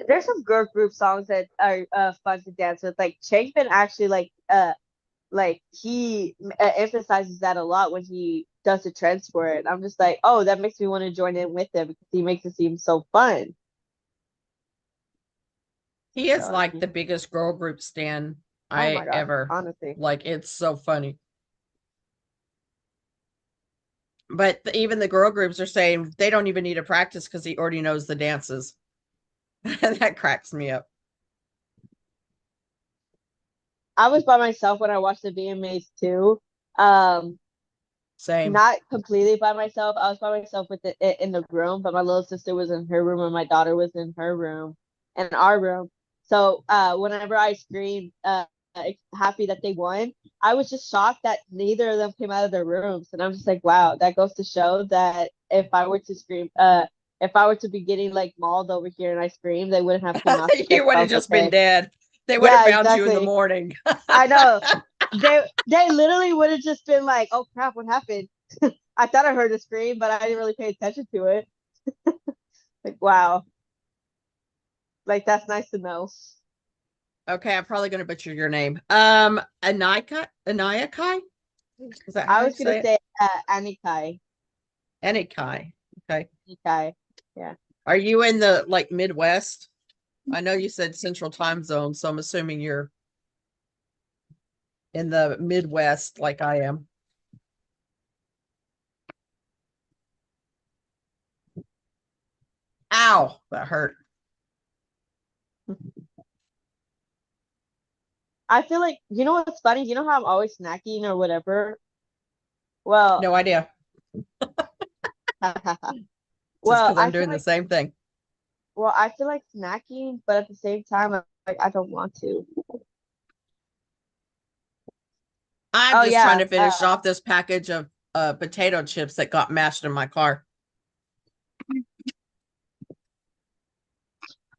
there's some girl group songs that are fun to dance with. Like Changpin actually like he emphasizes that a lot when he does the trends for it. I'm just like, oh, that makes me want to join in with him because he makes it seem so fun. He is So, like the biggest girl group stan oh my I gosh, ever. honestly. Like it's so funny. But even the girl groups are saying they don't even need to practice because he already knows the dances. That cracks me up. I was by myself when I watched the VMAs too. Um, Same. Not completely by myself. I was by myself in the room, but my little sister was in her room and my daughter was in her room, in our room. So whenever I screamed happy that they won, I was just shocked that neither of them came out of their rooms, and I'm just like, wow, that goes to show that if I were to be getting like mauled over here and I screamed, they wouldn't have came out because You would I have was just been okay. dead. They would have Yeah, found you in the exactly. morning. I know. They literally would have just been like, "Oh crap, what happened?" I thought I heard a scream, but I didn't really pay attention to it. Like, wow, like that's nice to know. Okay, I'm probably going to butcher your name. Anikai? Is that how I you was gonna say it? say Anikai. Anikai. Okay. Anikai. Yeah. Are you in the like Midwest? I know you said Central Time Zone, so I'm assuming you're in the Midwest like I am. Ow, that hurt. I feel like you know what's funny? You know how I'm always snacking or whatever. Well, No idea. Just well, because I'm doing the same thing. I feel like snacking, but at the same time, like I don't want to. I'm Oh just trying yeah. to finish off this package of potato chips that got mashed in my car.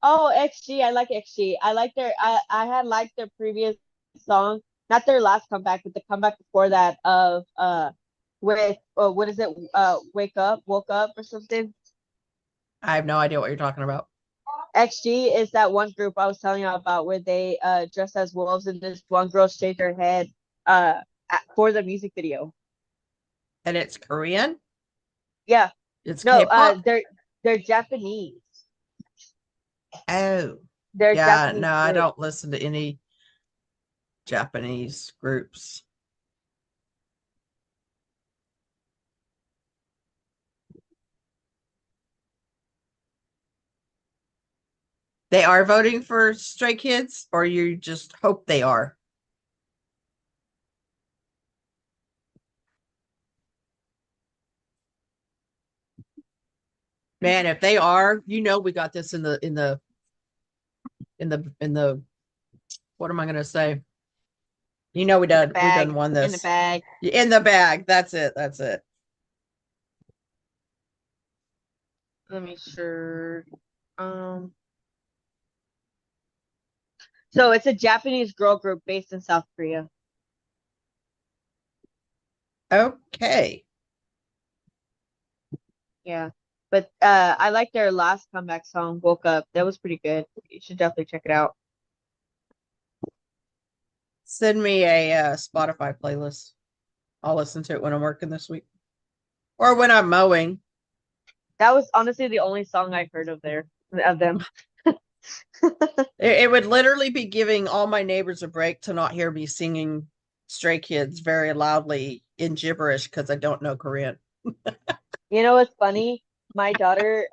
Oh, XG. I like XG. I like their. I had liked their previous song, not their last comeback, but the comeback before that of with what is it? Woke up or something. I have no idea what you're talking about. XG is that one group I was telling you about where they dress as wolves and this one girl shaved her head for the music video. And it's Korean. Yeah. It's No, K-pop. they're Japanese. Oh, They're a yeah. Japanese No, I group. don't listen to any Japanese groups. They are voting for Stray Kids, or you just hope they are. Man, if they are, we got this in the what am I gonna say? In the We done bag. won In the this. bag. In the bag. That's it. That's it. Let me sure. Um So it's a Japanese girl group based in South Korea. Okay. Yeah. But I like their last comeback song, Woke Up. That was pretty good. You should definitely check it out. Send me a Spotify playlist. I'll listen to it when I'm working this week or when I'm mowing. That was honestly the only song I heard of them. It would literally be giving all my neighbors a break to not hear me singing Stray Kids very loudly in gibberish because I don't know Korean. You know what's funny? My daughter,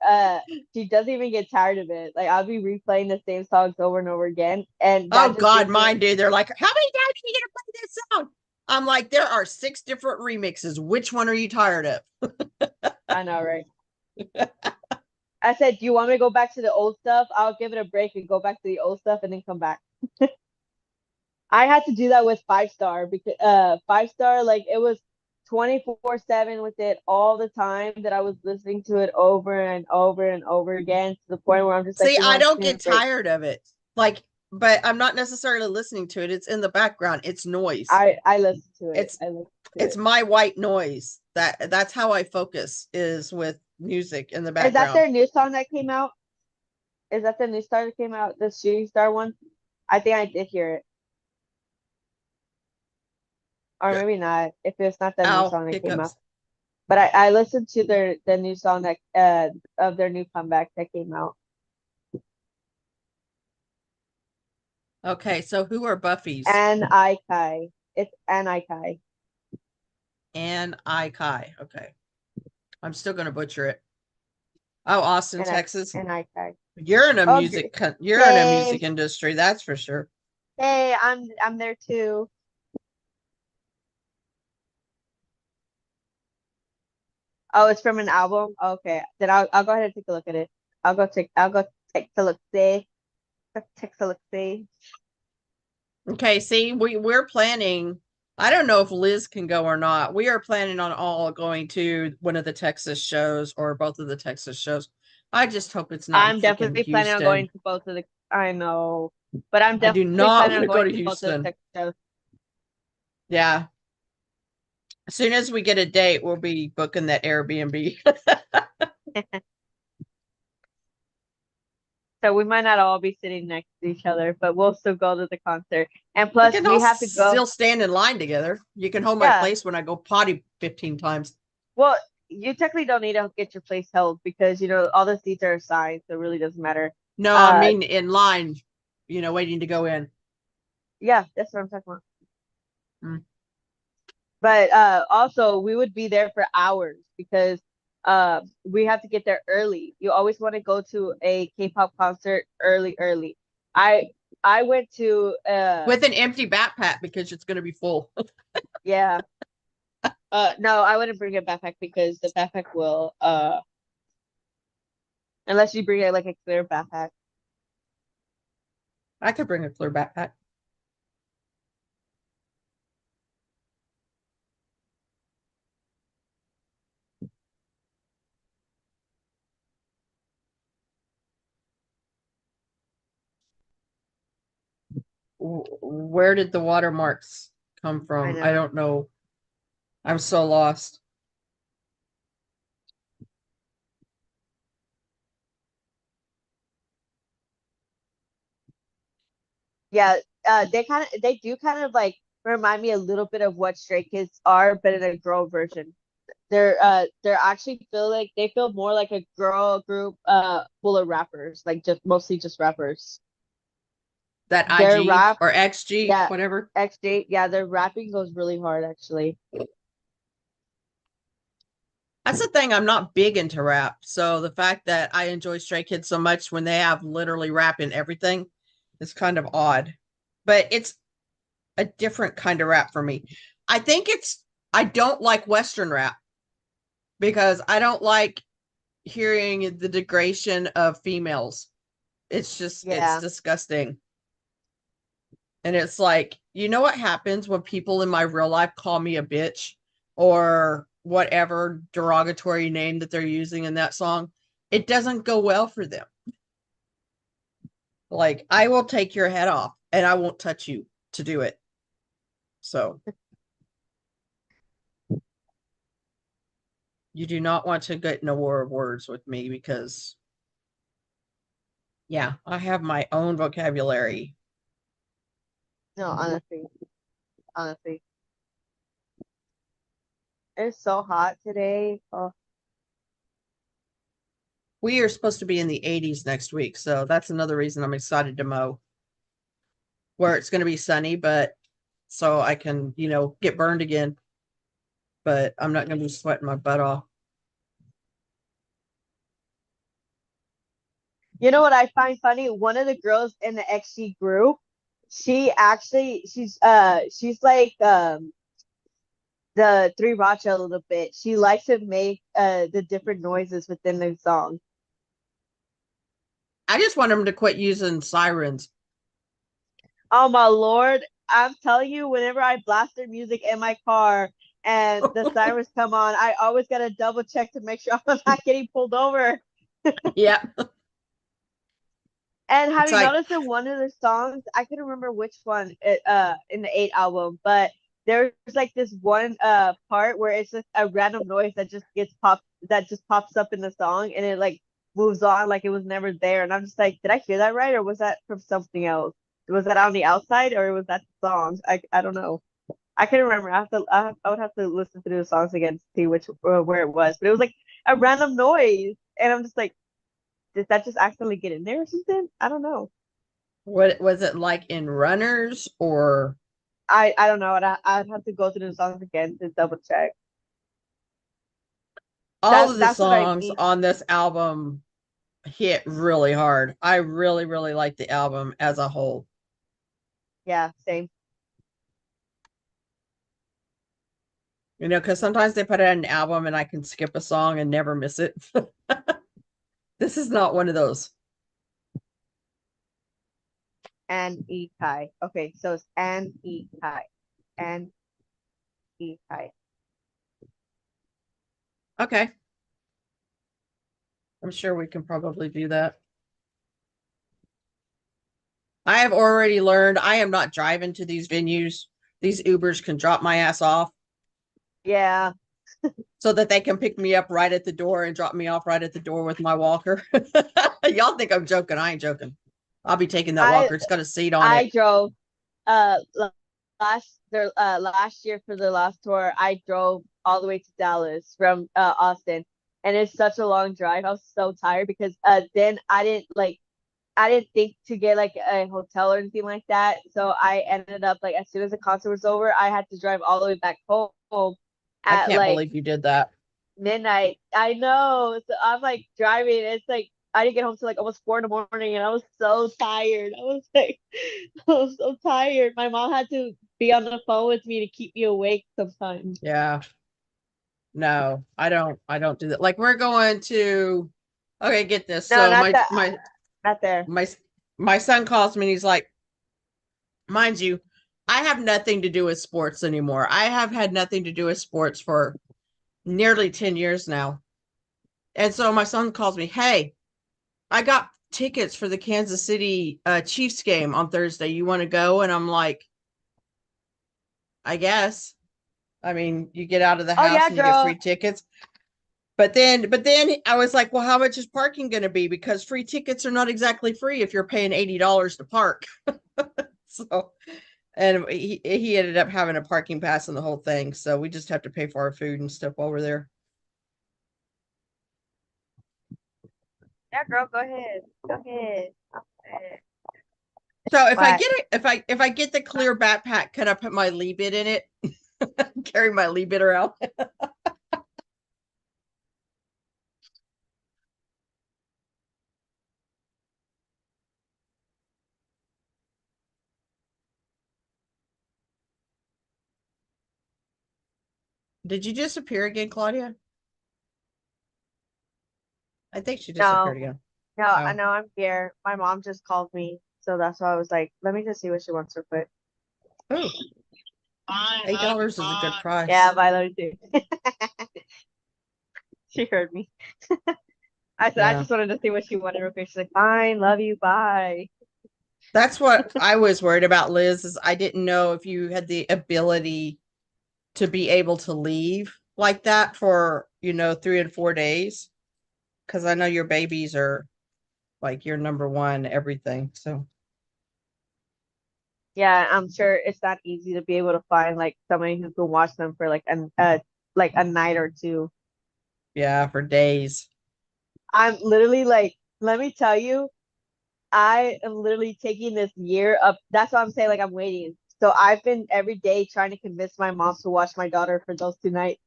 she doesn't even get tired of it. Like I'll be replaying the same songs over and over again, and Oh that just God, gives me. mine do. They're like, how many times are you gonna play this song? I'm like, there are 6 different remixes. Which one are you tired of? I know, right? I said, "Do you want me to go back to the old stuff? I'll give it a break and go back to the old stuff and then come back." I had to do that with Five Star because Five Star, like it was 24/7 with it all the time that I was listening to it over and over and over again to the point where I'm just like, See, you know, I I'm just don't gonna get break. tired of it. Like, but I'm not necessarily listening to it. It's in the background. It's noise. I listen to it. It's I listen to it's it. my white noise. That's how I focus is with music in the Is that background. their new song that came out? Is that the new star that came out? The Shooting Star one? I think I did hear it. Or maybe not. If it's not the new Ow, song that came out. hiccups. But I listened to the new song that of their new comeback that came out. Okay, so who are Buffy's? And I Kai. It's and I Kai. And I Kai. Okay. I'm still gonna butcher it. Oh, Austin, And I Texas. and I Kai. You're in a Oh, you're in a same. music industry, that's for sure. Hey, I'm there too. Oh, it's from an album. Okay, then I'll go ahead and take a look at it. I'll go take a look. See, take a look. See. Okay, see, we're planning. I don't know if Liz can go or not. We are planning on all going to one of the Texas shows or both of the Texas shows. I just hope it's not in I'm freaking definitely planning on going Houston. to both of the. I know, but I'm I do definitely not planning want on to go going to to both of the Houston. Texas shows. Yeah. As soon as we get a date, we'll be booking that Airbnb. So we might not all be sitting next to each other, but we'll still go to the concert. And We plus, can we all have to go. still stand in line together. You can hold my Yeah. place when I go potty 15 times. Well, you technically don't need to get your place held because you know all the seats are assigned, so it really doesn't matter. No, I Uh, mean in line, waiting to go in. yeah, that's what I'm talking about. Mm. But also we would be there for hours because we have to get there early. You always want to go to a K-pop concert early. I I went to With an empty backpack because it's going to be full. yeah. No, I wouldn't bring a backpack because the backpack will unless you bring it like a clear backpack. I could bring a clear backpack. Where did the watermarks come I from? I know. don't know. I'm so lost. Yeah, they do kind of like remind me a little bit of what Stray Kids are, but in a girl version. They're actually feel like they feel more like a girl group full of rappers, like just mostly just rappers. That Their IG rap, or XG, yeah, whatever. XJ, yeah, their rapping goes really hard actually. That's the thing. I'm not big into rap. So the fact that I enjoy Stray Kids so much when they have literally rap in everything is kind of odd. But it's a different kind of rap for me. I think I don't like Western rap because I don't like hearing the degradation of females. It's Yeah. disgusting. And it's like, you know what happens when people in my real life call me a bitch or whatever derogatory name that they're using in that song? It doesn't go well for them. Like, I will take your head off and I won't touch you to do it. So, you do not want to get in a war of words with me because, yeah, I have my own vocabulary. No, honestly. honestly. It's so hot today. Oh, We are supposed to be in the 80s next week, so that's another reason I'm excited to mow. Where it's going to be sunny, but so I can, get burned again. But I'm not going to be sweating my butt off. you know what I find funny? One of the girls in the XG group, she's like the Three Racha a little bit. She likes to make the different noises within the song. I just want them to quit using sirens. Oh my Lord, I'm telling you, whenever I blast their music in my car and the sirens come on, I always gotta double check to make sure I'm not getting pulled over. Yeah. And have It's you like, noticed in one of the songs, I can't remember which one in the eight album, but there's like this one part where it's just a random noise that just pops up in the song and it like moves on like it was never there. And I'm just like, did I hear that right or was that from something else? Was that on the outside or was that the song? I don't know. I can't remember. I would have to listen to the songs again to see which where it was. But it was like a random noise. And I'm just like, did that just accidentally get in there or something? I don't know. what was it like in Runners or I don't know. I'd have to go through the songs again to double check. all That's of the that's what I songs mean. on this album hit really hard. I really, really like the album as a whole. Yeah, same. Because sometimes they put out an album and I can skip a song and never miss it. This is not one of those. And E Kai. Okay, so it's and E Kai. And E Kai. Okay. I'm sure we can probably do that. I have already learned I am not driving to these venues. These Ubers can drop my ass off Yeah. so that they can pick me up right at the door and drop me off right at the door with my walker. Y'all think I'm joking. I ain't joking. I'll be taking that I walker. It's got a seat on it. I drove last year for the last tour. I drove all the way to Dallas from Austin. And it's such a long drive. I was so tired because then I didn't think to get like a hotel or anything like that. So I ended up like as soon as the concert was over, I had to drive all the way back home I at can't like believe you did that. midnight. I know. So I'm like driving. It's like I didn't get home till like almost 4 in the morning and I was so tired. I was like I was so tired. My mom had to be on the phone with me to keep me awake sometimes. Yeah. No, I don't do that. Like we're going to okay, get this. No, So not my that my not there. my my son calls me and he's like, mind you, I have nothing to do with sports anymore. I have had nothing to do with sports for nearly 10 years now. And so my son calls me, hey, I got tickets for the Kansas City Chiefs game on Thursday. You want to go? And I'm like, I guess. I mean, you get out of the Oh house yeah, and you get girl. free tickets. But then I was like, well, how much is parking going to be? Because free tickets are not exactly free if you're paying $80 to park. So, and he ended up having a parking pass and the whole thing. So we just have to pay for our food and stuff while we're there. Yeah, girl, go ahead. Go ahead. Go ahead. So if I What? get it, if I get the clear backpack, can I put my Lee bit in it? Carry my Lee bit around. Did you disappear again, Claudia? I think she No. disappeared again. No, I Oh, know I'm here. My mom just called me, so that's why I was like, let me just see what she wants real quick. oh, $8 is a good Yeah, price. bye, love you too. She heard me. I said I Yeah. just wanted to see what she wanted real quick. She's like, fine, love you, bye. That's what I was worried about, Liz, is I didn't know if you had the ability to be able to leave like that for, 3 and 4 days. Because I know your babies are like your number one everything. So Yeah, I'm sure it's not easy to be able to find like somebody who can watch them for like a night or two. Yeah, for days. I'm literally like, let me tell you, I am literally taking this year up. That's why I'm saying like I'm waiting. So I've been every day trying to convince my mom to watch my daughter for those 2 nights.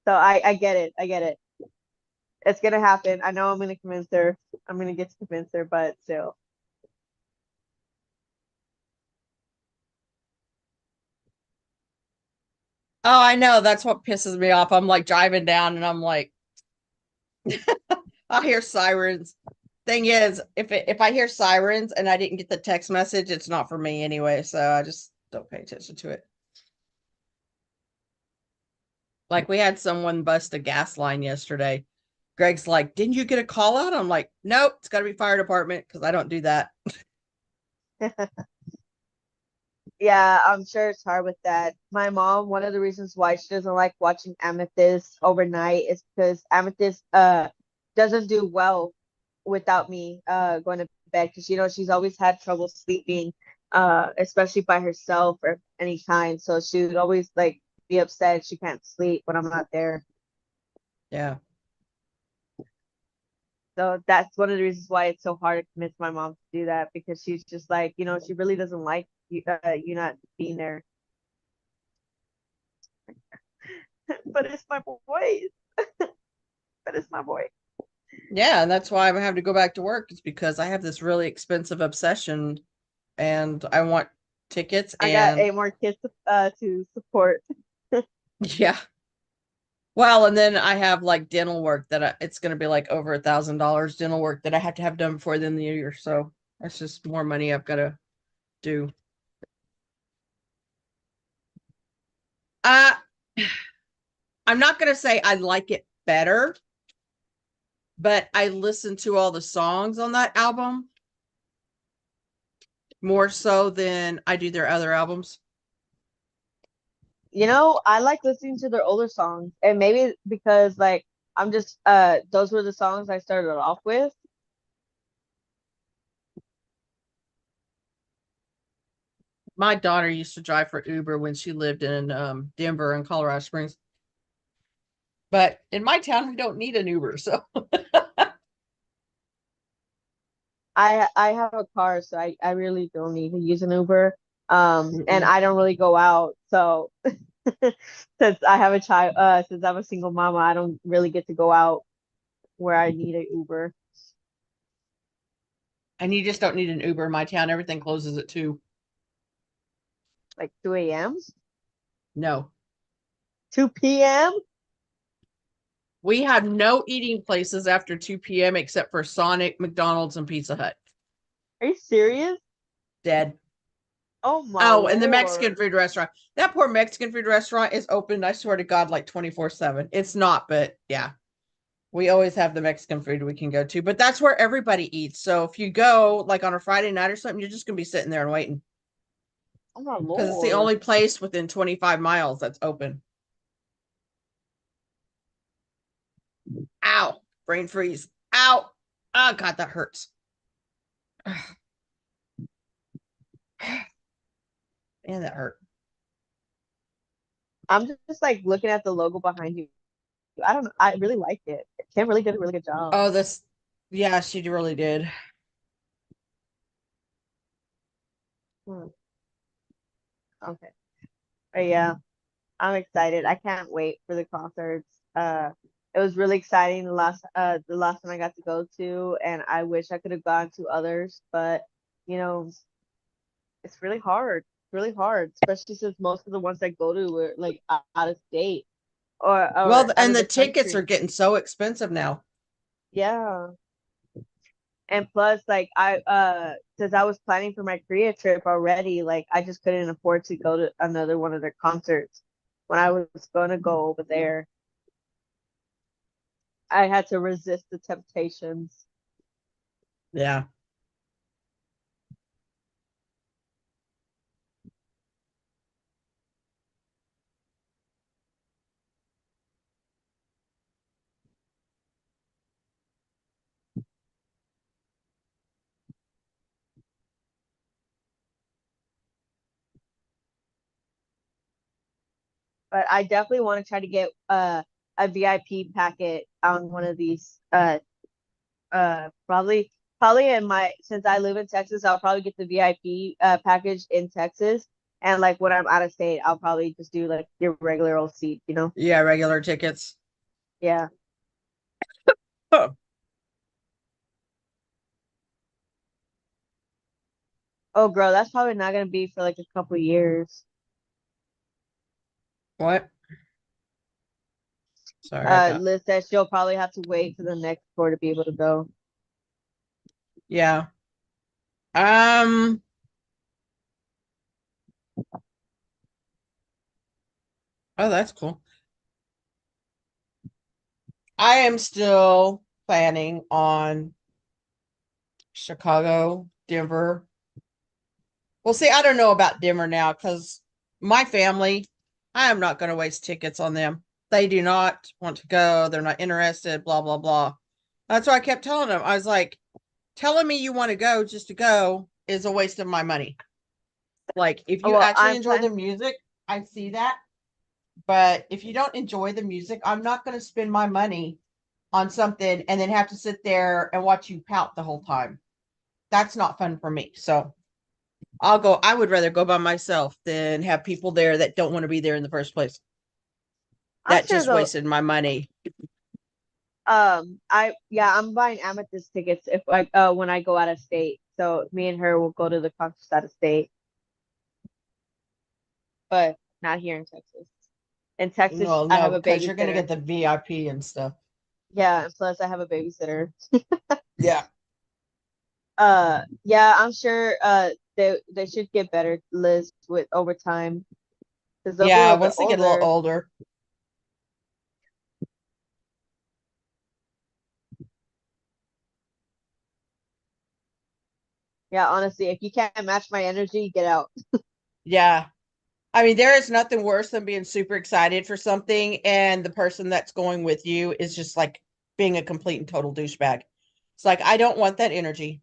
So I get it. I get it. It's gonna happen. I know I'm gonna convince her. I'm gonna get to convince her, but still. Oh, I know. That's what pisses me off. I'm like driving down and I'm like, I hear sirens. Thing is, if I hear sirens and I didn't get the text message, it's not for me anyway. So I just don't pay attention to it. Like we had someone bust a gas line yesterday. Greg's like, "Didn't you get a call out?" I'm like, "Nope, it's got to be fire department because I don't do that." Yeah, I'm sure it's hard with that. My mom, one of the reasons why she doesn't like watching Amethyst overnight is because Amethyst doesn't do well without me going to bed because she's always had trouble sleeping especially by herself or any kind. So she would always like be upset if she can't sleep when I'm not there. Yeah. So that's one of the reasons why it's so hard to convince my mom to do that because she's just like, she really doesn't like you not being there. But it's my boy. But it's my boy. Yeah, and that's why I'm having to go back to work. It's because I have this really expensive obsession and I want tickets I got and 8 more kids to support. yeah. Well, and then I have like dental work that it's going to be like over $1,000 dental work that I have to have done before the end of the year. So that's just more money I've got to do. Uh, I'm not going to say I like it better, but I listen to all the songs on that album more so than I do their other albums. I like listening to their older songs, and maybe because like I'm just those were the songs I started off with. My daughter used to drive for Uber when she lived in Denver and Colorado Springs. But in my town, we don't need an Uber. So, I have a car, so I really don't need to use an Uber. And mm-mm. I don't really go out, so since I have a child, since I'm a single mama, I don't really get to go out where I need an Uber. And you just don't need an Uber in my town. Everything closes at 2. Like 2 a.m., No, 2 p.m. we have no eating places after 2 p.m. except for Sonic, McDonald's, and Pizza Hut. Are you serious? Dead. Oh my Oh, and the Mexican Lord. food restaurant. That poor Mexican food restaurant is open, I swear to God, like 24/7. It's not, but yeah. We always have the Mexican food we can go to, but that's where everybody eats. So if you go like on a Friday night or something, you're just gonna be sitting there and waiting Oh my because it's the Lord. only place within 25 miles that's open. Ow, brain freeze. Ow. Oh God, that hurts. Man, that hurt. I'm just like looking at the logo behind you. I don't know. I really like it. Kim really did a really good job. Oh, this, yeah, she really did. Hmm. Okay. But yeah, I'm excited. I can't wait for the concerts. It was really exciting the last one I got to go to, and I wish I could have gone to others, but you know, it's really hard. It's really hard, especially since most of the ones I go to were like out of state or Well, out and of the the tickets are country. getting so expensive now. Yeah. And plus, like since I was planning for my Korea trip already, like I just couldn't afford to go to another one of their concerts when I was gonna go over there. I had to resist the temptations. Yeah. but I definitely want to try to get a VIP packet on one of these. Probably in my since I live in Texas, I'll probably get the VIP package in Texas. And like when I'm out of state, I'll probably just do like your regular old seat, you know? Yeah, regular tickets. Yeah. Oh, Oh, girl, that's probably not gonna be for like a couple years. what? Sorry, I got. Liz said she'll probably have to wait for the next tour to be able to go. Yeah. Um. Oh, that's cool. I am still planning on Chicago, Denver. Well, see, I don't know about Denver now because my family, I am not going to waste tickets on them. They do not want to go. They're not interested, blah, blah, blah. That's why I kept telling them. I was like, telling me you want to go just to go is a waste of my money. Like, if Oh, you well, actually enjoy the music, I see that. But if you don't enjoy the music, I'm not going to spend my money on something and then have to sit there and watch you pout the whole time. That's not fun for me. So I'll go. I would rather go by myself than have people there that don't want to be there in the first place. I'm That sure just they'll. wasted my money. I'm buying Amethyst tickets if I when I go out of state. So me and her will go to the concerts out of state, but not here in Texas. In Texas, No, I have no, a because you're gonna babysitter. get the VIP and stuff. Yeah, and plus I have a babysitter. Yeah. Yeah, I'm sure they should get better, Liz, with over time because they'll be a Yeah, little bit once they get a little older. older. Yeah, honestly, if you can't match my energy, get out. Yeah. I mean, there is nothing worse than being super excited for something and the person that's going with you is just like being a complete and total douchebag. It's like I don't want that energy.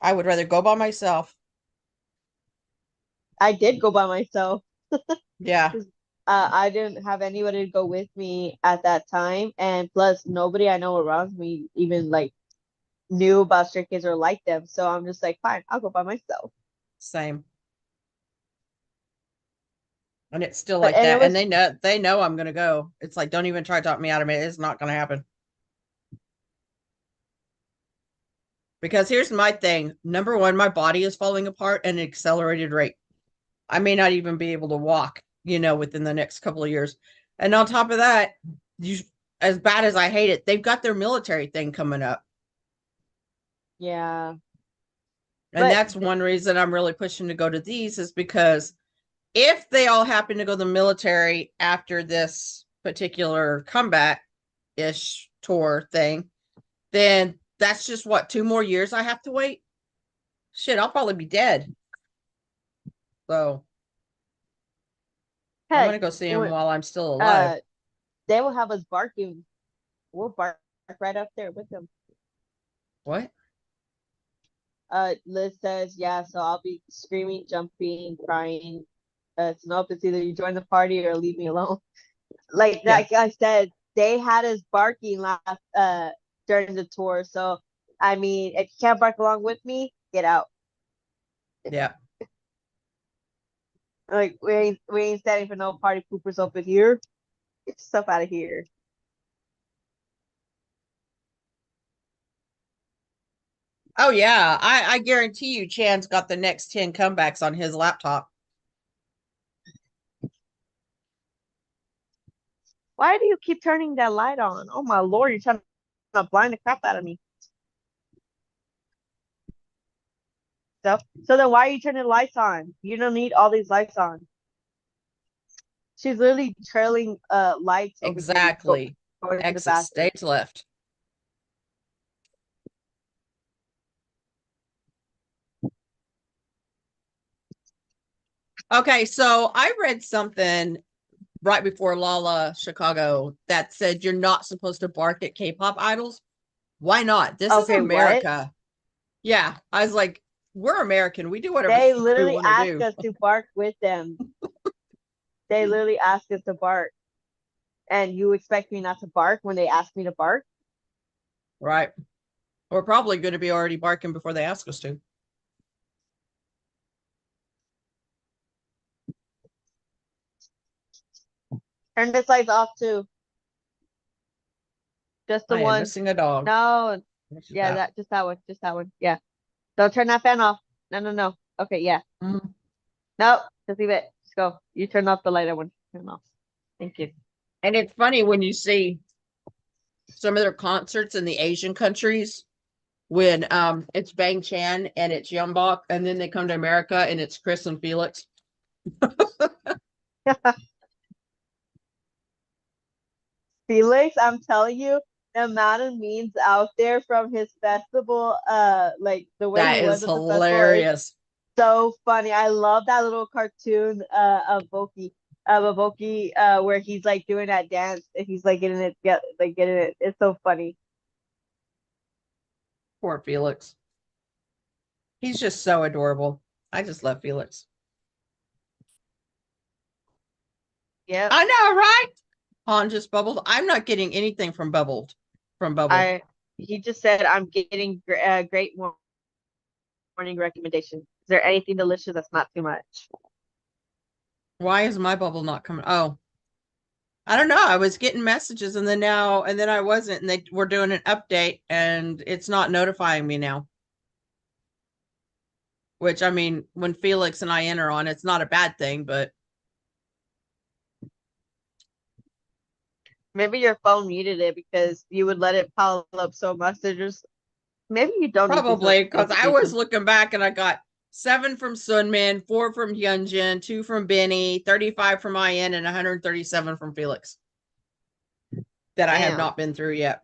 I would rather go by myself. I did go by myself. Yeah. 'Cause, I didn't have anybody to go with me at that time, and plus nobody I know around me even like knew about Stray Kids or liked them. So I'm just like, fine, I'll go by myself. Same. And it's still But like and it that. And was they know I'm gonna go. It's like don't even try to talk me out of it. It's not gonna happen. Because here's my thing. Number one, my body is falling apart at an accelerated rate. I may not even be able to walk, within the next couple of years. And on top of that, you as bad as I hate it, they've got their military thing coming up. yeah, And but that's one reason I'm really pushing to go to these is because if they all happen to go to the military after this particular comeback ish tour thing, then that's just what, 2 more years I have to wait? Shit, I'll probably be dead. So I'm heck, gonna go see him when, while I'm still alive. uh, they will have us barking. We'll bark right up there with them. What? Liz says, yeah, so I'll be screaming, jumping, crying. So nope, it's either you join the party or leave me alone. Yeah. Like I said, they had us barking last during the tour. So I mean, if you can't bark along with me, get out. Yeah. Like we ain't standing for no party poopers over here. Get yourself out of here. Oh yeah. I guarantee you Chan's got the next 10 comebacks on his laptop. Why do you keep turning that light on? Oh my lord, you're trying to blind the crap out of me. So then why are you turning the lights on? You don't need all these lights on. She's literally trailing lights over here Exactly. going to the Exit bathroom. stage left. Okay, so I read something right before Lala Chicago that said you're not supposed to bark at K-pop idols. Why not? This is Okay, what? America. Yeah, I was like, we're American. We do whatever the They fuck we literally want to ask do. us to bark with them. They literally ask us to bark, and you expect me not to bark when they ask me to bark? Right. We're probably going to be already barking before they ask us to. Turn this lights off too. Just the I am one. missing a dog. No, Which is yeah, that? that just that one, just that one. Yeah. Don't turn that fan off. No, no, no. Okay, yeah. Mm. No, just leave it. Just go. You turn off the light. I want to turn off. Thank you. And it's funny when you see some of their concerts in the Asian countries when it's Bang Chan and it's Yumbok, and then they come to America and it's Chris and Felix. Felix, I'm telling you, the amount of memes out there from his festival, like the way he That was is at the festival is hilarious. so funny. I love that little cartoon of Boki, where he's like doing that dance and he's like getting it, like getting it. It's so funny. Poor Felix. He's just so adorable. I just love Felix. Yep. I know, right? Han just bubbled. I'm not getting anything from Bubble. I He just said I'm getting great morning recommendation. Is there anything delicious that's not too much? Why is my bubble not coming? Oh, I don't know. I was getting messages and then I wasn't, and they were doing an update and it's not notifying me now. Which I mean, when Felix and I enter on, it's not a bad thing, but Maybe your phone muted it because you would let it pile up so much. They're just maybe you don't need these probably because I was notifications. looking back and I got 7 from Sunmin, 4 from Hyunjin, 2 from Benny, 35 from IN, and 137 from Felix that I have Damn. not been through yet.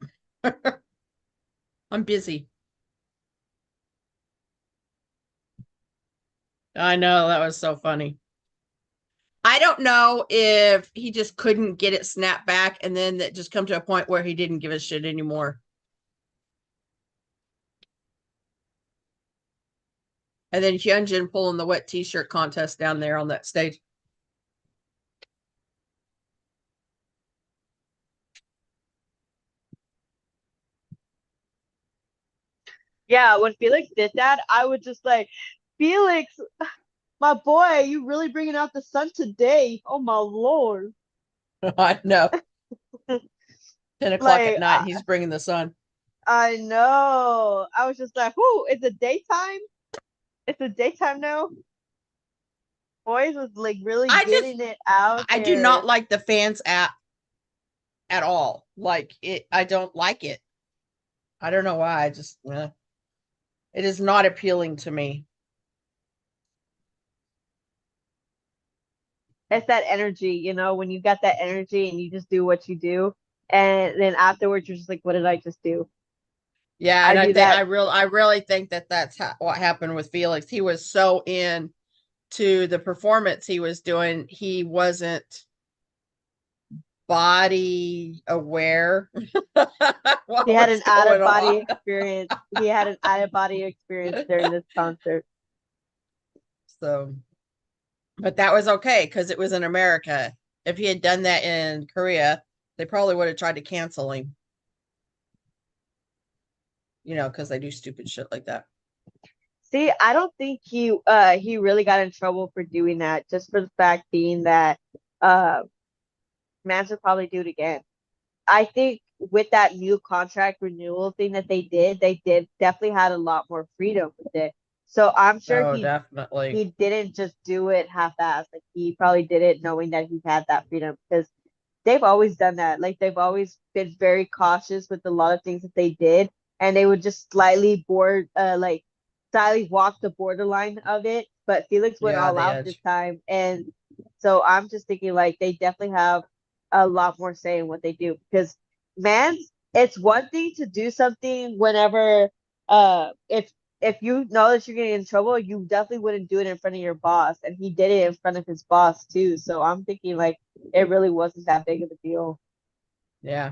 I'm busy. I know that was so funny. I don't know if he just couldn't get it snapped back and then that just come to a point where he didn't give a shit anymore. And then Hyunjin pulling the wet t-shirt contest down there on that stage. Yeah, when Felix did that, I was just like, Felix, my boy, you really bringing out the sun today? Oh my lord! I know. 10 o'clock at Like night, he's bringing the sun. I know. I was just like, whoo, it's a daytime. It's a daytime now. Boys was like really I just getting it out I do not there. like the fans app at all. Like it, I don't like it. I don't know why. It is not appealing to me. It's that energy, you know, when you got that energy and you just do what you do, and then afterwards you're just like, what did I just do? Yeah, I and do that. I really think that that's what happened with Felix. He was so in to the performance he was doing, he wasn't body aware He what had was an out going of body on. experience. He had an out of body experience during this concert. So, but that was okay because it was in America. If he had done that in Korea, they probably would have tried to cancel him, because they do stupid shit like that. See, I don't think he really got in trouble for doing that, just for the fact being that uh Mans would probably do it again. I think with that new contract renewal thing that they did definitely had a lot more freedom with it. So I'm sure Oh, definitely. he didn't just do it half-assed. Like he probably did it knowing that he had that freedom because they've always done that. Like they've always been very cautious with a lot of things that they did, and they would just slightly walk the borderline of it. But Felix went Yeah, all the out this edge. time, and so I'm just thinking like they definitely have a lot more say in what they do because man, it's one thing to do something whenever if you know that you're getting in trouble, you definitely wouldn't do it in front of your boss, and he did it in front of his boss too. So I'm thinking like it really wasn't that big of a deal. Yeah.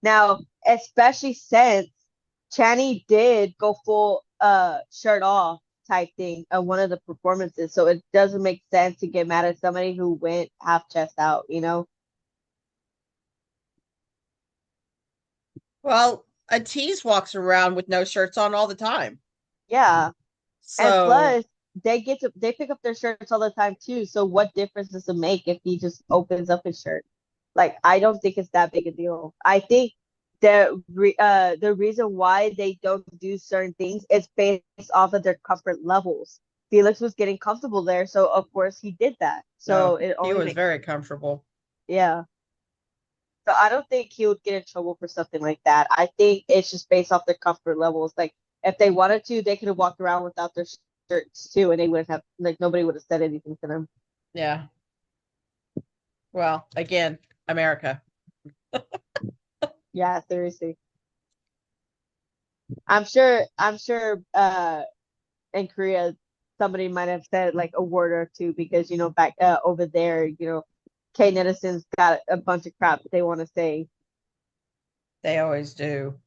Now, especially since Channy did go full shirt off type thing at one of the performances, so it doesn't make sense to get mad at somebody who went half chest out, you know? Well, a tease walks around with no shirts on all the time. Yeah. And So, plus they pick up their shirts all the time too. So what difference does it make if he just opens up his shirt? Like I don't think it's that big a deal. I think the reason why they don't do certain things is based off of their comfort levels. Felix was getting comfortable there, so of course he did that. no, So it he only was makes very comfortable. yeah. So I don't think he would get in trouble for something like that. I think it's just based off their comfort levels. Like if they wanted to, they could have walked around without their shirts too, and they wouldn't have like nobody would have said anything to them. Yeah. Well, again, America. Yeah, seriously. I'm sure in Korea somebody might have said like a word or two because back over there, K netizens got a bunch of crap they want to say. They always do.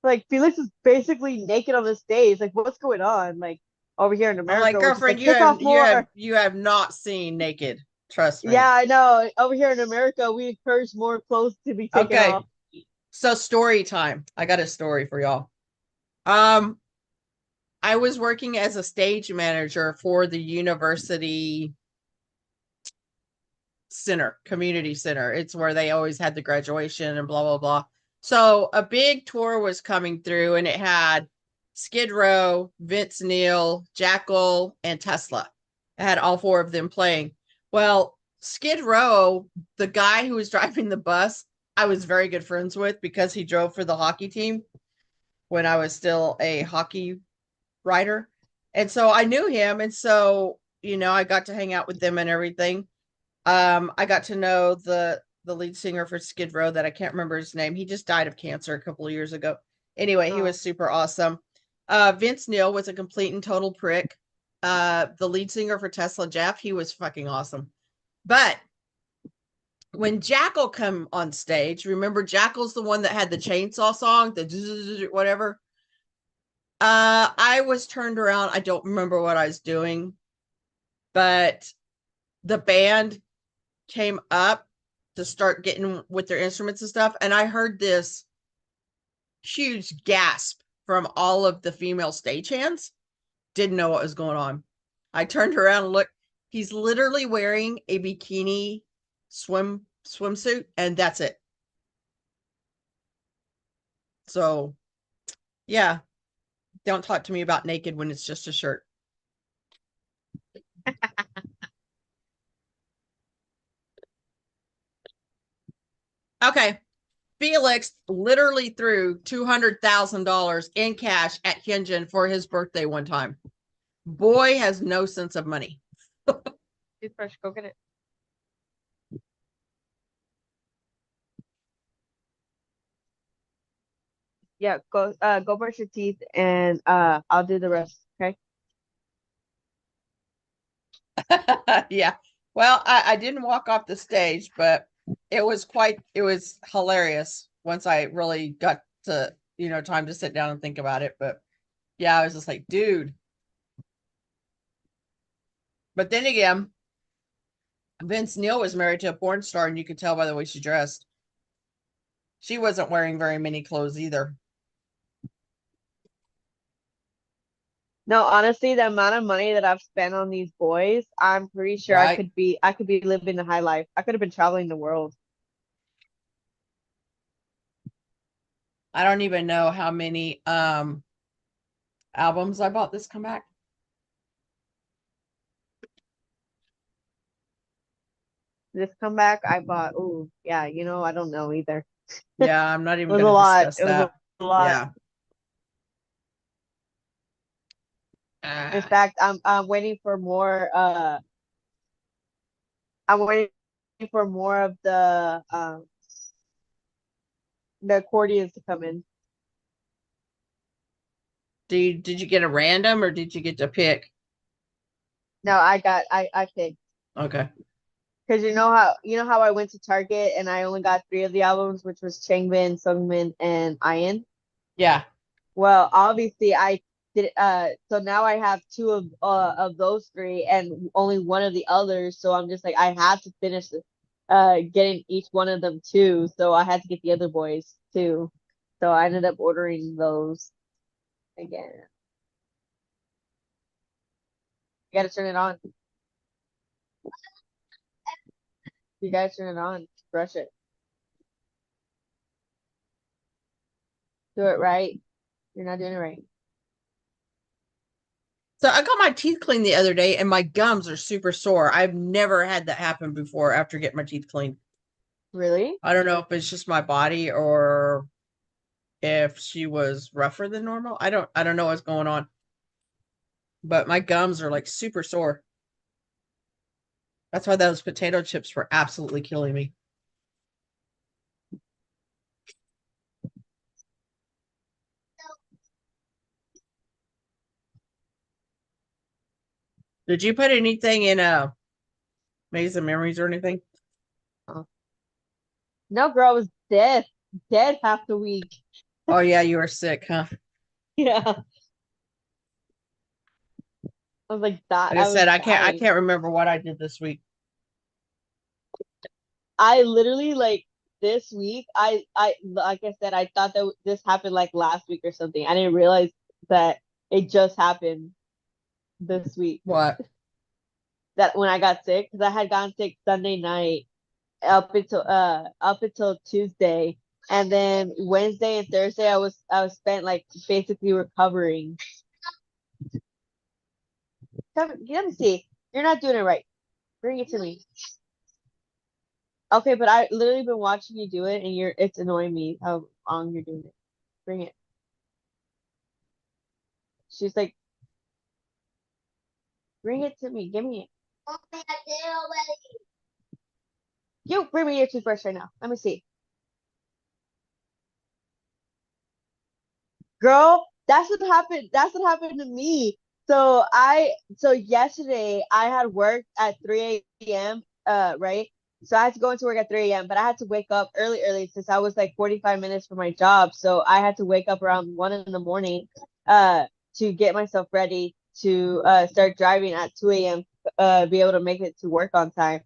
Like Felix is basically naked on the stage. Like what's going on? Like over here in I'm like, America, we're just girlfriend, like kick off more. you have not seen naked. Trust me. Yeah, I know. Over here in America, we encourage more clothes to be taken Okay. off. So story time. I got a story for y'all. Um, I was working as a stage manager for the university center, community center. It's where they always had the graduation and blah blah blah. So a big tour was coming through and it had Skid Row, Vince Neil, Jackal, and Tesla. It had all four of them playing. Well, Skid Row, the guy who was driving the bus, I was very good friends with because he drove for the hockey team when I was still a hockey writer. And so I knew him. And so, I got to hang out with them and everything. I got to know the lead singer for Skid Row that I can't remember his name. He just died of cancer a couple of years ago. Anyway, he Oh, was super awesome. Vince Neil was a complete and total prick. The lead singer for Tesla, Jeff, he was fucking awesome. But when Jackal come on stage, remember Jackal's the one that had the chainsaw song, the whatever. I was turned around. I don't remember what I was doing, but the band came up to start getting with their instruments and stuff. And I heard this huge gasp from all of the female stagehands. Didn't know what was going on. I turned around and looked. He's literally wearing a bikini swimsuit, and that's it. So yeah, don't talk to me about naked when it's just a shirt. Okay. Felix literally threw $200,000 in cash at Hyunjin for his birthday one time. Boy has no sense of money. toothbrush, go get it. Yeah, go brush your teeth and I'll do the rest. Okay. Yeah. Well, I didn't walk off the stage, but it was hilarious once I really got to, time to sit down and think about it. But yeah, I was just like, dude. But then again, Vince Neil was married to a porn star, and you could tell by the way she dressed. She wasn't wearing very many clothes either. No, honestly, the amount of money that I've spent on these boys, I'm pretty sure Right? I could be living the high life. I could have been traveling the world. I don't even know how many albums I bought this comeback. This comeback, I bought. Ooh, yeah, I don't know either. It Yeah, I'm not even was a going to lot. discuss It was that. a lot. Yeah. In Uh, fact, I'm waiting for more. I'm waiting for more of the accordions to come in. did you get a random or did you get to pick? No, I picked Okay. Because you know how I went to Target and I only got three of the albums, which was Changbin, Sungmin, and Ian. Yeah. Well, obviously I did. So now I have two of those three and only one of the others. So I'm just like I had to finish getting each one of them too. So I had to get the other boys too. So I ended up ordering those again. You gotta turn it on. You gotta turn it on. Brush it. Do it right. You're not doing it right. So I got my teeth cleaned the other day and my gums are super sore. I've never had that happen before after getting my teeth cleaned. Really? I don't know if it's just my body or if she was rougher than normal. I don't know what's going on. But my gums are like super sore. That's why those potato chips were absolutely killing me. Did you put anything in Maze of Memories or anything? Oh. No, girl, I was dead. Dead half the week. Oh yeah, you were sick, huh? Yeah. I was like that. Like I I was said, I dying. can't remember what I did this week. I literally like this week. I like I said, I thought that this happened like last week or something. I didn't realize that it just happened this week. What? That when I got sick, because I had gotten sick Sunday night up until Tuesday, and then Wednesday and Thursday I was spent like basically recovering. Let me see. You're not doing it right. Bring it to me. Okay, but I literally been watching you do it, and it's annoying me how wrong you're doing it. Bring it. She's like, bring it to me. Give me it. You bring me your toothbrush right now. Let me see. Girl, that's what happened. That's what happened to me. So yesterday I had work at 3 a.m. Right? So I had to go into work at 3 a.m., but I had to wake up early since I was like 45 minutes from my job. So I had to wake up around 1 in the morning to get myself ready to start driving at 2 a.m. Be able to make it to work on time.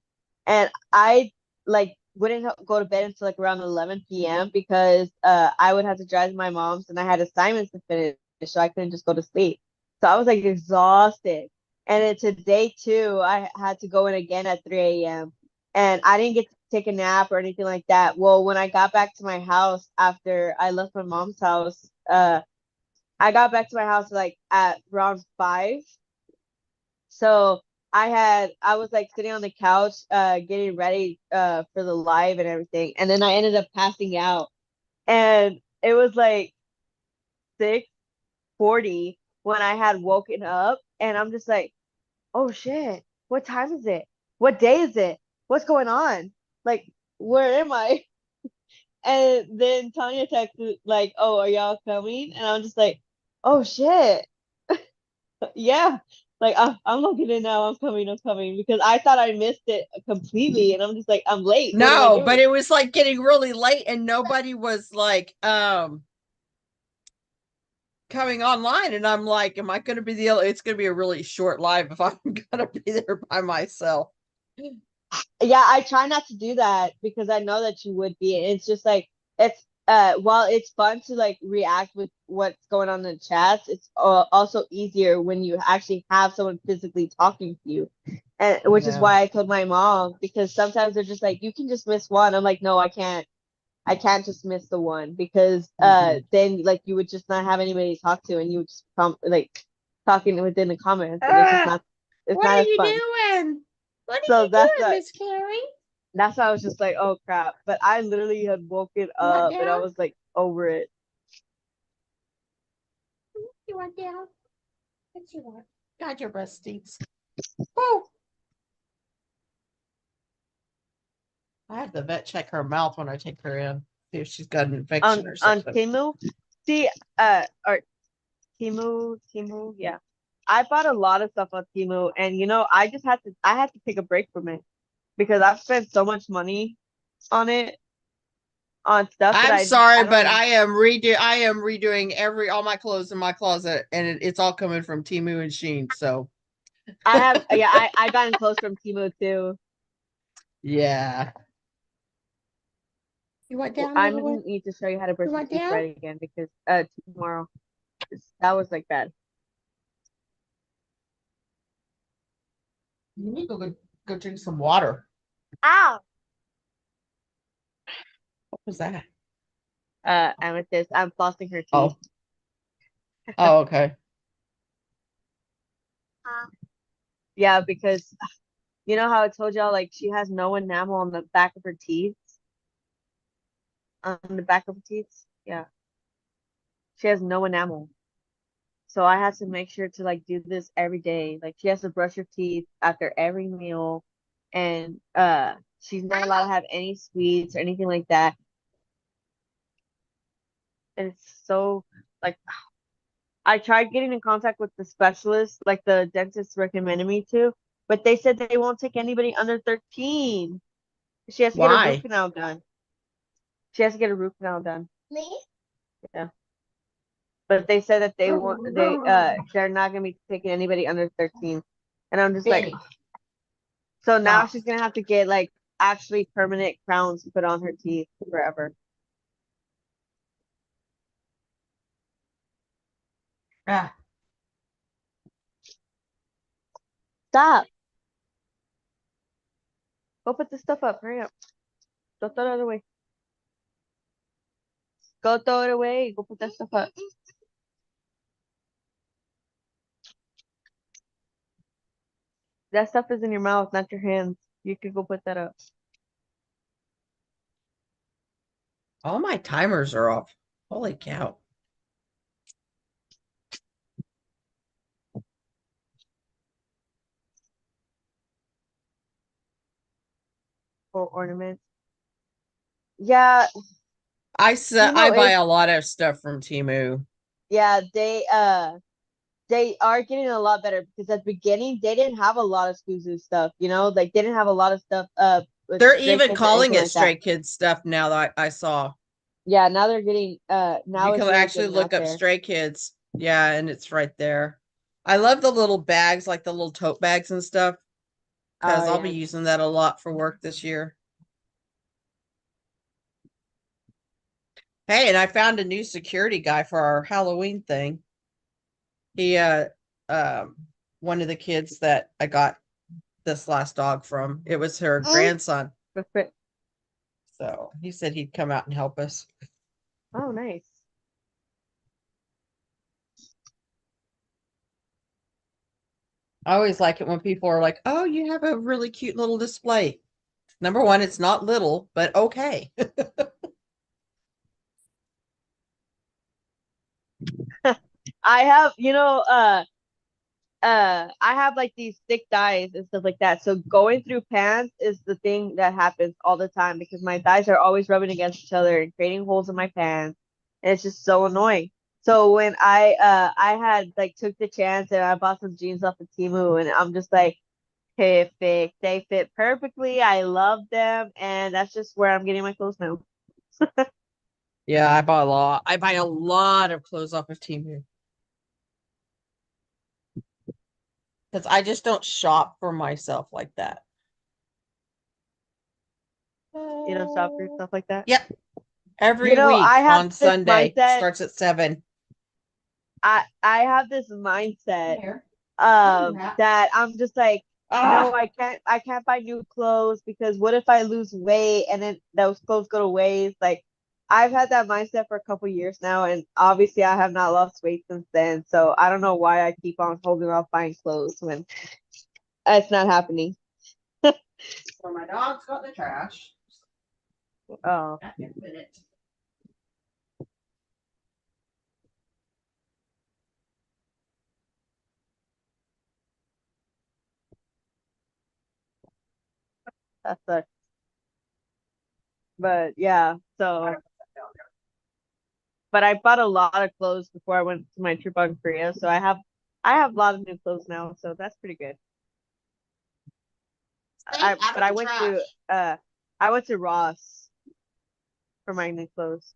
And I like wouldn't go to bed until like around 11 p.m. because I would have to drive to my mom's and I had assignments to finish, so I couldn't just go to sleep. So I was like exhausted. And then today too, I had to go in again at 3 a.m. and I didn't get to take a nap or anything like that. Well, when I got back to my house after I left my mom's house, I got back to my house like at around 5. So I was like sitting on the couch, getting ready for the live and everything, and then I ended up passing out. And it was like 6:40 when I had woken up, and I'm just like, oh shit, what time is it? What day is it? What's going on? Like, where am I? And then Tanya texted like, oh, are y'all coming? And I'm just like, oh shit. Yeah, like I'm looking in now. I'm coming because I thought I missed it completely, and I'm just like, I'm late. What am I No, but doing? it was like getting really late and nobody was like coming online and I'm like, am I gonna be it's gonna be a really short live if I'm gonna be there by myself. Yeah, I try not to do that because I know that you would be. It's just like it's while it's fun to like react with what's going on in the chats, it's also easier when you actually have someone physically talking to you. And which is Yeah. why I told my mom because sometimes they're just like, you can just miss one. I'm like, no, I can't. I can't just miss the one because Mhm. then like you would just not have anybody to talk to and you would just come like talking within the comments and Ah, it's what not are as you fun. doing? What are So you doing, Miss Carrie? that's why I was just like, oh crap. But I literally had woken You want up and I down? was like over it. You want down? What you want? God, your breast stinks. Oh, I have the vet check her mouth when I take her in. See if she's got an infection or On something. Timu. See, or Timu, yeah. I bought a lot of stuff on Timu and I had to take a break from it. because I've spent so much money on it, on stuff that I'm I sorry, don't but even. I am redoing all my clothes in my closet, and it's all coming from Temu and Shein. So I have, yeah, I gotten clothes from Temu too. yeah. You want Well, down, I'm little gonna one? need to show you how to brush You your want teeth down? right again because tomorrow that was like bad. You need to go drink some water. Ow! What was that? Amethyst, I'm flossing her teeth. Oh, oh, okay. Yeah, because you know how I told y'all like she has no enamel on the back of her teeth, on the back of her teeth. Yeah, she has no enamel. So I had to make sure to like do this every day. Like she has to brush her teeth after every meal, and she's not allowed to have any sweets or anything like that. And it's so like I tried getting in contact with the specialist, like the dentist recommended me to, but they said they won't take anybody under 13. She has to get a root Why? canal done. She has to get a root canal done. Yeah. But they said that they're not gonna be taking anybody under 13. And I'm just like, Benny, so now stop. she's gonna have to get like actually permanent crowns put on her teeth forever. Ah, Stop. Go put this stuff up. Hurry up. Go throw it away. Go throw it away. Go put that stuff up. That stuff is in your mouth, not your hands. You can go put that up. all my timers are off. Holy cow. For ornaments. Yeah, I Timo buy is a lot of stuff from Temu. yeah, they are getting a lot better because at the beginning they didn't have a lot of Suzu stuff, you know, like they didn't have a lot of stuff with They're Stray even Kids or calling anything it like that. Stray Kids stuff now that I saw. Yeah, now they're getting now You it's can really actually getting out look up there. Stray Kids. Yeah, and it's right there. I love the little bags, like the little tote bags and stuff, Oh because I'll be yeah. using that a lot for work this year. Hey, and I found a new security guy for our Halloween thing. He um one of the kids that I got this last dog from, it was her grandson. But- So he said he'd come out and help us. Oh, nice. I always like it when people are like, "Oh, you have a really cute little display." Number one, it's not little, but okay. I have, I have like these thick thighs and stuff like that. So going through pants is the thing that happens all the time because my thighs are always rubbing against each other and creating holes in my pants. And it's just so annoying. So when I had like took the chance and I bought some jeans off of Temu and I'm just like perfect. They fit perfectly. I love them and that's just where I'm getting my clothes now. Yeah, I buy a lot. I buy a lot of clothes off of Temu because I just don't shop for myself like that. You know, shop for stuff like that. Yep, You every know, I week have on this Sunday mindset. starts at 7. I have this mindset Here, I'll do that. that I'm just like, no, Ah, I can't buy new clothes because what if I lose weight and then those clothes go to waste? Like I've had that mindset for a couple years now and obviously I have not lost weight since then. So I don't know why I keep on holding off buying clothes when it's not happening. so my dog's got the trash. Oh, Back in a minute. that sucks. But yeah, so but I bought a lot of clothes before I went to my trip on Korea. So I have a lot of new clothes now, so that's pretty good. But I went to Ross for my new clothes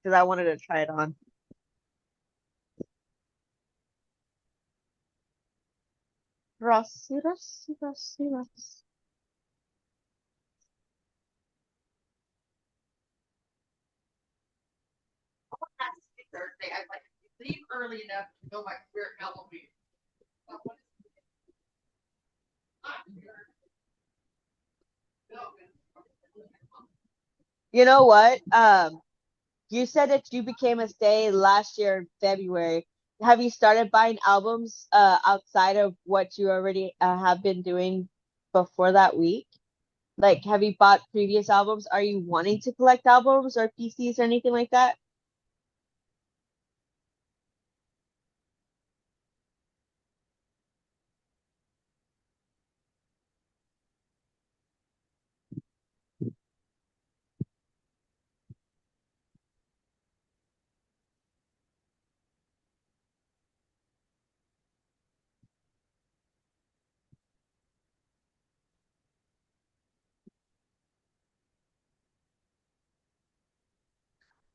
because I wanted to try it on. Rossi, Rossi, Rossi, Rossi. Thursday. I'd like to leave early enough to go my spirit Halloween. You know what? You said that you became a stay last year in February. Have you started buying albums outside of what you already have been doing before that week? Like, have you bought previous albums? Are you wanting to collect albums or PCs or anything like that?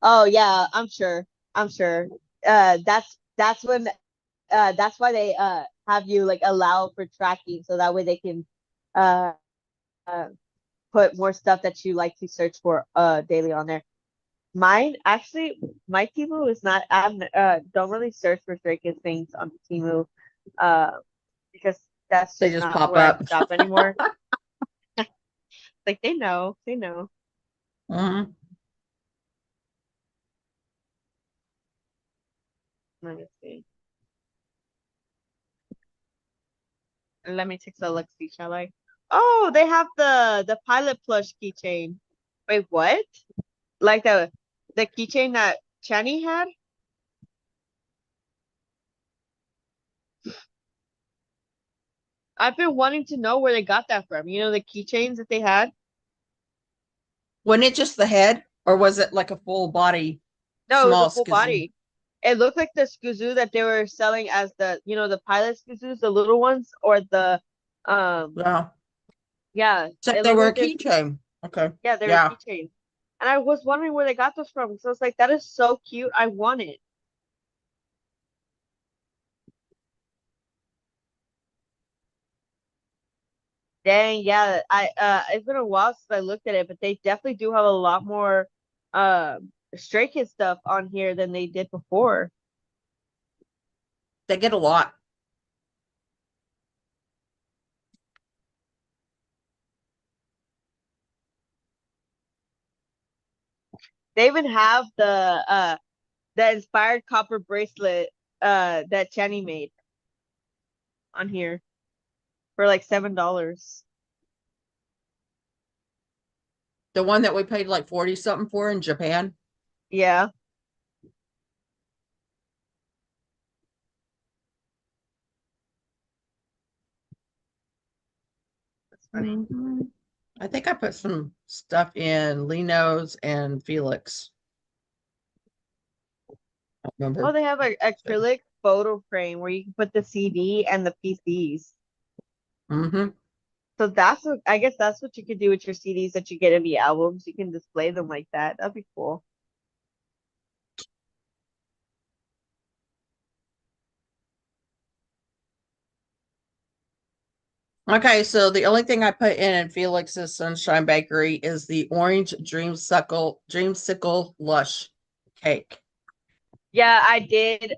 Oh yeah, I'm sure. I'm sure. That's when that's why they have you like allow for tracking so that way they can uh, uh put more stuff that you like to search for daily on there. Mine actually, my Temu is not. I'm don't really search for Stray Kids things on Temu, uh, because that's They just just not pop where I up. shop anymore. Like they know. Mhm. Let me see. Let me take a look, see, shall I? Oh, they have the pilot plush keychain. Wait, what? Like the keychain that Channy had? I've been wanting to know where they got that from. You know, the keychains that they had? Wasn't it just the head, or was it like a full body No, it was a small full skizzy? body. It looked like the Skazoo that they were selling as the pilot Skazoos, the little ones, or Yeah. yeah, Except it they looked were a like there's, keychain. Okay. yeah, they were Yeah. keychains. And I was wondering where they got those from. So it's like, that is so cute. I want it. Dang, yeah, it's been a while since I looked at it, but they definitely do have a lot more Stray Kids stuff on here than they did before. They get a lot. They even have the inspired copper bracelet that Channy made on here for like $7. The one that we paid like 40 something for in Japan. Yeah, that's funny. Mhm. I think I put some stuff in Lino's and Felix. I Oh, remember. they have an acrylic photo frame where you can put the CD and the PCs. Mm-hmm. So I guess that's what you could do with your CDs that you get in the albums. You can display them like that. That'd be cool. Okay, so the only thing I put in Felix's Sunshine Bakery is the orange dreamsicle lush cake. Yeah, I did.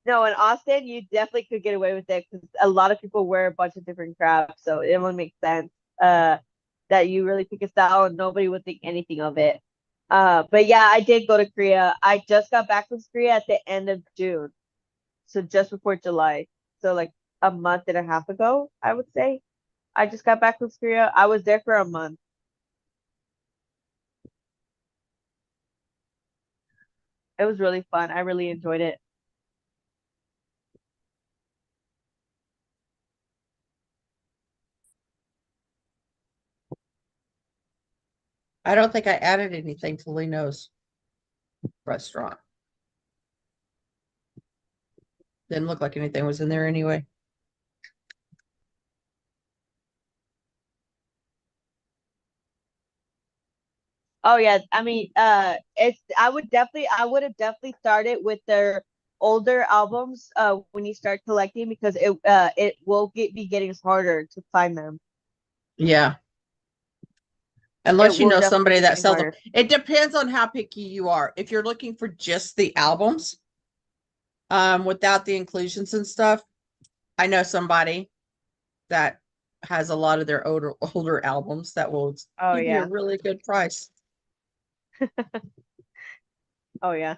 No, in Austin, you definitely could get away with it because a lot of people wear a bunch of different crafts, so it would make sense. That you really pick a style and nobody would think anything of it. But yeah, I did go to Korea. I just got back from Korea at the end of June, so just before July. So like a month and a half ago, I would say. I just got back from Korea. I was there for a month. It was really fun. I really enjoyed it. I don't think I added anything to Lino's restaurant. Didn't look like anything was in there anyway. Oh yeah, I mean, I would have definitely started with their older albums when you start collecting because it will be getting harder to find them. Yeah. It Unless you will know definitely somebody be that getting sells them. harder. It depends on how picky you are. If you're looking for just the albums, without the inclusions and stuff, I know somebody that has a lot of their older albums that will Oh give you a yeah. really good price. Oh yeah.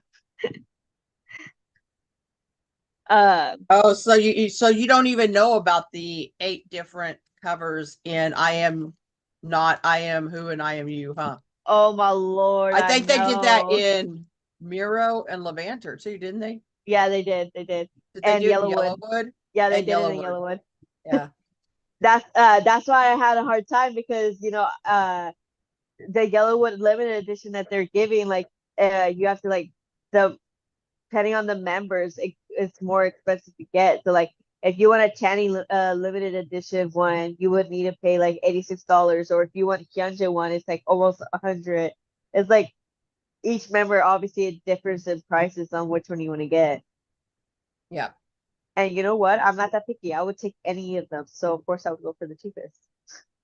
Uh Oh, so you don't even know about the 8 different covers in I Am Not, I Am Who, and I Am You, huh? oh my Lord, I I think they did that know. in Miro and Levanter too, didn't they? Yeah, they did. They did. Did they And do it in Yellowwood. Yellowwood? Yeah, they And did it in Yellowwood. Yellowwood. Yeah. That's why I had a hard time because the Yellowwood limited edition that they're giving, like you have to like the depending on the members, it's more expensive to get. So like if you want a Channy limited edition one, you would need to pay like $86, or if you want Hyunjin one, it's like almost 100. It's like each member obviously it differs in prices on which one you want to get. Yeah. And you know what? I'm not that picky. I would take any of them. So of course I would go for the cheapest.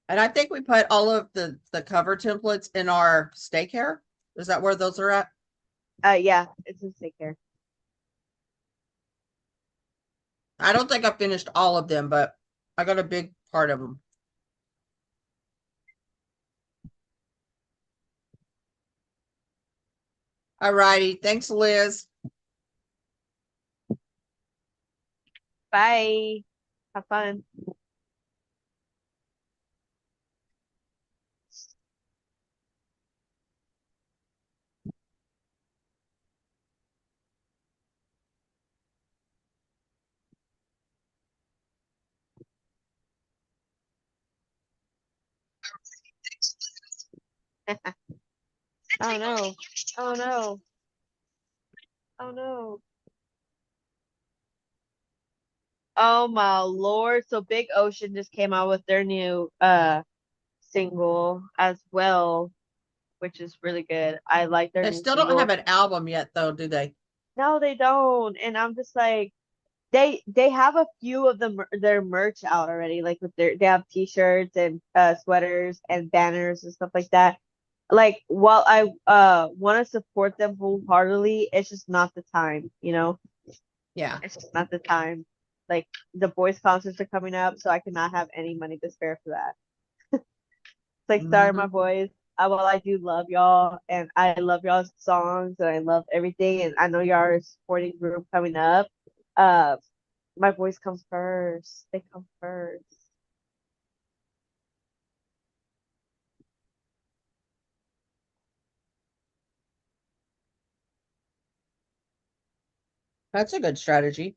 And I think we put all of the cover templates in our stay care. Is that where those are at? Yeah, it's in take care. I don't think I finished all of them, but I got a big part of them. All righty. Thanks, Liz. Bye. Have fun. Oh no. Oh no. Oh no. Oh my Lord. So Big Ocean just came out with their new single as well, which is really good. I like their They new still don't have single. an album yet, though, do they? No, they don't. And I'm just like they have a few of their merch out already, like with they have t-shirts and sweaters and banners and stuff like that. Like while I want to support them wholeheartedly, it's just not the time, you know? Yeah. It's just not the time. Like the boys' concerts are coming up, so I cannot have any money to spare for that. It's like, sorry, my Mhm. boys. Well, I do love y'all, and I love y'all's songs, and I love everything, and I know y'all are a supporting group coming up. Uh, my boys come first. They come first. That's a good strategy.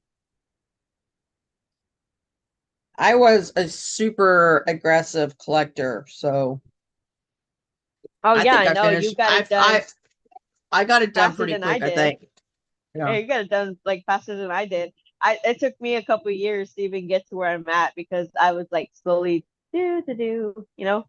I was a super aggressive collector, so Oh I yeah, think I I know you finished. got it done I got it done faster pretty than I quick, I did. think. Yeah, Yeah. you got it done like faster than I did. It took me a couple years to even get to where I'm at because I was like slowly do, you know?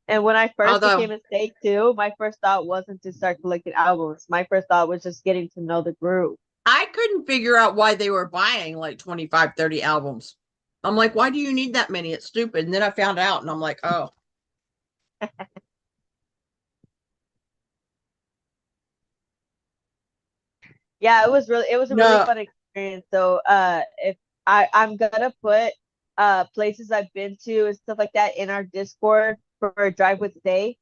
And when I first Although became a state too, my first thought wasn't to start collecting albums. My first thought was just getting to know the group. I couldn't figure out why they were buying like 25, 30 albums. I'm like, why do you need that many? It's stupid. And then I found out and I'm like, oh, Yeah, it was a really no. fun experience. So if I'm gonna put places I've been to and stuff like that in our Discord for a drive with Stay.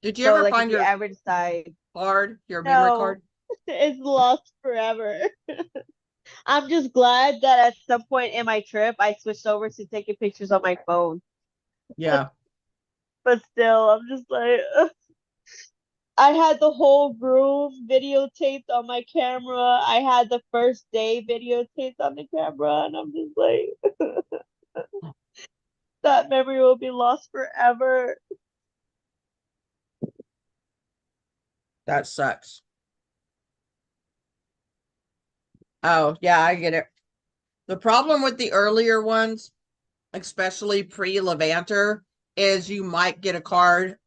Did you So ever like if find you your ever decide, card, your memory no, card? it's lost forever. I'm just glad that at some point in my trip I switched over to taking pictures on my phone. Yeah. But still, I'm just like I had the whole room videotaped on my camera. I had the first day videotaped on the camera, and I'm just like, that memory will be lost forever. That sucks. Oh, yeah, I get it. The problem with the earlier ones especially pre-Levanter, is you might get a card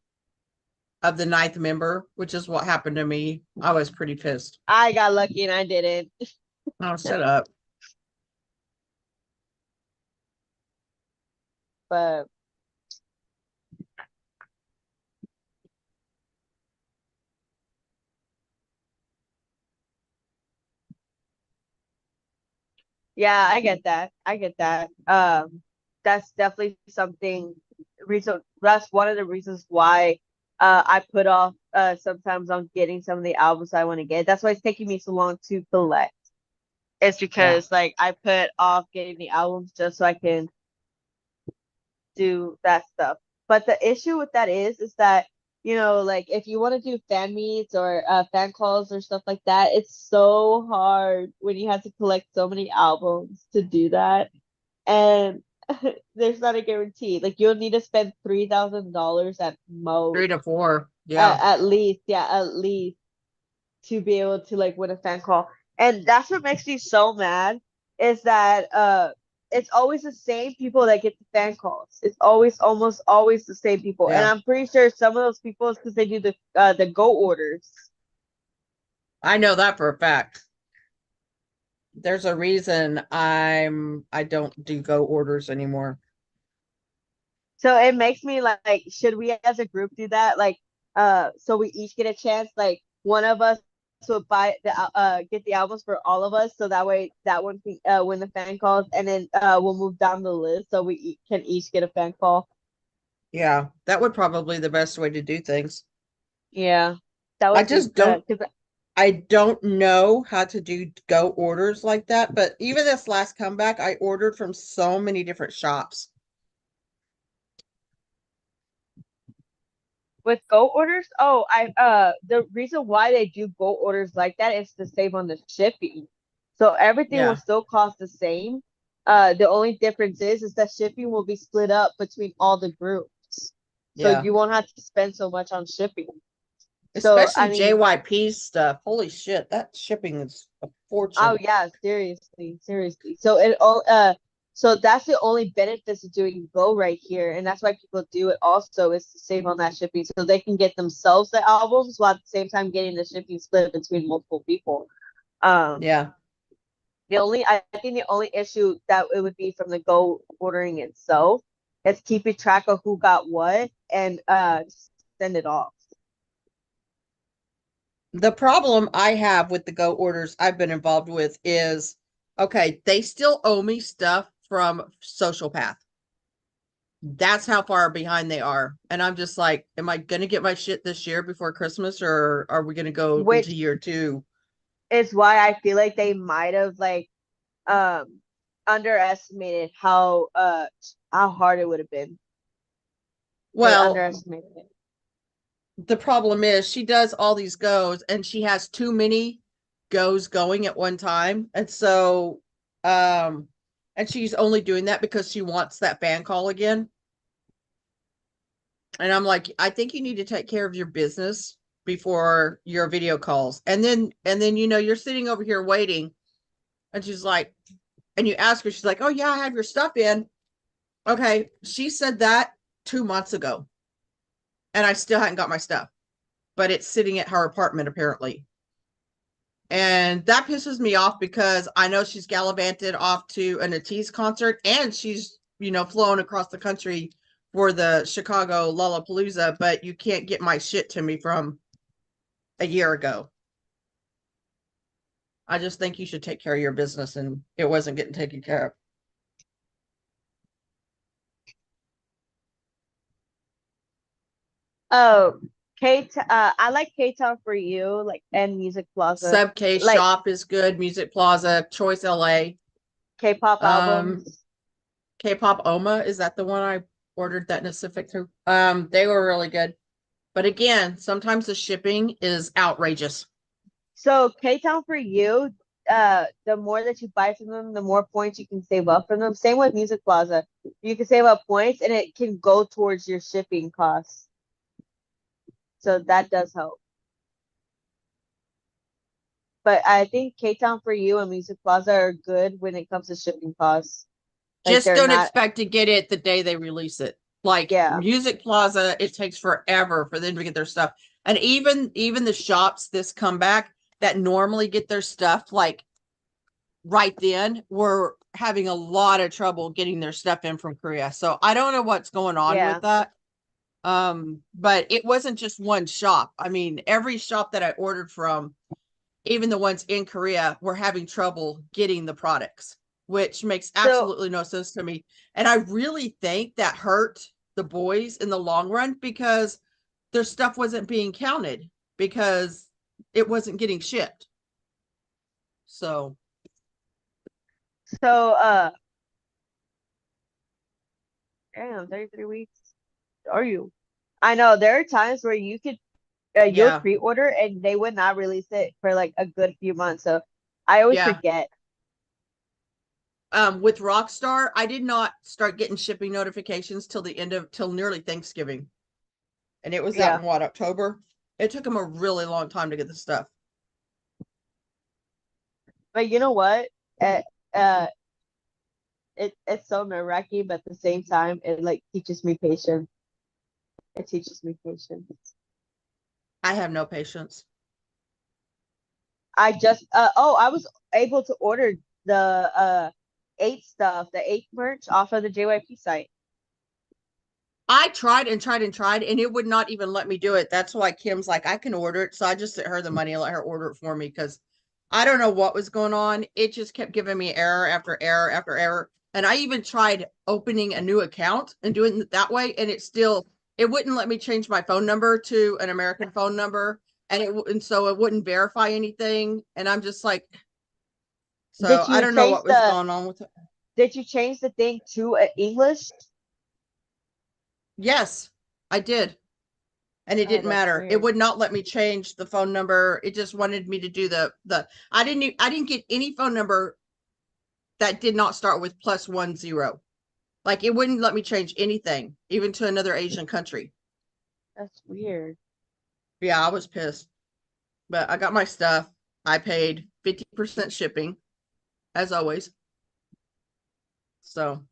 of the ninth member, which is what happened to me. I was pretty pissed. I got lucky and I didn't. Oh, shut up. But yeah, I get that. I get that. That's definitely something reason that's one of the reasons why I put off sometimes on getting some of the albums I want to get. That's why it's taking me so long to collect. It's Yeah. because like I put off getting the albums just so I can do that stuff. But the issue with that is that, you know, like if you want to do fan meets or fan calls or stuff like that, it's so hard when you have to collect so many albums to do that. And there's not a guarantee. Like you'll need to spend $3,000 at Three most, to four. Yeah. at least, yeah, at least to be able to like win a fan call. And that's what makes me so mad is that it's always the same people that get the fan calls. It's always almost always the same people. And Yeah. I'm pretty sure some of those people is because they do the go orders. I know that for a fact. There's a reason I don't do go orders anymore. So it makes me like, should we as a group do that? Like, so we each get a chance. Like one of us would buy the get the albums for all of us, so that way that one can win the fan calls, and then we'll move down the list so we can each get a fan call. Yeah, that would probably the best way to do things. Yeah, that I would be just don't because I don't know how to do go orders like that, but even this last comeback, I ordered from so many different shops. with go orders, oh, I the reason why they do go orders like that is to save on the shipping. So everything will Yeah, still cost the same. The only difference is that shipping will be split up between all the groups. So yeah. you won't have to spend so much on shipping. So I Especially mean, JYP stuff. Holy shit, that shipping is a oh fortune. yeah, seriously, seriously. So it all so that's the only benefits of doing Go right here, and that's why people do it also is to save on that shipping so they can get themselves the albums while at the same time getting the shipping split between multiple people. Um Yeah. I think the only issue that it would be from the Go ordering itself is keeping track of who got what and send it off. The problem I have with the go orders I've been involved with is okay, they still owe me stuff from Social Path. That's how far behind they are. And I'm just like, am I going to get my shit this year before Christmas or are we going to go into Which year two? is why I feel like they might have like um underestimated how hard it would have been. They Well, underestimated it. the problem is she does all these goes and she has too many goes going at one time. And so, um, and she's only doing that because she wants that fan call again. And I'm like, I think you need to take care of your business before your video calls. And then, you're sitting over here waiting. And she's like, and you ask her, she's like, oh, yeah, I have your stuff in. Okay. She said that 2 months ago. And I still hadn't got my stuff, but it's sitting at her apartment apparently. And that pisses me off because I know she's gallivanted off to an Ateez concert and she's, flown across the country for the Chicago Lollapalooza, but you can't get my shit to me from a year ago. I just think you should take care of your business and it wasn't getting taken care of. Oh, I like K Town for You, like and Music Plaza, Sub K like Shop is good, Music Plaza, Choice LA. K-pop Um, albums. K-pop Oma, is that the one I ordered that Pacific through? They were really good. But again, sometimes the shipping is outrageous. So K Town for You, the more that you buy from them, the more points you can save up from them. Same with Music Plaza. You can save up points and it can go towards your shipping costs. So that does help. But I think K Town for You and Music Plaza are good when it comes to shipping costs. Like Just they're don't not. expect to get it the day they release it. Like Yeah. Music Plaza, it takes forever for them to get their stuff. And even the shops this comeback that normally get their stuff like right then were having a lot of trouble getting their stuff in from Korea. So I don't know what's going on Yeah. with that. But it wasn't just one shop. I mean, every shop that I ordered from, even the ones in Korea, were having trouble getting the products, which makes So absolutely no sense to me. And I really think that hurt the boys in the long run because their stuff wasn't being counted because it wasn't getting shipped. So, so damn, 33 weeks. Are you? I know there are times where you could you'll yeah. pre-order and they would not release it for like a good few months. So I always Yeah. forget. With Rockstar, I did not start getting shipping notifications till nearly Thanksgiving. And it was out Yeah. in what, October? It took them a really long time to get the stuff. But you know what? Uh, uh it's so nerve-wracking, but at the same time it like teaches me patience. It teaches me patience. I have no patience. I just I was able to order the eight stuff, the eight merch off of the JYP site. I tried and tried and tried, and it would not even let me do it. That's why Kim's like, I can order it. So I just sent her the money and let her order it for me because I don't know what was going on. It just kept giving me error after error after error. And I even tried opening a new account and doing it that way, and it wouldn't let me change my phone number to an American phone number, and so it wouldn't verify anything. And I'm just like, so Did I you don't know change what was the going on with it. did you change the thing to English? Yes, I did. And it Oh, didn't that's matter. It weird. would not let me change the phone number. It just wanted me to do the I didn't get any phone number that did not start with +10. Like it wouldn't let me change anything, even to another Asian country. That's weird. Yeah, I was pissed. But I got my stuff. I paid 50% shipping, as always. So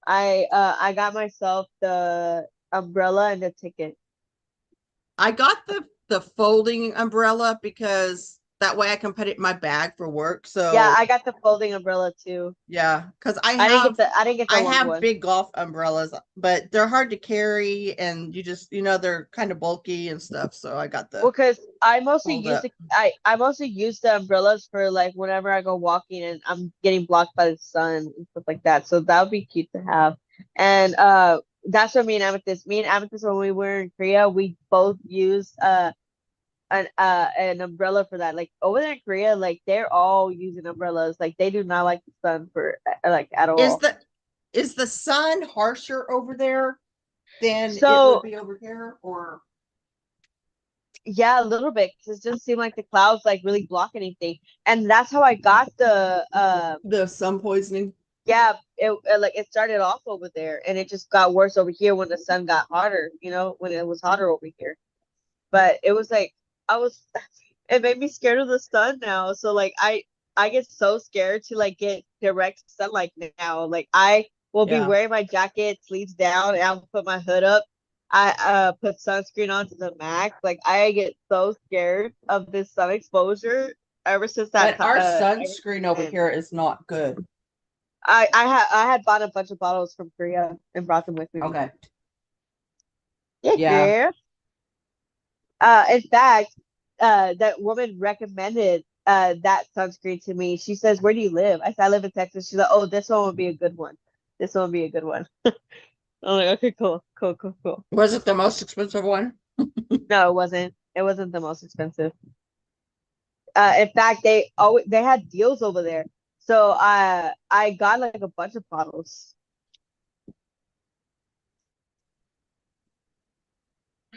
I got myself the umbrella and the ticket. I got the folding umbrella because that way I can put it in my bag for work. Yeah, So I got the folding umbrella too. yeah, because I didn't get the I long have one. big golf umbrellas, but they're hard to carry and you just they're kind of bulky and stuff. So I got the Well, because hold up. I mostly use the umbrellas for like whenever I go walking and I'm getting blocked by the sun and stuff like that. So that would be cute to have. And that's what me and Amethyst when we were in Korea, we both used an umbrella for that. Like over there in Korea, like they're all using umbrellas. Like they do not like the sun for like at Is all. the sun harsher over there than it would So be over here or yeah, a little bit because it doesn't seem like the clouds like really block anything. And that's how I got the the sun poisoning? yeah, like it started off over there and it just got worse over here when the sun got hotter, you know, when it was hotter over here. But it was like I was it made me scared of the sun now. So like I get so scared to like get direct sunlight now. Like I will be Yeah. wearing my jacket, sleeves down, and I'll put my hood up. I put sunscreen on to the max. Like I get so scared of this sun exposure ever since But our ever sunscreen since over then. here is not good. I had bought a bunch of bottles from Korea and brought them with me. Okay. Yeah, Yeah. girl. In fact, that woman recommended that sunscreen to me. She says, "Where do you live?" I said, "I live in Texas." She's like, "Oh, this one would be a good one. This one would be a good one." I'm like, "Okay, cool, cool, cool, cool." Was it the most expensive one? No, it wasn't. It wasn't the most expensive. In fact, they had deals over there, so I got like a bunch of bottles.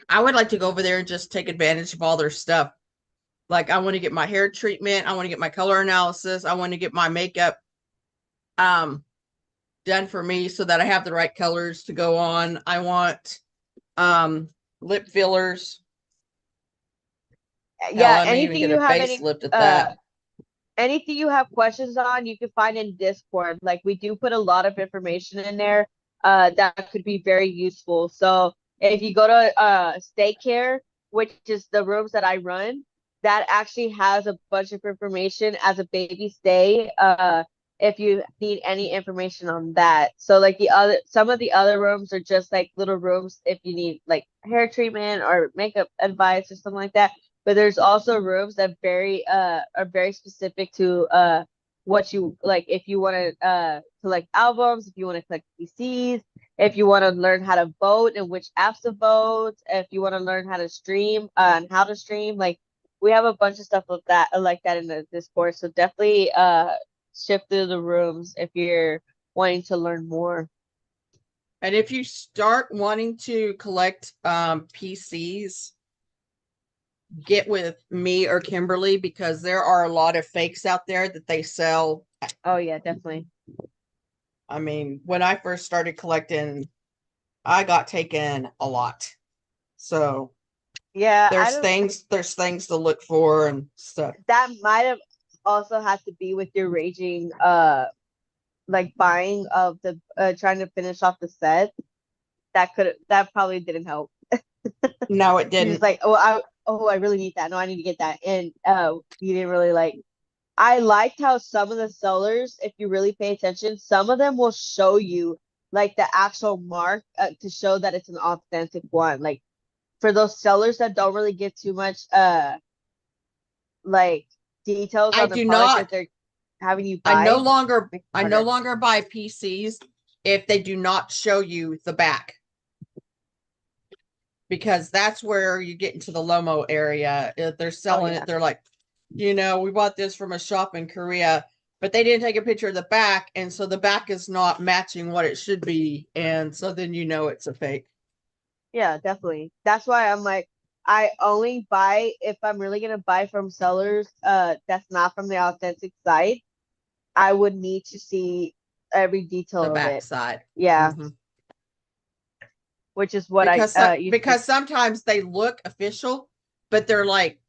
I would like to go over there and just take advantage of all their stuff. Like I want to get my hair treatment, I want to get my color analysis, I want to get my makeup um done for me so that I have the right colors to go on. I want um lip fillers. Hell, Yeah, I may even anything get you a have any facelift at that. anything you have questions on, you can find in Discord. Like we do put a lot of information in there that could be very useful. So if you go to Stay Care, which is the rooms that I run, that actually has a bunch of information as a baby stay. If you need any information on that. So like some of the other rooms are just like little rooms if you need like hair treatment or makeup advice or something like that, but there's also rooms that are very specific to what you like. If you want to collect albums, if you want to collect PCs, if you want to learn how to vote and which apps to vote, if you want to learn how to stream and how to stream, like we have a bunch of stuff like that in the Discord. So definitely shift through the rooms if you're wanting to learn more. And if you start wanting to collect PCs, get with me or Kimberly, because there are a lot of fakes out there that they sell. Oh yeah, definitely. I mean, when I first started collecting, I got taken a lot. So Yeah, I there's don't. things to look for and stuff. That might have also had to be with your raging like buying of the trying to finish off the set. That probably didn't help. No, it You're just didn't. like, I really need that. No, I need to get that. And you didn't really like. I liked how some of the sellers, if you really pay attention, some of them will show you like the actual mark to show that it's an authentic one. Like for those sellers that don't really get too much like details I on the do product that not. they're having you I no buy, longer makes it I no harder. longer buy PCs if they do not show you the back, because that's where you get into the Lomo area. If they're Oh selling yeah. it, they're like, we bought this from a shop in Korea, but they didn't take a picture of the back, and so the back is not matching what it should be, and so then it's a fake. Yeah, definitely. That's why I'm like, I only buy if I'm really gonna buy from sellers that's not from the authentic site. I would need to see every The detail of back it. side. Yeah, Mm-hmm. which is what I Because sometimes they look official, but they're like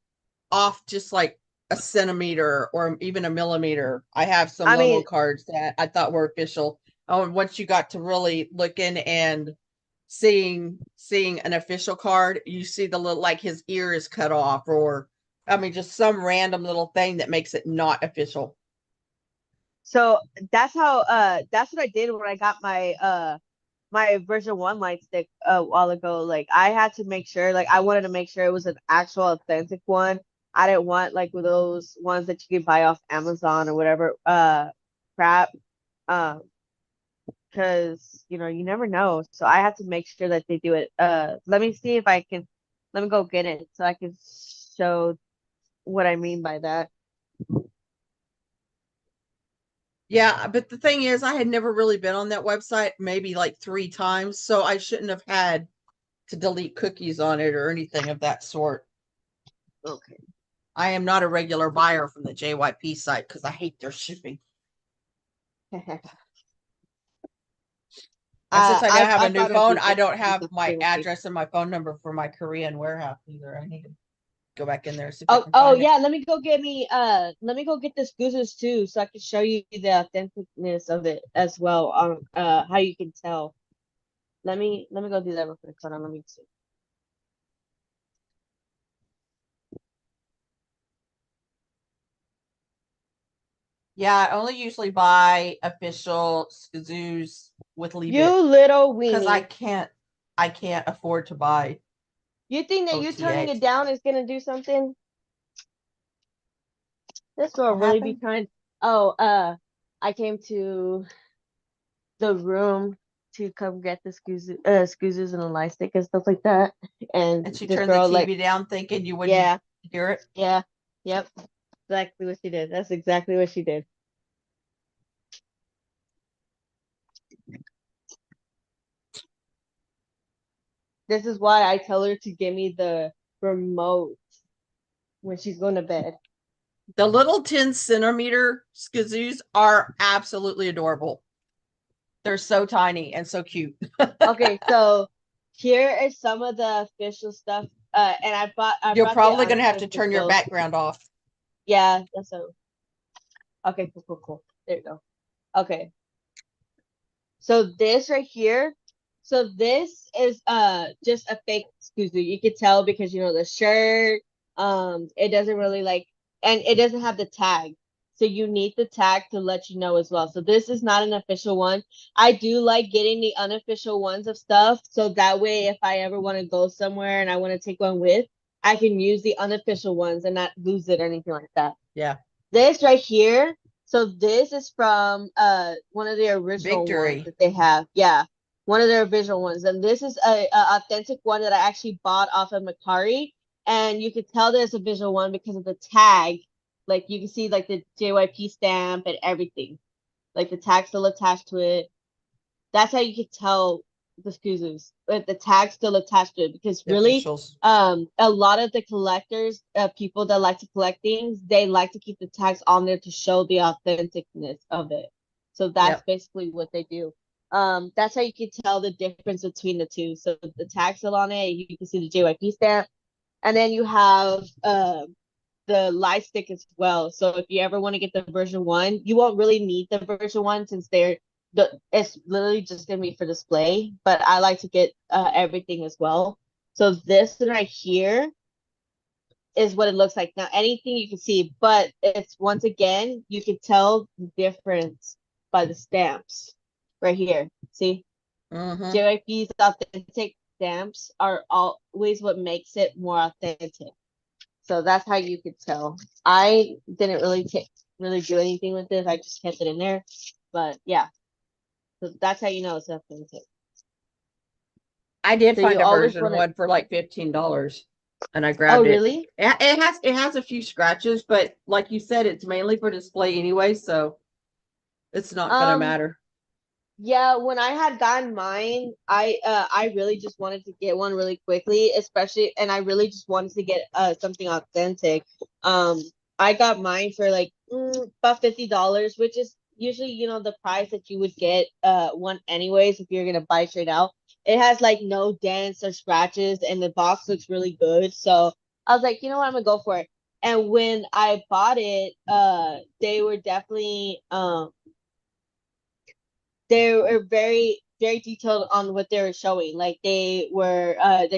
off just like a centimeter or even a millimeter. I have some I mean, Lomo cards that I thought were official. Oh, and once you got to really looking and seeing an official card, you see the little, like, his ear is cut off, or I mean just some random little thing that makes it not official. so that's what I did when I got my version 1 light stick a while ago. Like I had to make sure, like I wanted to make sure it was an actual authentic one. I didn't want like those ones that you can buy off Amazon or whatever crap. Um, because you never know. So I have to make sure that they do it. Let me see if I can. Let me go get it so I can show what I mean by that. Yeah, but the thing is, I had never really been on that website, maybe like 3 times, so I shouldn't have had to delete cookies on it or anything of that sort. Okay. I am not a regular buyer from the JYP site because I hate their shipping. And since I now have a I've new bought a phone, few I things don't from have the my same thing. address and my phone number for my Korean warehouse either. I need to go back in there and see if I Oh, can oh find it. yeah, let me go get the scooters too, so I can show you the authenticness of it as well on how you can tell. Let me go do that real quick. Hold on, let me see. Yeah, I only usually buy official Skazoos with You Leebit little because weenie. I can't afford to buy You think that you turning OTA. it down is gonna do something? This will What really be happened? kind. Oh, I came to the room to come get the scoozers and a light stick and stuff like that. And And she this turned the girl like, TV down thinking you wouldn't yeah, hear it. yeah, yep, exactly what she did. That's exactly what she did. This is why I tell her to give me the remote when she's going to bed. The little 10 centimeter Skazoos are absolutely adorable. They're so tiny and so cute. Okay, so here is some of the official stuff. And I You're brought the probably going to have to turn your unofficials. background off. Yeah, that's so. Okay, cool, cool, cool. There you go. Okay. So this right here, so this is just a fake Suzu. You could tell because you know the shirt, it doesn't really like, and it doesn't have the tag. So you need the tag to let you know as well. So this is not an official one. I do like getting the unofficial ones of stuff. So that way if I ever want to go somewhere and I want to take one with, I can use the unofficial ones and not lose it or anything like that. Yeah. This right here, so this is from one of the original ones Victory. that they have. Yeah, one of their original ones. And this is a authentic one that I actually bought off of Macari. And you could tell there's a visual one because of the tag. Like you can see like the JYP stamp and everything. Like the tag still attached to it. That's how you could tell the Scuzus, but the tag's still attached to it because The really, officials. a lot of the collectors, people that like to collect things, they like to keep the tags on there to show the authenticness of it. So that's Yep. basically what they do. That's how you can tell the difference between the two. So the tag's still on it, you can see the JYP stamp, and then you have the light stick as well. So if you ever want to get the version one, you won't really need the version one since it's literally just gonna be for display. But I like to get everything as well. So this right here is what it looks like. Now anything you can see, but it's once again you can tell the difference by the stamps right here. See, Mm-hmm. JYP's authentic stamps are always what makes it more authentic. So that's how you could tell. I didn't really do anything with this. I just kept it in there. But yeah, so that's how you know it's authentic. I did So you find a always version want to. one for like $15 and I Oh, grabbed it. really? It has a few scratches, but like you said, it's mainly for display anyway, so it's not gonna Um, matter. yeah, when I had gotten mine, I really just wanted to get one really quickly, especially and I really just wanted to get something authentic. Um, I got mine for like about $50, which is usually, you know, the price that you would get one anyways if you're gonna buy straight out. It has like no dents or scratches and the box looks really good. So I was like, you know what, I'm gonna go for it. And when I bought it, they were definitely they were very detailed on what they were showing. Like they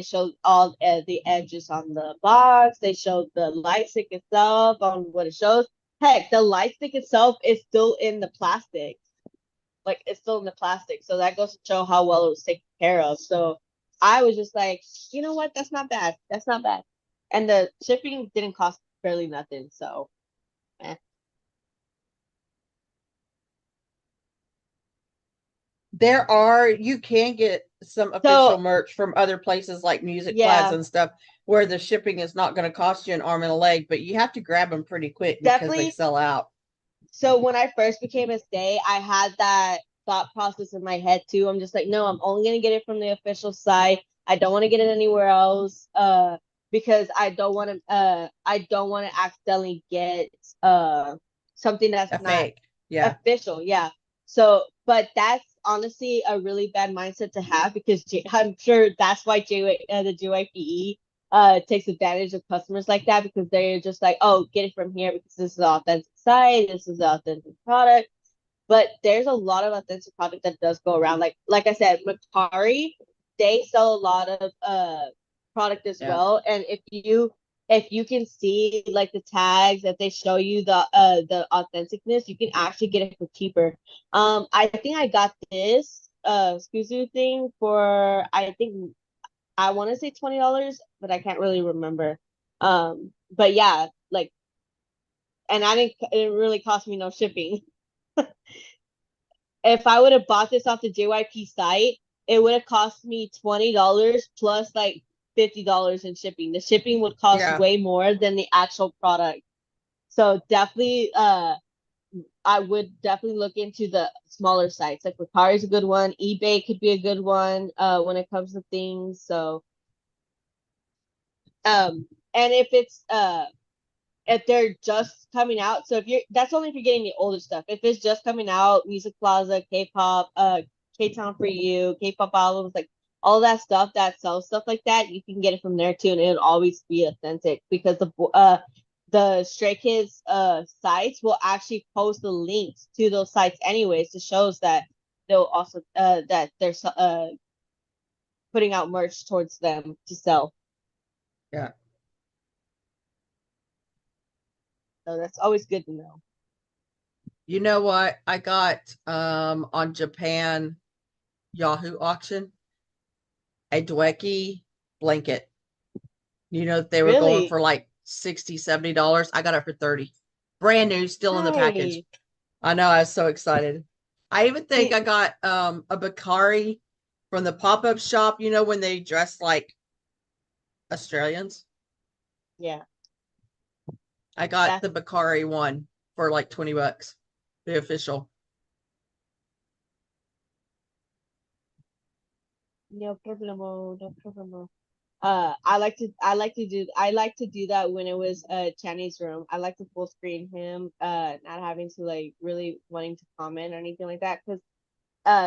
showed all the edges on the box. They showed the light stick itself on what it shows. Heck, the light stick itself is still in the plastic. Like it's still in the plastic. So that goes to show how well it was taken care of. So I was just like, you know what? That's not bad. That's not bad. And the shipping didn't cost barely nothing. So eh. You can get some official So merch from other places like Music Plaza yeah, and stuff where the shipping is not going to cost you an arm and a leg, but you have to grab them pretty quick because they definitely. sell out. So when I first became a stay, I had that thought process in my head too. I'm just like, no, I'm only gonna get it from the official site. I don't want to get it anywhere else. Because I don't want to accidentally get something that's A not fake. Yeah. official. Yeah. So, but that's honestly a really bad mindset to have because I'm sure that's why the JYPE takes advantage of customers like that because they're just like, oh, get it from here because this is an authentic site, this is an authentic product. But there's a lot of authentic product that does go around. Like I said, Macari, they sell a lot of product as Yeah. well. And if you can see like the tags that they show you the authenticness, you can actually get it for cheaper. I think I got this Skuzu thing for I think I want to say $20, but I can't really remember. But yeah, like, and it didn't really cost me no shipping. If I would have bought this off the JYP site, it would have cost me $20 plus like $50 in shipping. The shipping would cost Yeah. way more than the actual product. So definitely, I would definitely look into the smaller sites. Like Mercari is a good one. eBay could be a good one when it comes to things. So and if they're just coming out, so if you're that's only if you're getting the older stuff. If it's just coming out, Music Plaza, K-pop, K-Town for You, K-pop albums, like all that stuff that sells stuff like that, you can get it from there too, and it'll always be authentic because the Stray Kids sites will actually post the links to those sites anyways to shows that they'll also that they're putting out merch towards them to sell. Yeah. So that's always good to know. You know what? I got on Japan Yahoo auction a Dwecky blanket. You know, they were going Really? for like $60, $70. I got it for 30. Brand new, still in the package. Nice. I know, I was so excited. I even think See, I got a Bakari from the pop-up shop, you know, when they dress like Australians. yeah, I got that's the Bakari one for like $20. The official. no problemo, no problemo. I like to do that when it was Channy's room. I like to full screen him, not having to like really wanting to comment or anything like that. Because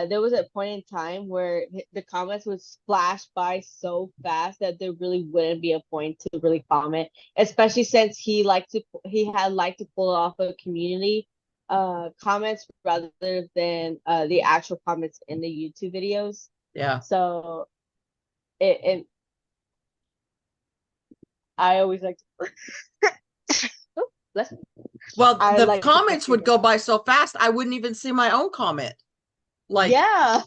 there was a point in time where the comments would splash by so fast that there really wouldn't be a point to really comment, especially since he had liked to pull off of community comments rather than the actual comments in the YouTube videos. Yeah. So it I always like to oh, bless me. Well, I the like to full comments screen would it. go by so fast, I wouldn't even see my own comment. Like, Yeah.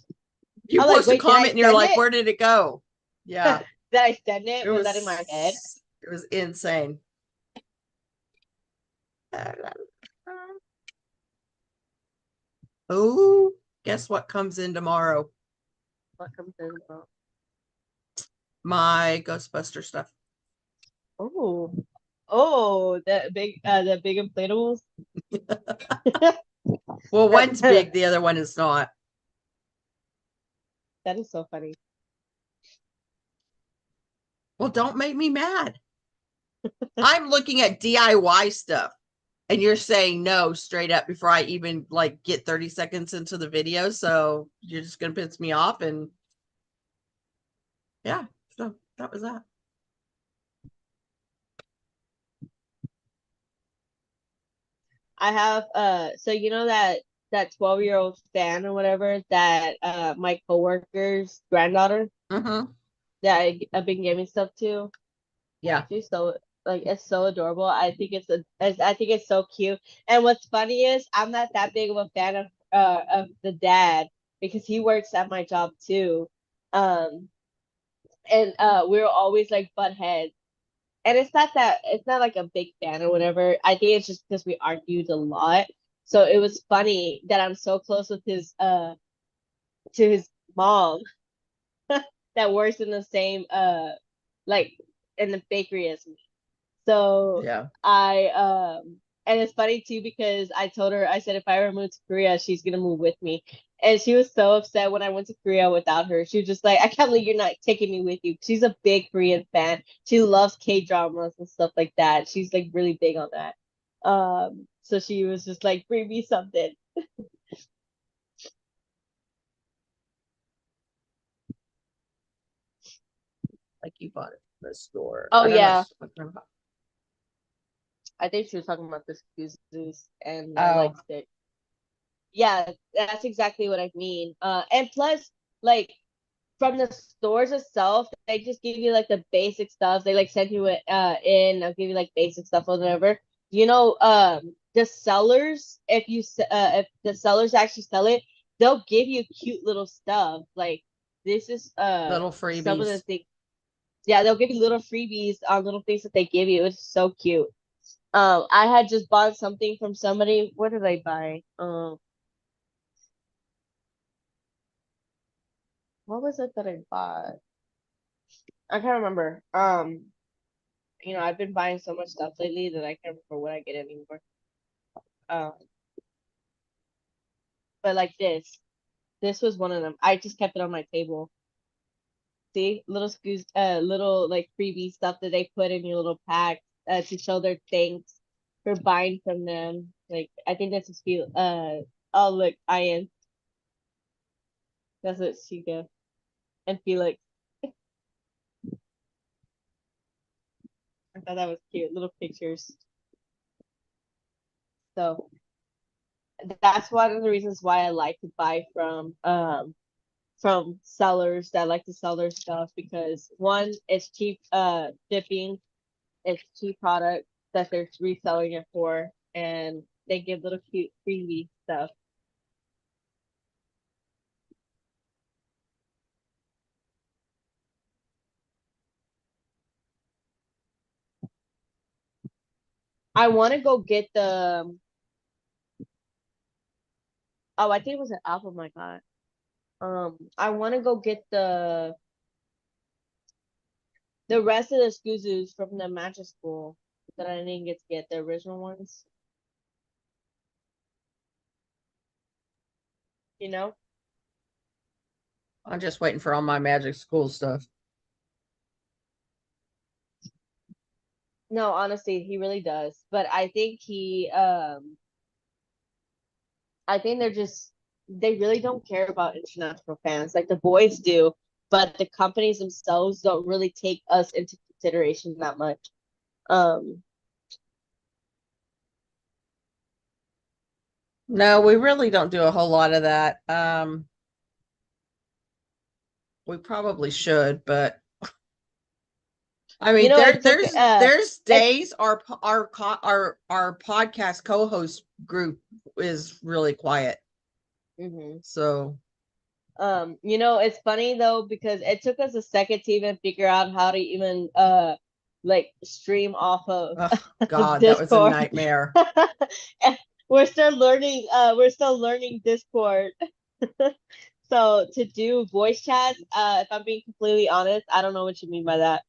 you I'm like, post a wait, did I comment and you're send like, it? where did it go? Yeah. Did I send it? It Was that in my head? was insane. Oh, guess what comes in tomorrow? What comes in? My Ghostbuster stuff. Oh, oh, the big inflatables. Well, one's that big, the other one is not. is so funny. Well, don't make me mad. I'm looking at DIY stuff and you're saying no straight up before I even like get 30 seconds into the video. So you're just gonna piss me off. And yeah, so that was that. I have so you know that 12-year-old fan or whatever that my coworker's granddaughter Mm-hmm. that I've been giving stuff to. Yeah. She's so like it's so adorable. I think it's so cute. And what's funny is I'm not that big of a fan of the dad because he works at my job too. Um and we're always like butt heads. And it's not like a big fan or whatever. I think it's just because we argued a lot. So it was funny that I'm so close with his to his mom that works in the same like in the bakery as me. So Yeah. and it's funny too because I told her I said if I ever move to Korea, she's gonna move with me. And she was so upset when I went to Korea without her. She was just like, I can't believe you're not taking me with you. She's a big Korean fan. She loves K-dramas and stuff like that. She's like really big on that. So she was just like, bring me something. Like you bought it from the store. Oh I don't know. yeah, I think she was talking about the excuses and the Oh, light stick. Yeah, that's exactly what I mean. And plus, like from the stores itself, they just give you like the basic stuff. They like send you it in. They'll give you like basic stuff or whatever. You know, the sellers, if the sellers actually sell it, they'll give you cute little stuff. Like this is little some of the freebies. things. Yeah, they'll give you little freebies on little things that they give you. It's so cute. I had just bought something from somebody. What did I buy? What was it that I bought? I can't remember. I've been buying so much stuff lately that I can't remember what I get anymore. Um, but like this was one of them. I just kept it on my table. See, little like freebie stuff that they put in your little pack to show their thanks for buying from them. Like I think that's a cute. Oh look, Ian. That's what Chica and Felix. I thought that was cute. Little pictures. So that's one of the reasons why I like to buy from sellers that like to sell their stuff, because one, it's cheap shipping, it's cheap product that they're reselling it for, and they give little cute freebie stuff. I want to go get the oh, I think it was an album I got. I want to go get the rest of the Skuzus from the Magic School that I didn't get the original ones. You know? I'm just waiting for all my magic school stuff. No, honestly, he really does. But I think they really don't care about international fans like the boys do, but the companies themselves don't really take us into consideration that much. Um, No, we really don't do a whole lot of that. We probably should, but I mean, it took there's it days our podcast co-host group is really quiet. mhm. So, It's funny though because it took us a second to even figure out how to even like stream off of oh God, that was a Discord. nightmare. And we're still learning Discord. So to do voice chats, if I'm being completely honest, I don't know what you mean by that.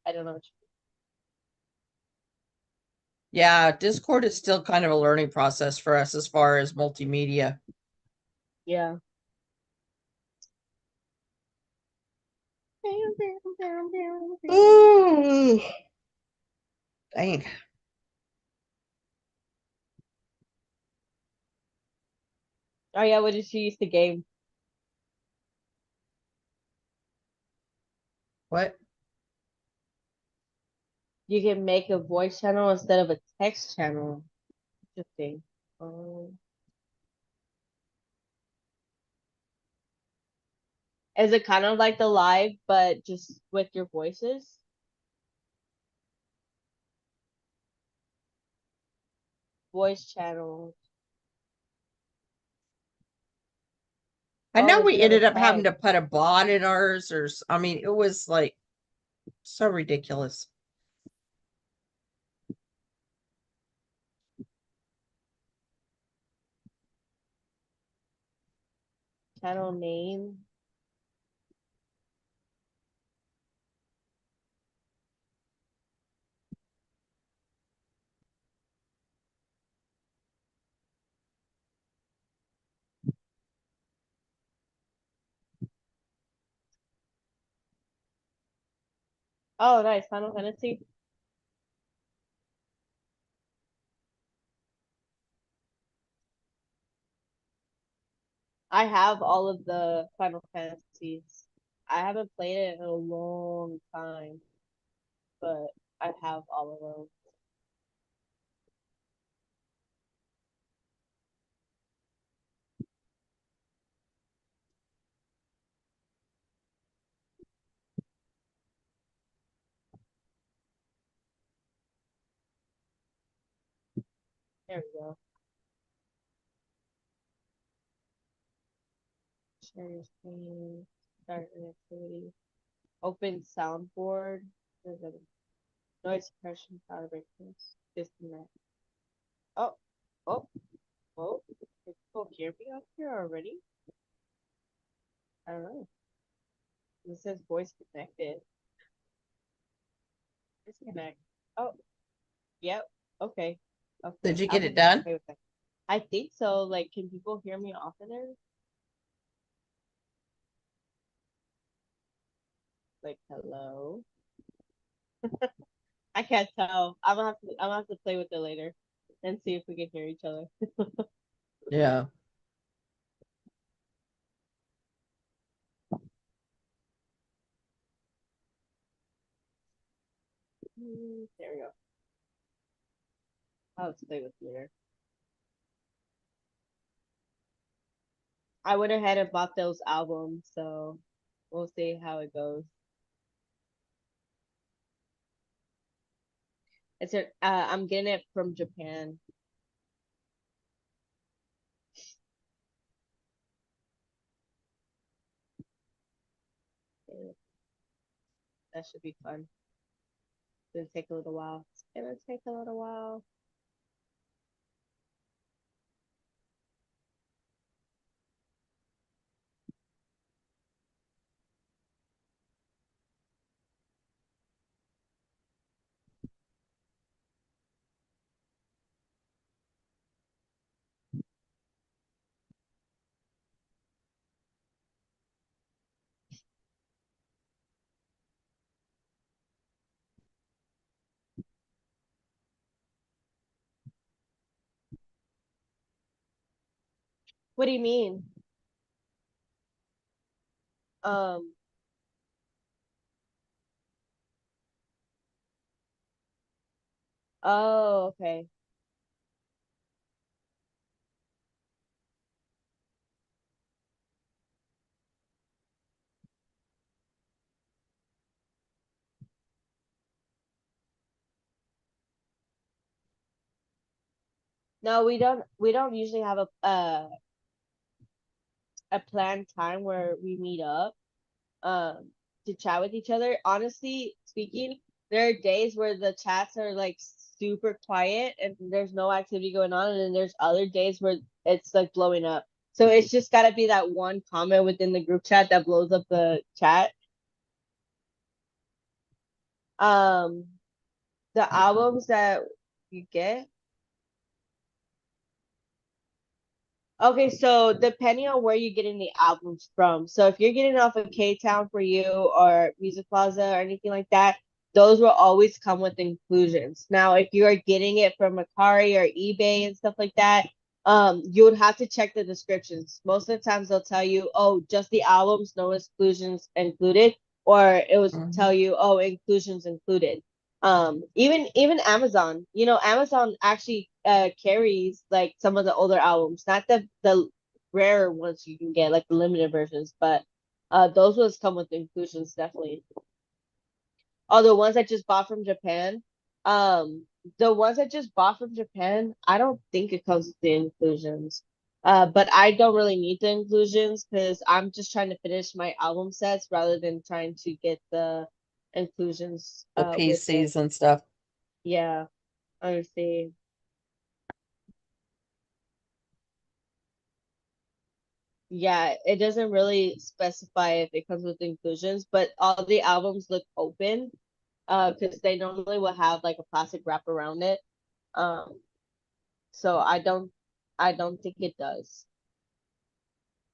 I don't know what Yeah, Discord is still kind of a learning process for us as far as multimedia. yeah. Ooh, dang. Oh yeah, what did she use the game? What? You can make a voice channel instead of a text channel. Interesting. Um, is it kind of like the live, but just with your voices? Voice channel. I Oh, know it's we another ended up having type. to put a bot in ours, I mean, it was like so ridiculous. Channel name. Oh, nice. Final Fantasy. I have all of the Final Fantasies. I haven't played it in a long time, but I have all of them. There we go. Share your screen. Start an activity. Open soundboard. There's a noise suppression, calibration. Disconnect. Oh, oh, oh. Can people hear me up here already? I don't know. It says voice connected. Disconnect. Oh, yep. Okay. Did Okay. you I'll get just it have to done? play with that. I think so. Like, can people hear me off of there? Like, hello? I can't tell. I'm gonna have to play with it later and see if we can hear each other. Yeah. There we go. I'll play with later. I went ahead and bought those albums, so we'll see how it goes. I'm getting it from Japan. That should be fun. It's gonna take a little while. It's gonna take a little while. What do you mean? Um, oh, okay. No, we don't usually have a planned time where we meet up um to chat with each other. Honestly speaking, there are days where the chats are like super quiet and there's no activity going on, and then there's other days where it's like blowing up. So it's just gotta be that one comment within the group chat that blows up the chat. Um, the albums that you get. Okay, so depending on where you're getting the albums from. So if you're getting it off of K-Town for You or Music Plaza or anything like that, those will always come with inclusions. Now, if you are getting it from Mercari or eBay and stuff like that, you would have to check the descriptions. Most of the times they'll tell you, oh, just the albums, no exclusions included, or it was tell Mhm. you, oh, inclusions included. Even Amazon, Amazon actually carries like some of the older albums, not the rare ones you can get, like the limited versions, but those ones come with inclusions definitely. Oh, the ones I just bought from Japan, um the ones I just bought from Japan, I don't think it comes with the inclusions. But I don't really need the inclusions because I'm just trying to finish my album sets rather than trying to get the inclusions The with it. PCs and stuff. Yeah, I see. Yeah, it doesn't really specify if it comes with inclusions, but all the albums look open, because they normally will have like a plastic wrap around it. Um, so I don't think it does.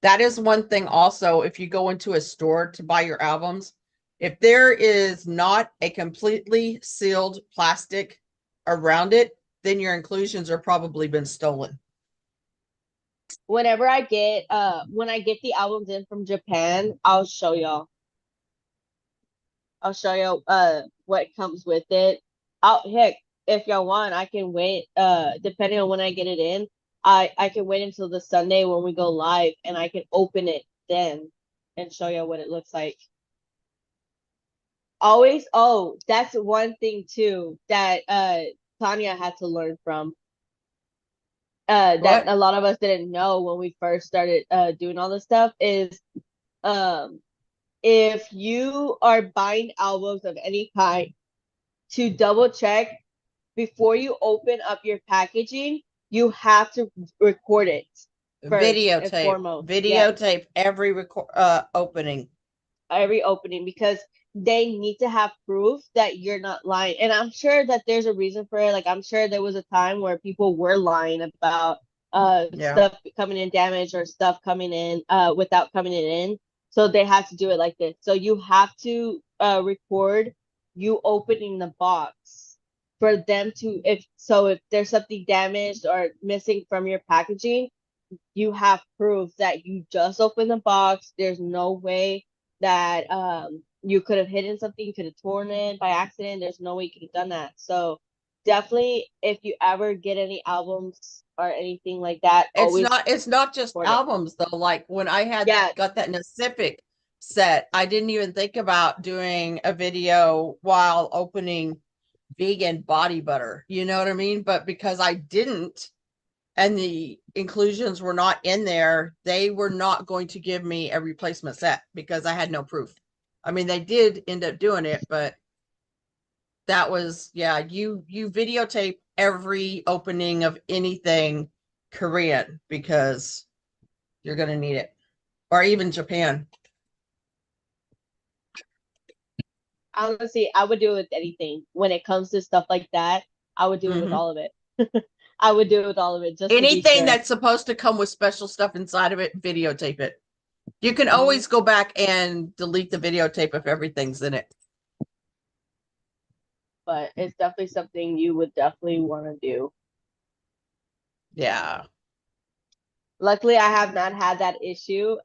That is one thing also, if you go into a store to buy your albums, if there is not a completely sealed plastic around it, then your inclusions are probably been stolen. When I get the albums in from Japan, I'll show y'all what comes with it. Heck, if y'all want, I can wait depending on when I get it in. I can wait until the Sunday when we go live and I can open it then and show you what it looks like. Always, oh, that's one thing too that Tanya had to learn from. That What? a lot of us didn't know when we first started doing all this stuff is um if you are buying albums of any kind, to double check before you open up your packaging, you have to record it first and Videotape. foremost. Yes, Videotape every opening. every opening, because they need to have proof that you're not lying. And I'm sure that there's a reason for it. Like I'm sure there was a time where people were lying about Yeah. stuff coming in damaged or stuff coming in without coming in. So they had to do it like this. So you have to record you opening the box for them to, if there's something damaged or missing from your packaging, you have proof that you just opened the box. There's no way that you could have hidden something, you could have torn it by accident. There's no way you could have done that. So definitely, if you ever get any albums or anything like that, always It's not just report it. albums though. Like when I had Yeah, got that Pacific set, I didn't even think about doing a video while opening vegan body butter. You know what I mean? But because I didn't, and the inclusions were not in there, they were not going to give me a replacement set because I had no proof. I mean, they did end up doing it, but that was, yeah, you videotape every opening of anything Korean because you're going to need it, or even Japan. honestly, I would do it with anything. When it comes to stuff like that, I would do it with Mm-hmm. all of it. I would do it with all of it just to be Anything sure. that's supposed to come with special stuff inside of it, videotape it. You can Mhm. always go back and delete the videotape if everything's in it. But it's definitely something you would definitely want to do. Yeah. Luckily, I have not had that issue.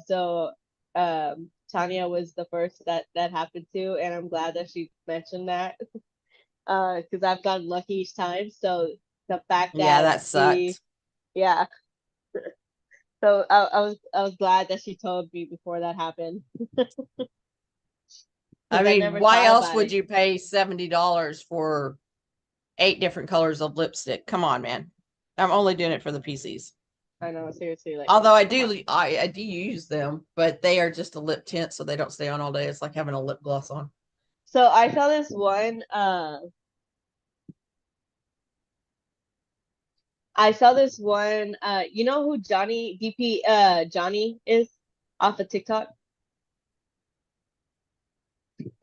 So Tanya was the first that happened to, and I'm glad that she mentioned that. Because I've gotten lucky each time. So the fact Yeah, that that she, sucked. yeah. So I was glad that she told me before that happened I because I mean, never why thought else about would it. you pay $70 for 8 different colors of lipstick? Come on, man. I'm only doing it for the PCs. I know, seriously, like, Although come on. I do use them, but they are just a lip tint, so they don't stay on all day. It's like having a lip gloss on. So I saw this one. I saw this one. You know who Johnny DP Johnny is off of TikTok?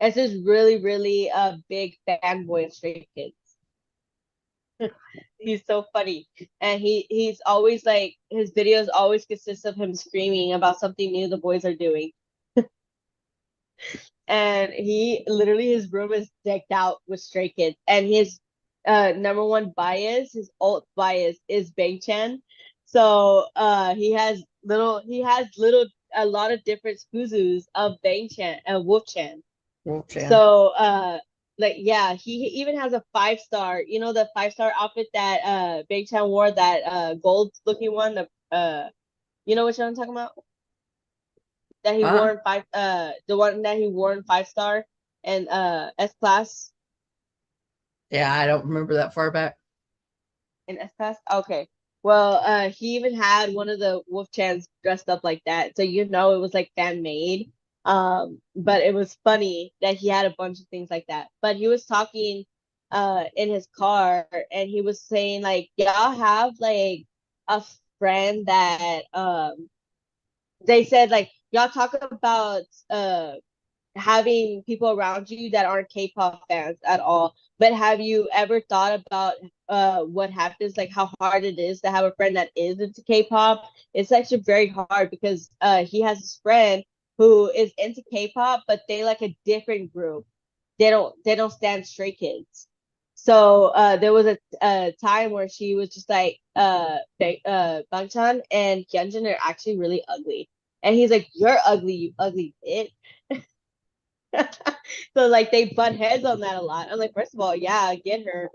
It's this really, really big fanboy of Stray Kids. He's so funny. And he's always like his videos always consist of him screaming about something new the boys are doing. And he literally his room is decked out with Stray Kids. And his number one bias, his alt bias is Bang Chan. So he has little a lot of different scuzoos of Bang Chan and Wolf Chan. Wolf Chan. So like yeah, he even has a 5 star, you know, the 5 star outfit that Bang Chan wore, that gold looking one, the you know what I'm talking about? That he Huh? wore in the one that he wore in 5 star and S class Yeah, I don't remember that far back. in S class. Okay. Well, he even had one of the Wolf Chans dressed up like that. So you know it was like fan made. But it was funny that he had a bunch of things like that. But he was talking in his car and he was saying like y'all have like a friend that they said like y'all talk about having people around you that aren't K-pop fans at all. But have you ever thought about what happens, like how hard it is to have a friend that is into K-pop? It's actually very hard because he has this friend who is into K-pop, but they like a different group. They don't stand Stray Kids. So there was a time where she was just like Bangchan and Hyunjin are actually really ugly. And he's like, "You're ugly, you ugly bitch." So like they butt heads on that a lot. I'm like, first of all, yeah, get her,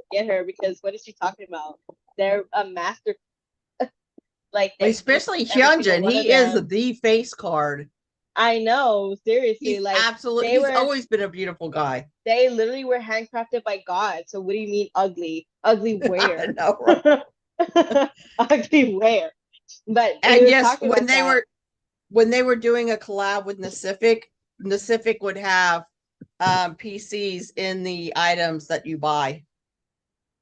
because what is she talking about? They're a master, like they each Especially every single Hyunjin. one of He is them. the face card. I know, seriously, like He's always been a beautiful guy. they literally were handcrafted by God. So what do you mean ugly? Ugly I where? know, right? Ugly where? But he And was yes, talking about that. when they were doing a collab with Pacific, Pacific would have PCs in the items that you buy.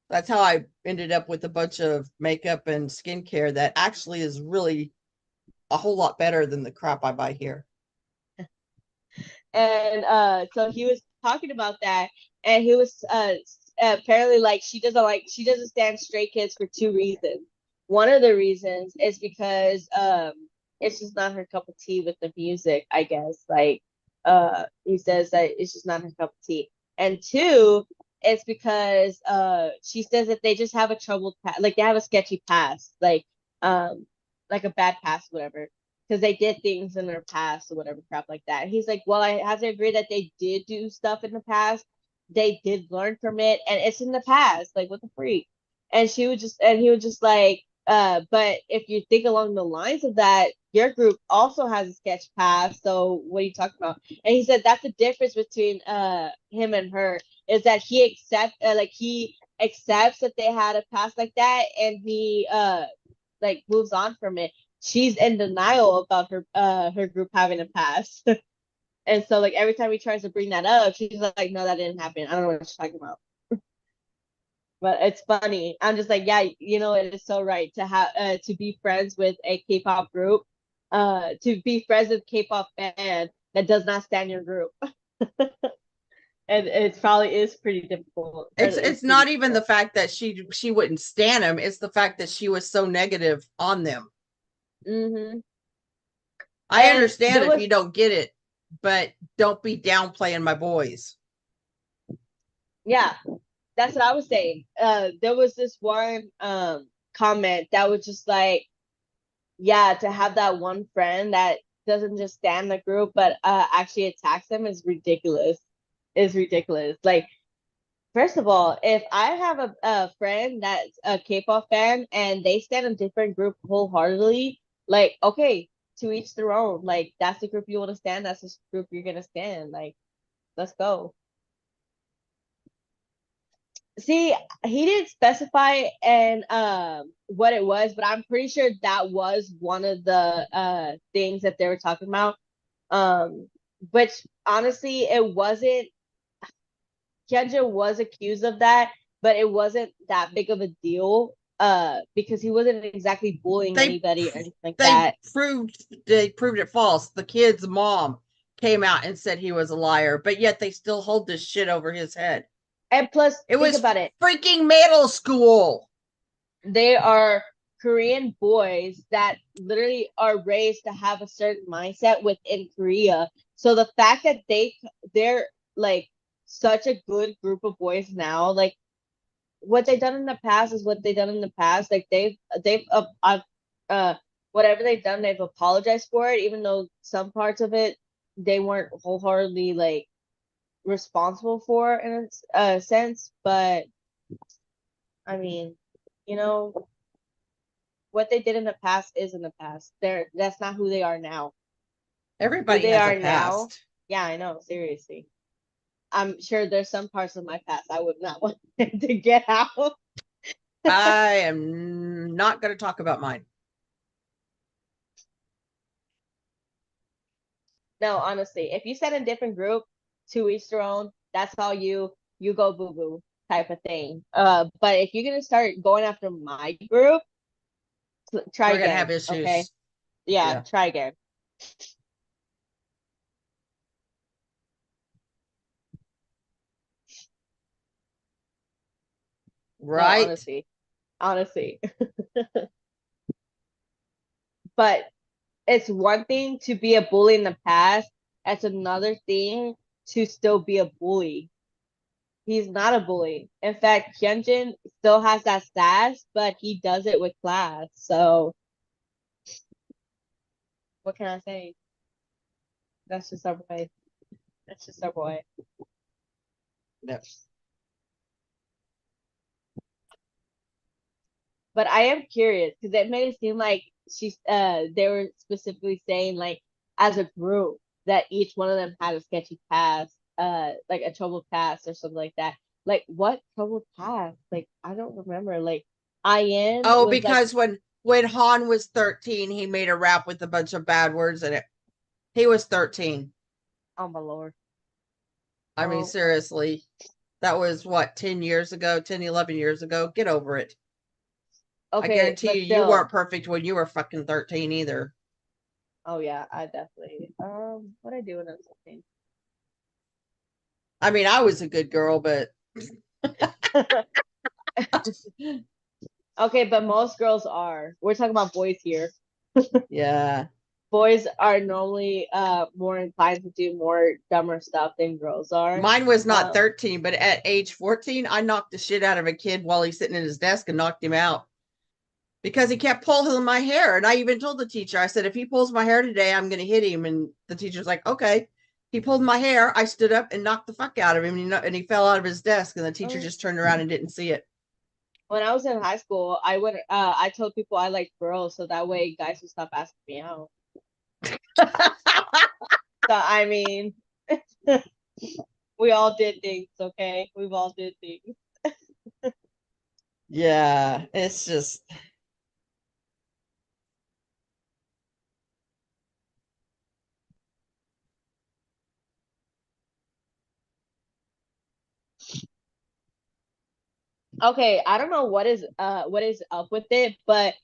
That's how I ended up with a bunch of makeup and skincare that actually is really a whole lot better than the crap I buy here. And so he was talking about that, and he was apparently like she doesn't stand Stray Kids for 2 reasons. One of the reasons is because it's just not her cup of tea with the music, I guess. Like he says that it's just not her cup of tea. And two, it's because she says that they just have a troubled past, like they have a sketchy past, um like a bad past, whatever. because they did things in their past or whatever crap like that. He's like, well, I have to agree that they did do stuff in the past. They did learn from it, and it's in the past. Like, what the freak? And he was just like, but if you think along the lines of that, your group also has a sketch past. So what are you talking about? And he said that's the difference between him and her is that he accepts that they had a past like that, and he like moves on from it. She's in denial about her group having a past. And so like every time he tries to bring that up, she's like, no, that didn't happen. I don't know what you're talking about. But it's funny. I'm just like, yeah, it is so right to have to be friends with a K-pop group, to be friends with K-pop fan that does not stand your group. And it probably is pretty difficult. It's not even the fact that she wouldn't stand him, it's the fact that she was so negative on them. Mm-hmm. I And understand if you don't get it, but don't be downplaying my boys. Yeah, that's what I was saying. There was this one comment that was just like, yeah, to have that one friend that doesn't just stand the group but actually attacks them is ridiculous. Is ridiculous. Like, first of all, if I have a friend that's a K-pop fan and they stand a different group wholeheartedly, like, okay, to each their own. Like, that's the group you want to stand, that's the group you're gonna stand. Like, let's go. See, he didn't specify and what it was, but I'm pretty sure that was one of the things that they were talking about. Which honestly, it wasn't. Hyunjin was accused of that, but it wasn't that big of a deal. Because he wasn't exactly bullying They anybody or anything like they that. proved it false. The kid's mom came out and said he was a liar, but yet they still hold this shit over his head. And plus, It think was about it. freaking middle school. They are Korean boys that literally are raised to have a certain mindset within Korea. So the fact that they're like such a good group of boys now, like what they've done in the past is what they've done in the past. Like they've uh whatever they've done, they've apologized for it, even though some parts of it they weren't wholeheartedly like responsible for in a sense. But I mean, you know, what they did in the past is in the past. That's not who they are now. Who Everybody they has a are now, past. yeah, I know, seriously. I'm sure there's some parts of my past I would not want to get out. I am not going to talk about mine. No, honestly, if you set a different group, to each their own, that's how you go boo boo type of thing. But if you're gonna start going after my group, try We're going to have again. Okay. issues. Yeah, Yeah. try again. No, Right. honestly. But it's one thing to be a bully in the past. It's another thing to still be a bully. He's not a bully. In fact, Hyunjin still has that sass, but he does it with class. So what can I say? That's just our boy. That's just our boy. No. But I am curious because it made it seem like they were specifically saying like as a group that each one of them had a sketchy past, like a troubled past or something like that. Like what troubled past? Like I don't remember. Like IN Oh, was like, because when Han was 13, he made a rap with a bunch of bad words in it. He was 13. oh my lord. I mean, Oh, seriously. That was what, 10 years ago, 10, 11 years ago. Get over it. I okay, guarantee but you still. weren't perfect when you were fucking 13 either. Oh yeah, I definitely. What I do when I was 16. I mean, I was a good girl, but Okay, but most girls are. We're talking about boys here. yeah. Boys are normally more inclined to do more dumber stuff than girls are. Mine was not Um, 13, but at age 14, I knocked the shit out of a kid while he's sitting at his desk and knocked him out. because he kept pulling my hair. And I even told the teacher, I said, if he pulls my hair today, I'm going to hit him. And the teacher's like, okay. He pulled my hair. I stood up and knocked the fuck out of him, and he fell out of his desk. And the teacher just turned around and didn't see it. When I was in high school, I told people I liked girls so that way guys would stop asking me out. So I mean, we all did things, okay? We've all did things. Yeah, it's just Okay, I don't know what is up with it, but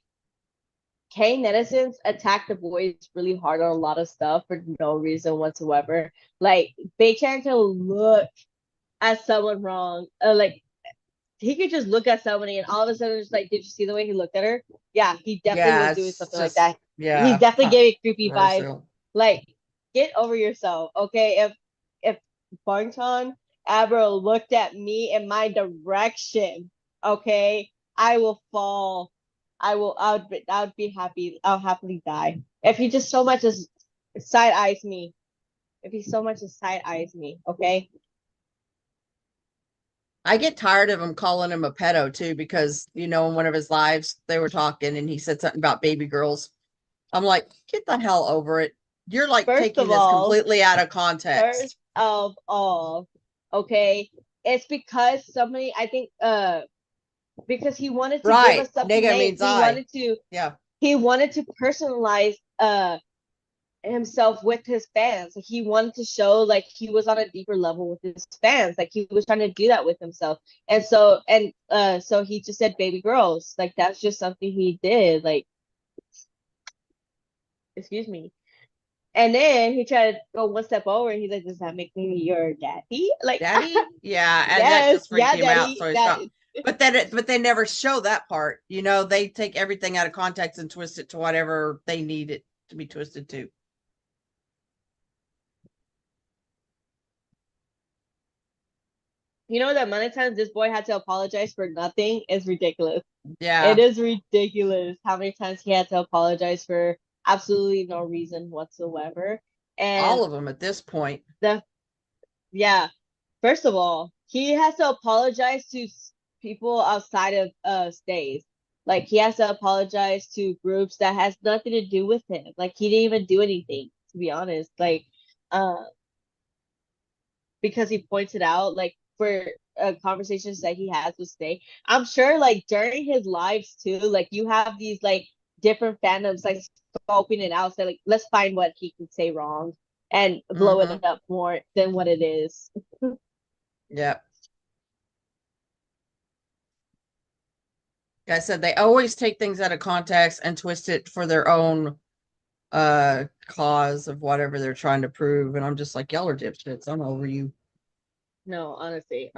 K netizens attack the boys really hard on a lot of stuff for no reason whatsoever. Like Bachan can look at someone wrong, like he could just look at somebody and all of a sudden it's like, did you see the way he looked at her? Yeah, he definitely yeah, was doing it's something like just that. He's yeah, definitely giving creepy vibes. controversial. Like, get over yourself, okay? If Barton Abro looked at me in my direction, okay, I will fall. I would be happy. I'll happily die. If he just so much as side eyes me, if he so much as side eyes me, okay? I get tired of him calling him a pedo too, because in one of his lives they were talking and he said something about baby girls. I'm like, get the hell over it. You're like First taking of this all, completely out of first context. of all, okay, it's because somebody, I think, because he wanted to give Right. us something Nigga name. means I. Yeah. He wanted to personalize himself with his fans. Like, he wanted to show like he was on a deeper level with his fans. Like he was trying to do that with himself. So he just said baby girls. Like that's just something he did. Like, excuse me. And then he tried to go one step over and he's like, does that make me your daddy? Like, Daddy? Yeah, and that yes, just freaked yeah, him out. daddy. So he That stopped. But they never show that part. They take everything out of context and twist it to whatever they need it to be twisted to. you know the amount of times this boy had to apologize for nothing is ridiculous. It Yeah. is ridiculous how many times he had to apologize for absolutely no reason whatsoever. And All of them at this point. the yeah, first of all, he has to apologize to people outside of stays. Like he has to apologize to groups that has nothing to do with him. Like he didn't even do anything, to be honest. Like uh because he pointed out like for conversations that he has with Stay. I'm sure like during his lives too, like you have these like different fandoms like scoping it out, say like let's find what he could say wrong and blow it Mm-hmm. up more than what it is. Yep. Like I said, they always take things out of context and twist it for their own cause of whatever they're trying to prove. And I'm just like, y'all are dipshits. I'm over you. No, honestly,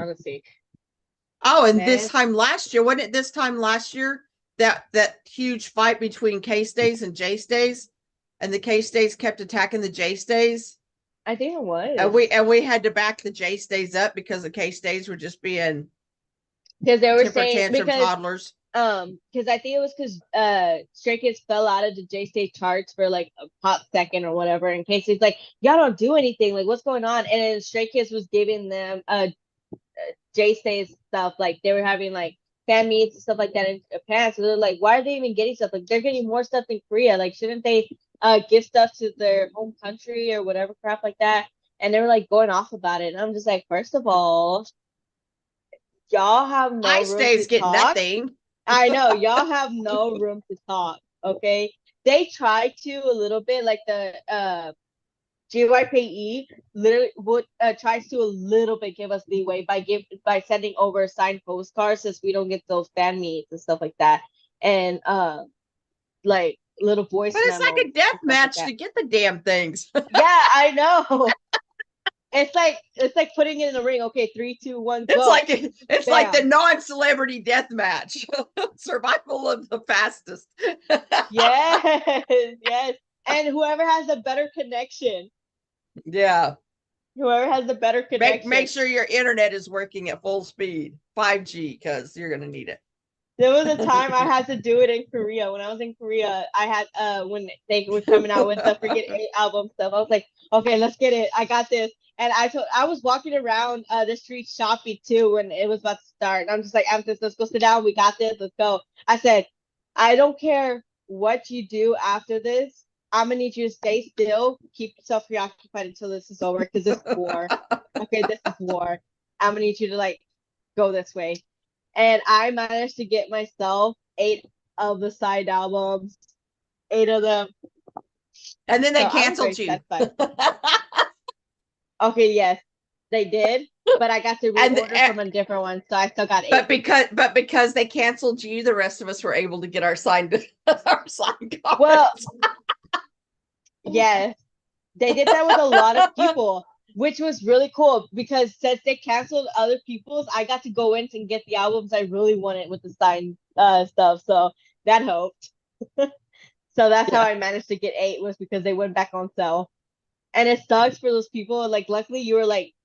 Oh, and this man. time last year, wasn't it this time last year that huge fight between K Stays and J Stays? And the K Stays kept attacking the J Stays. I think it And was we had to back the J Stays up because the K Stays were just being because they were temper saying tantrum toddlers. because I think it was because Stray Kids fell out of the J State charts for like a hot second or whatever. In case it's like y'all don't do anything, like what's going on? And then Stray Kids was giving them J State stuff, like they were having like fan meets and stuff like that in Japan. So they're like, why are they even getting stuff? Like they're getting more stuff in Korea. Like shouldn't they give stuff to their home country or whatever crap like that? And they were like going off about it. And I'm just like, first of all, y'all have no I room to Stays get talk. nothing. I know y'all have no room to talk. Okay, they try to a little bit, like the GYPE literally would tries to a little bit give us leeway by sending over signed postcards since we don't get those fan meets and stuff like that, and like little voice But it's like memos a death and stuff like match that. to get the damn things. Yeah, I know. It's like putting it in the ring. Okay, three, two, one, It's go. like it's like the Bam. non-celebrity death match. Survival of the fastest. Yes, yes. And whoever has the better connection, Yeah. whoever has the better Make connection. sure your internet is working at full speed, 5G, because you're gonna need it. There was a time I had to do it in Korea. When I was in Korea, I had when they were coming out with the freaking A album stuff. I was like, okay, let's get it. I got this. And I was walking around the street shopping too when it was about to start. And I'm just like, Amethyst, let's go sit down. We got this. Let's go. I said, I don't care what you do after this. I'm gonna need you to stay still, keep yourself preoccupied until this is over, because this is war. Okay, this is war. I'm gonna need you to like go this way. And I managed to get myself 8 of the side albums, 8 of them. And then So they I was very canceled you. satisfied. Okay, yes, they did, but I got to And reorder from a different one, so I still got 8. but because they canceled you, the rest of us were able to get our signed our signed cards. Well, yes, they did that with a lot of people, which was really cool because since they canceled other people's, I got to go in and get the albums I really wanted with the signed stuff. So that helped. So that's how Yeah. I managed to get 8 was because they went back on sale. And it sucks for those people. Like, luckily you're like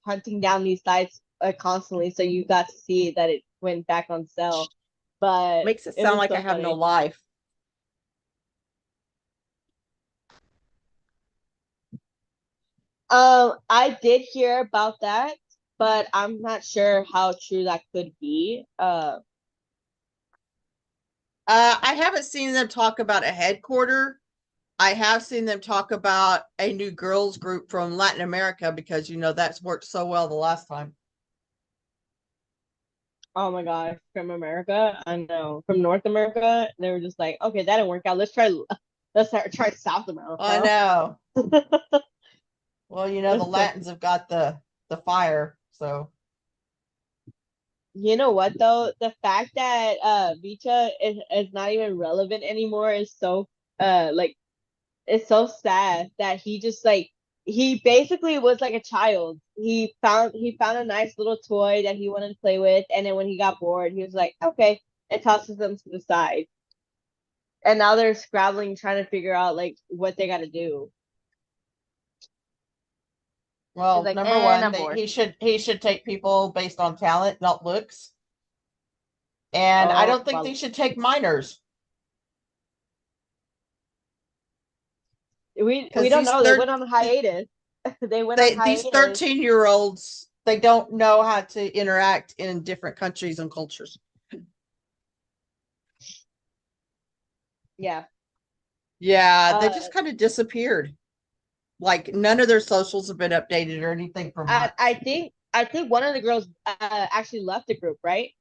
hunting down these sites constantly, so you got to see that it went back on sale. But Makes it it sound was like I so have no funny. life. I did hear about that, but I'm not sure how true that could be. I haven't seen them talk about a headquarter. I have seen them talk about a new girls group from Latin America because that's worked so well the last time. Oh my gosh, from America, I know. From North America, they were just like, okay, that didn't work out. Let's try South I America. know. Well, the It's so Latins have got the fire, so You know what though? The fact that Vicha is not even relevant anymore is so like it's so sad that he just like he basically was like a child. He found a nice little toy that he wanted to play with, and then when he got bored, he was like, okay, and tosses them to the side. And now they're scrabbling trying to figure out like what they gotta do. He's well, like, number and one, I'm that bored. he should take people based on talent, not looks. And I Oh, don't think they well, should take minors we because don't these know. They third went on hiatus. They went on these hiatus. 13-year-olds, they don't know how to interact in different countries and cultures. Yeah. Yeah, they Uh, just kind of disappeared. Like none of their socials have been updated or anything for I I months. think I think one of the girls actually left the group, right?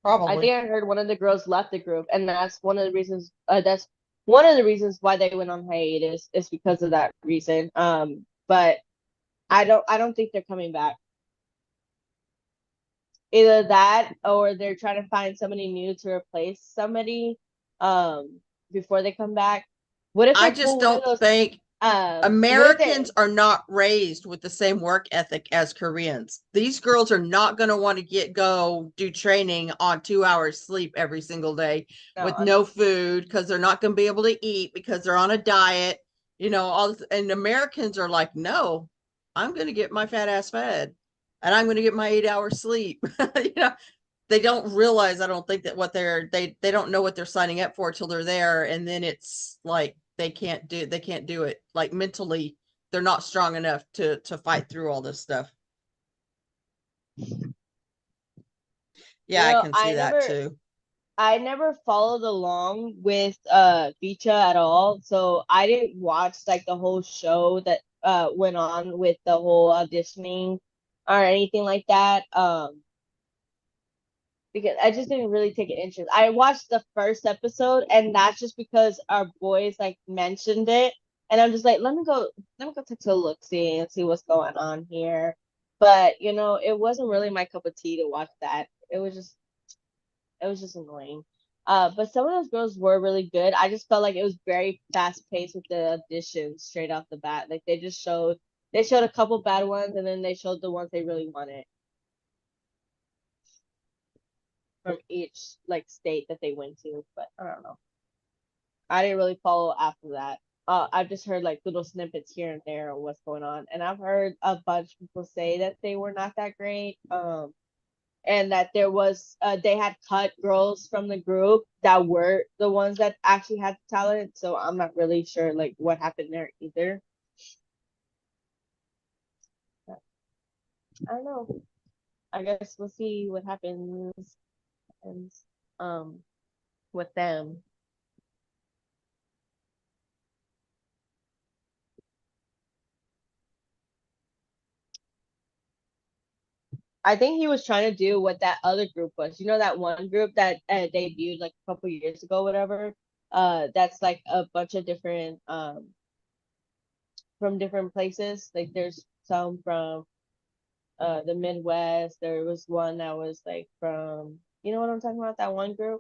I Probably. think I heard one of the girls left the group, and that's one of the reasons. That's one of the reasons why they went on hiatus is because of that reason. But I don't think they're coming back. Either that, or they're trying to find somebody new to replace somebody, um, before they come back. What if I they just pull one of don't those? think What if they? Americans are not raised with the same work ethic as Koreans. These girls are not going to want to go do training on 2 hours sleep every single day with No, no food because they're not going to be able to eat because they're on a diet. All this, and Americans are like, no, I'm going to get my fat ass fed and I'm going to get my 8 hours sleep. They don't realize, I don't think, that they don't know what they're signing up for till they're there, and then it's like they can't do it. Like mentally, they're not strong enough to fight through all this stuff. Yeah, I can see I that never. too. I never followed along with Beecha at all, so I didn't watch like the whole show that went on with the whole auditioning or anything like that. Because I just didn't really take an interest. I watched the first episode, and that's just because our boys like mentioned it, and I'm just like, let me go take a look, see and see what's going on here. But it wasn't really my cup of tea to watch that. It was just annoying. But some of those girls were really good. I just felt like it was very fast paced with the auditions straight off the bat. Like they showed a couple bad ones, and then they showed the ones they really wanted from each like state that they went to. But I don't know. I didn't really follow after that. I've just heard like little snippets here and there of what's going on, and I've heard a bunch of people say that they were not that great. and that there was they had cut girls from the group that were the ones that actually had talent. So I'm not really sure like what happened there either. But I don't know. I guess we'll see what happens and um with them. I think he was trying to do what that other group was. You know that one group that debuted like a couple years ago, whatever. That's like a bunch of different from different places. Like there's some from the Midwest. There was one that was like from you know what I'm talking about? That one group?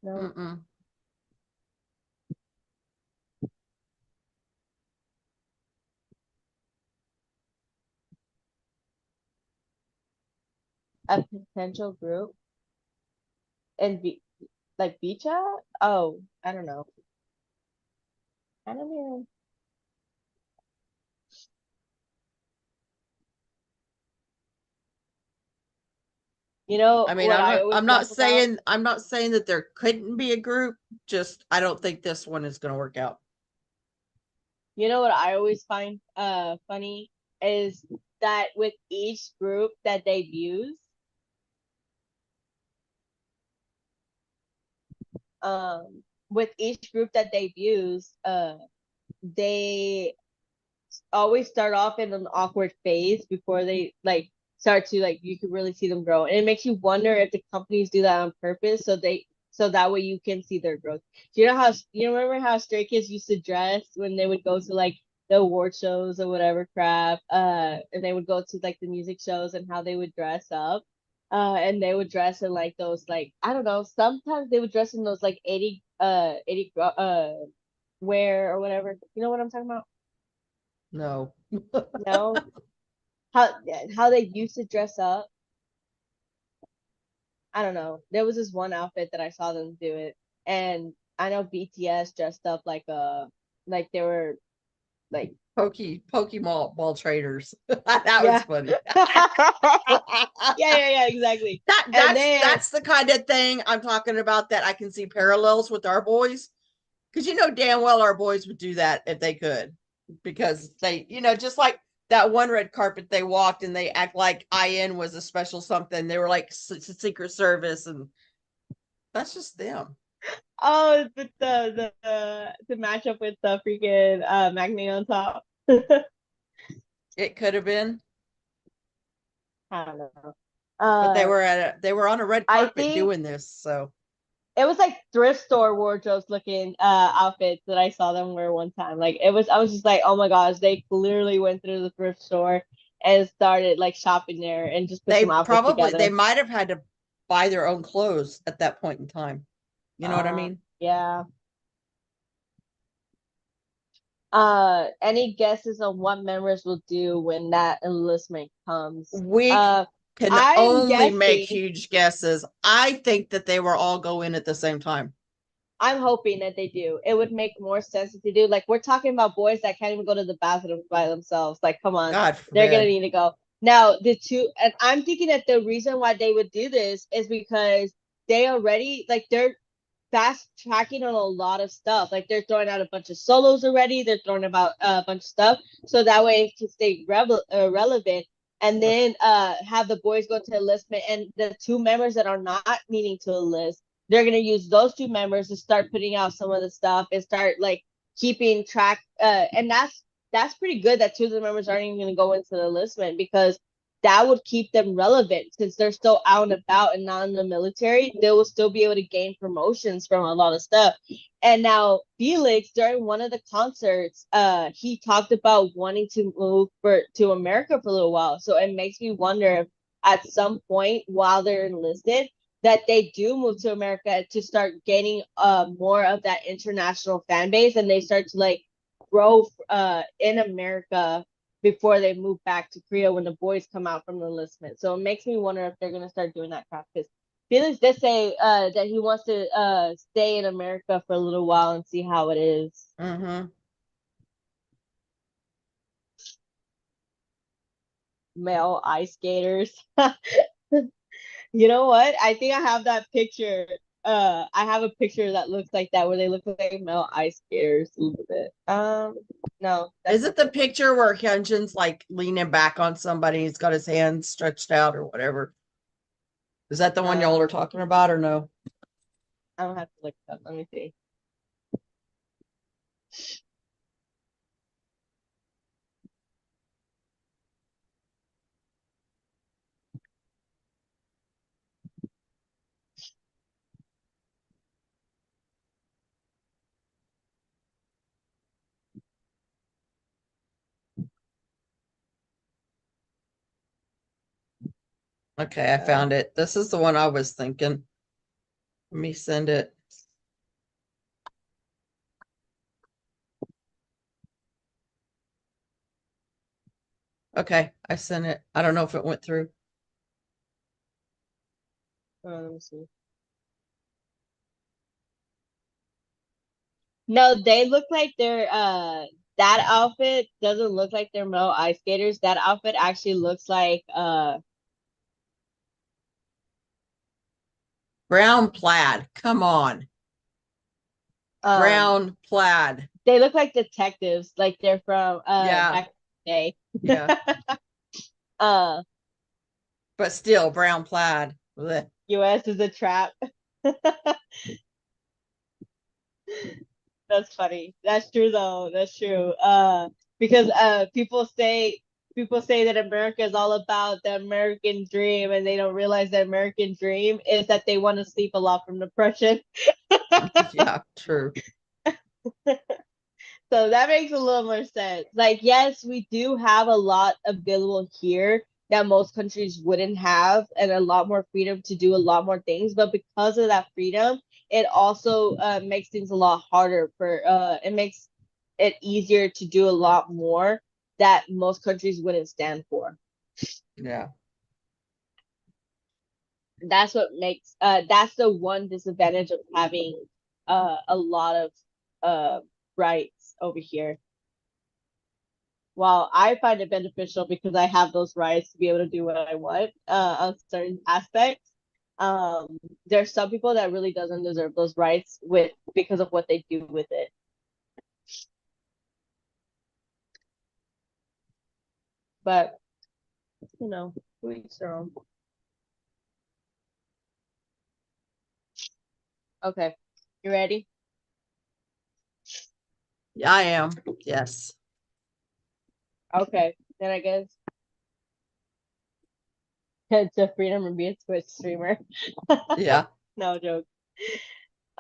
No. Mm-mm. A potential group and be like Beacha? Oh, I don't know. I don't know. You know I mean, what I always laugh about? I'm not saying that there couldn't be a group, just I don't think this one is going to work out. You know what I always find funny is that with each group that debuts, with each group that debuts, they always start off in an awkward phase before they like start to like you can really see them grow. And it makes you wonder if the companies do that on purpose so that way you can see their growth. Do you know how you remember how Stray Kids used to dress when they would go to like the award shows or whatever crap, and they would go to like the music shows and how they would dress up. And they would dress in like those like I don't know, sometimes they would dress in those like 80 wear or whatever. You know what I'm talking about? No. No, how how they used to dress up. I don't know. There was this one outfit that I saw them do it, and I know BTS dressed up like they were like Pokemon ball traders. That was yeah. funny. Yeah, exactly. that And then that's the kind of thing I'm talking about that I can see parallels with our boys. Because you know damn well our boys would do that if they could. Because they, just like that one red carpet they walked and they act like IN was a special something. They were like Secret Service, and that's just them. oh the match up with the freaking Magnet on top. It could have been, I don't know. but Uh, they were on a red I carpet think doing this. So it was like thrift store wardrobes looking outfits that I saw them wear one time. Like it was I was just like, oh my gosh, they clearly went through the thrift store and started like shopping there and just put some outfits they together. might have had to buy their own clothes at that point in time. You know what I mean? Yeah. Any guesses on what members will do when that enlistment comes? We can I'm only make guessing huge guesses. I think that they were all go in at the same time. I'm hoping that they do. It would make more sense if they do. Like we're talking about boys that can't even go to the bathroom by themselves. Like, come on, God they're gonna forbid. need to go. Now, the two, and I'm thinking that the reason why they would do this is because they already like they're fast tracking on a lot of stuff. Like they're throwing out a bunch of solos already. They're throwing about a bunch of stuff, so that way it can stay relevant. And then have the boys go to enlistment, and the two members that are not needing to enlist, they're gonna use those two members to start putting out some of the stuff and start like keeping track. And that's pretty good that two of the members aren't even gonna go into the enlistment because that would keep them relevant since they're still out and about and not in the military. They will still be able to gain promotions from a lot of stuff. And now Felix, during one of the concerts, he talked about wanting to move to America for a little while. So it makes me wonder if at some point while they're enlisted, that they do move to America to start getting more of that international fan base and they start to like grow in America before they move back to Korea when the boys come out from the enlistment. So it makes me wonder if they're gonna start doing that crap because Felix did say that he wants to stay in America for a little while and see how it is. Mm-hmm. male ice skaters. You know what? I think I have that picture. I have a picture that looks like that where they look like male ice skaters a little bit. No, that's Is it not the the one. picture where Hyunjin's like leaning back on somebody? He's got his hands stretched out or whatever. Is that the one y'all are Um, talking about or no? I don't have to look it up. Let me see. Okay, I Uh, found it. This is the one I was thinking. Let me send it. Okay, I sent it. I don't know if it went through. let me see. No, they look like they're that outfit doesn't look like they're male ice skaters. That outfit actually looks like Brown plaid. Come on. um Brown plaid. they look like detectives, like they're from Yeah, back in the yeah. day. uh But still, brown plaid. Blech. US is a trap. That's funny. That's true though. That's true. Because people say that America is all about the American dream, and they don't realize the American dream is that they want to sleep a lot from depression. Yeah, true. So that makes a little more sense. Like, yes, we do have a lot available here that most countries wouldn't have, and a lot more freedom to do a lot more things. But because of that freedom, it also makes things a lot harder it makes it easier to do a lot more that most countries wouldn't stand for. Yeah. That's the one disadvantage of having a lot of rights over here. While I find it beneficial because I have those rights to be able to do what I want on certain aspects. There's some people that really doesn't deserve those rights with because of what they do with it. But to each their own. Okay, you ready? Yeah, I am. Yes. Okay, then I guess it's a freedom to be a Twitch streamer. Yeah. No joke.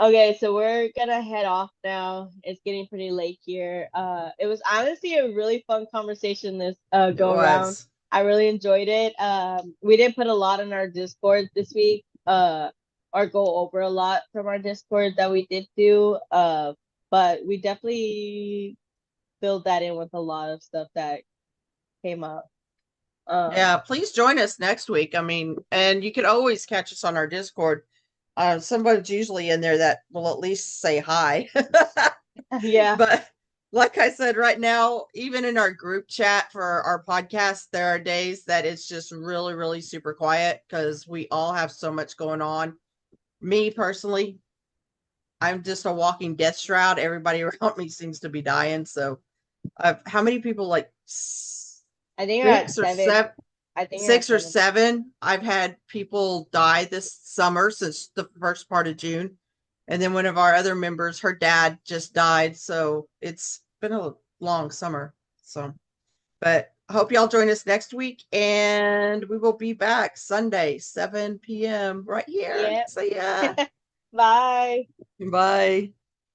Okay, so we're gonna head off now. It's getting pretty late here. It was honestly a really fun conversation this It go around. was. I really enjoyed it. We didn't put a lot in our Discord this week, or go over a lot from our Discord that we did do. But we definitely filled that in with a lot of stuff that came up. Yeah, please join us next week. I mean, and you can always catch us on our Discord. Somebody's usually in there that will at least say hi. Yeah, But like I said, right now, even in our group chat for our podcast, there are days that it's just really, really super quiet because we all have so much going on. Me personally, I'm just a walking death shroud. Everybody around me seems to be dying. So, how many people? Like I think you're at six or seven. seven, I think you're at six or seven. seven. I've had people die this summer since the first part of June. And then one of our other members, her dad just died. So it's been a long summer. So, but I hope y'all join us next week. And we will be back Sunday, 7 p.m. right here. Yep. See ya. Bye. Bye.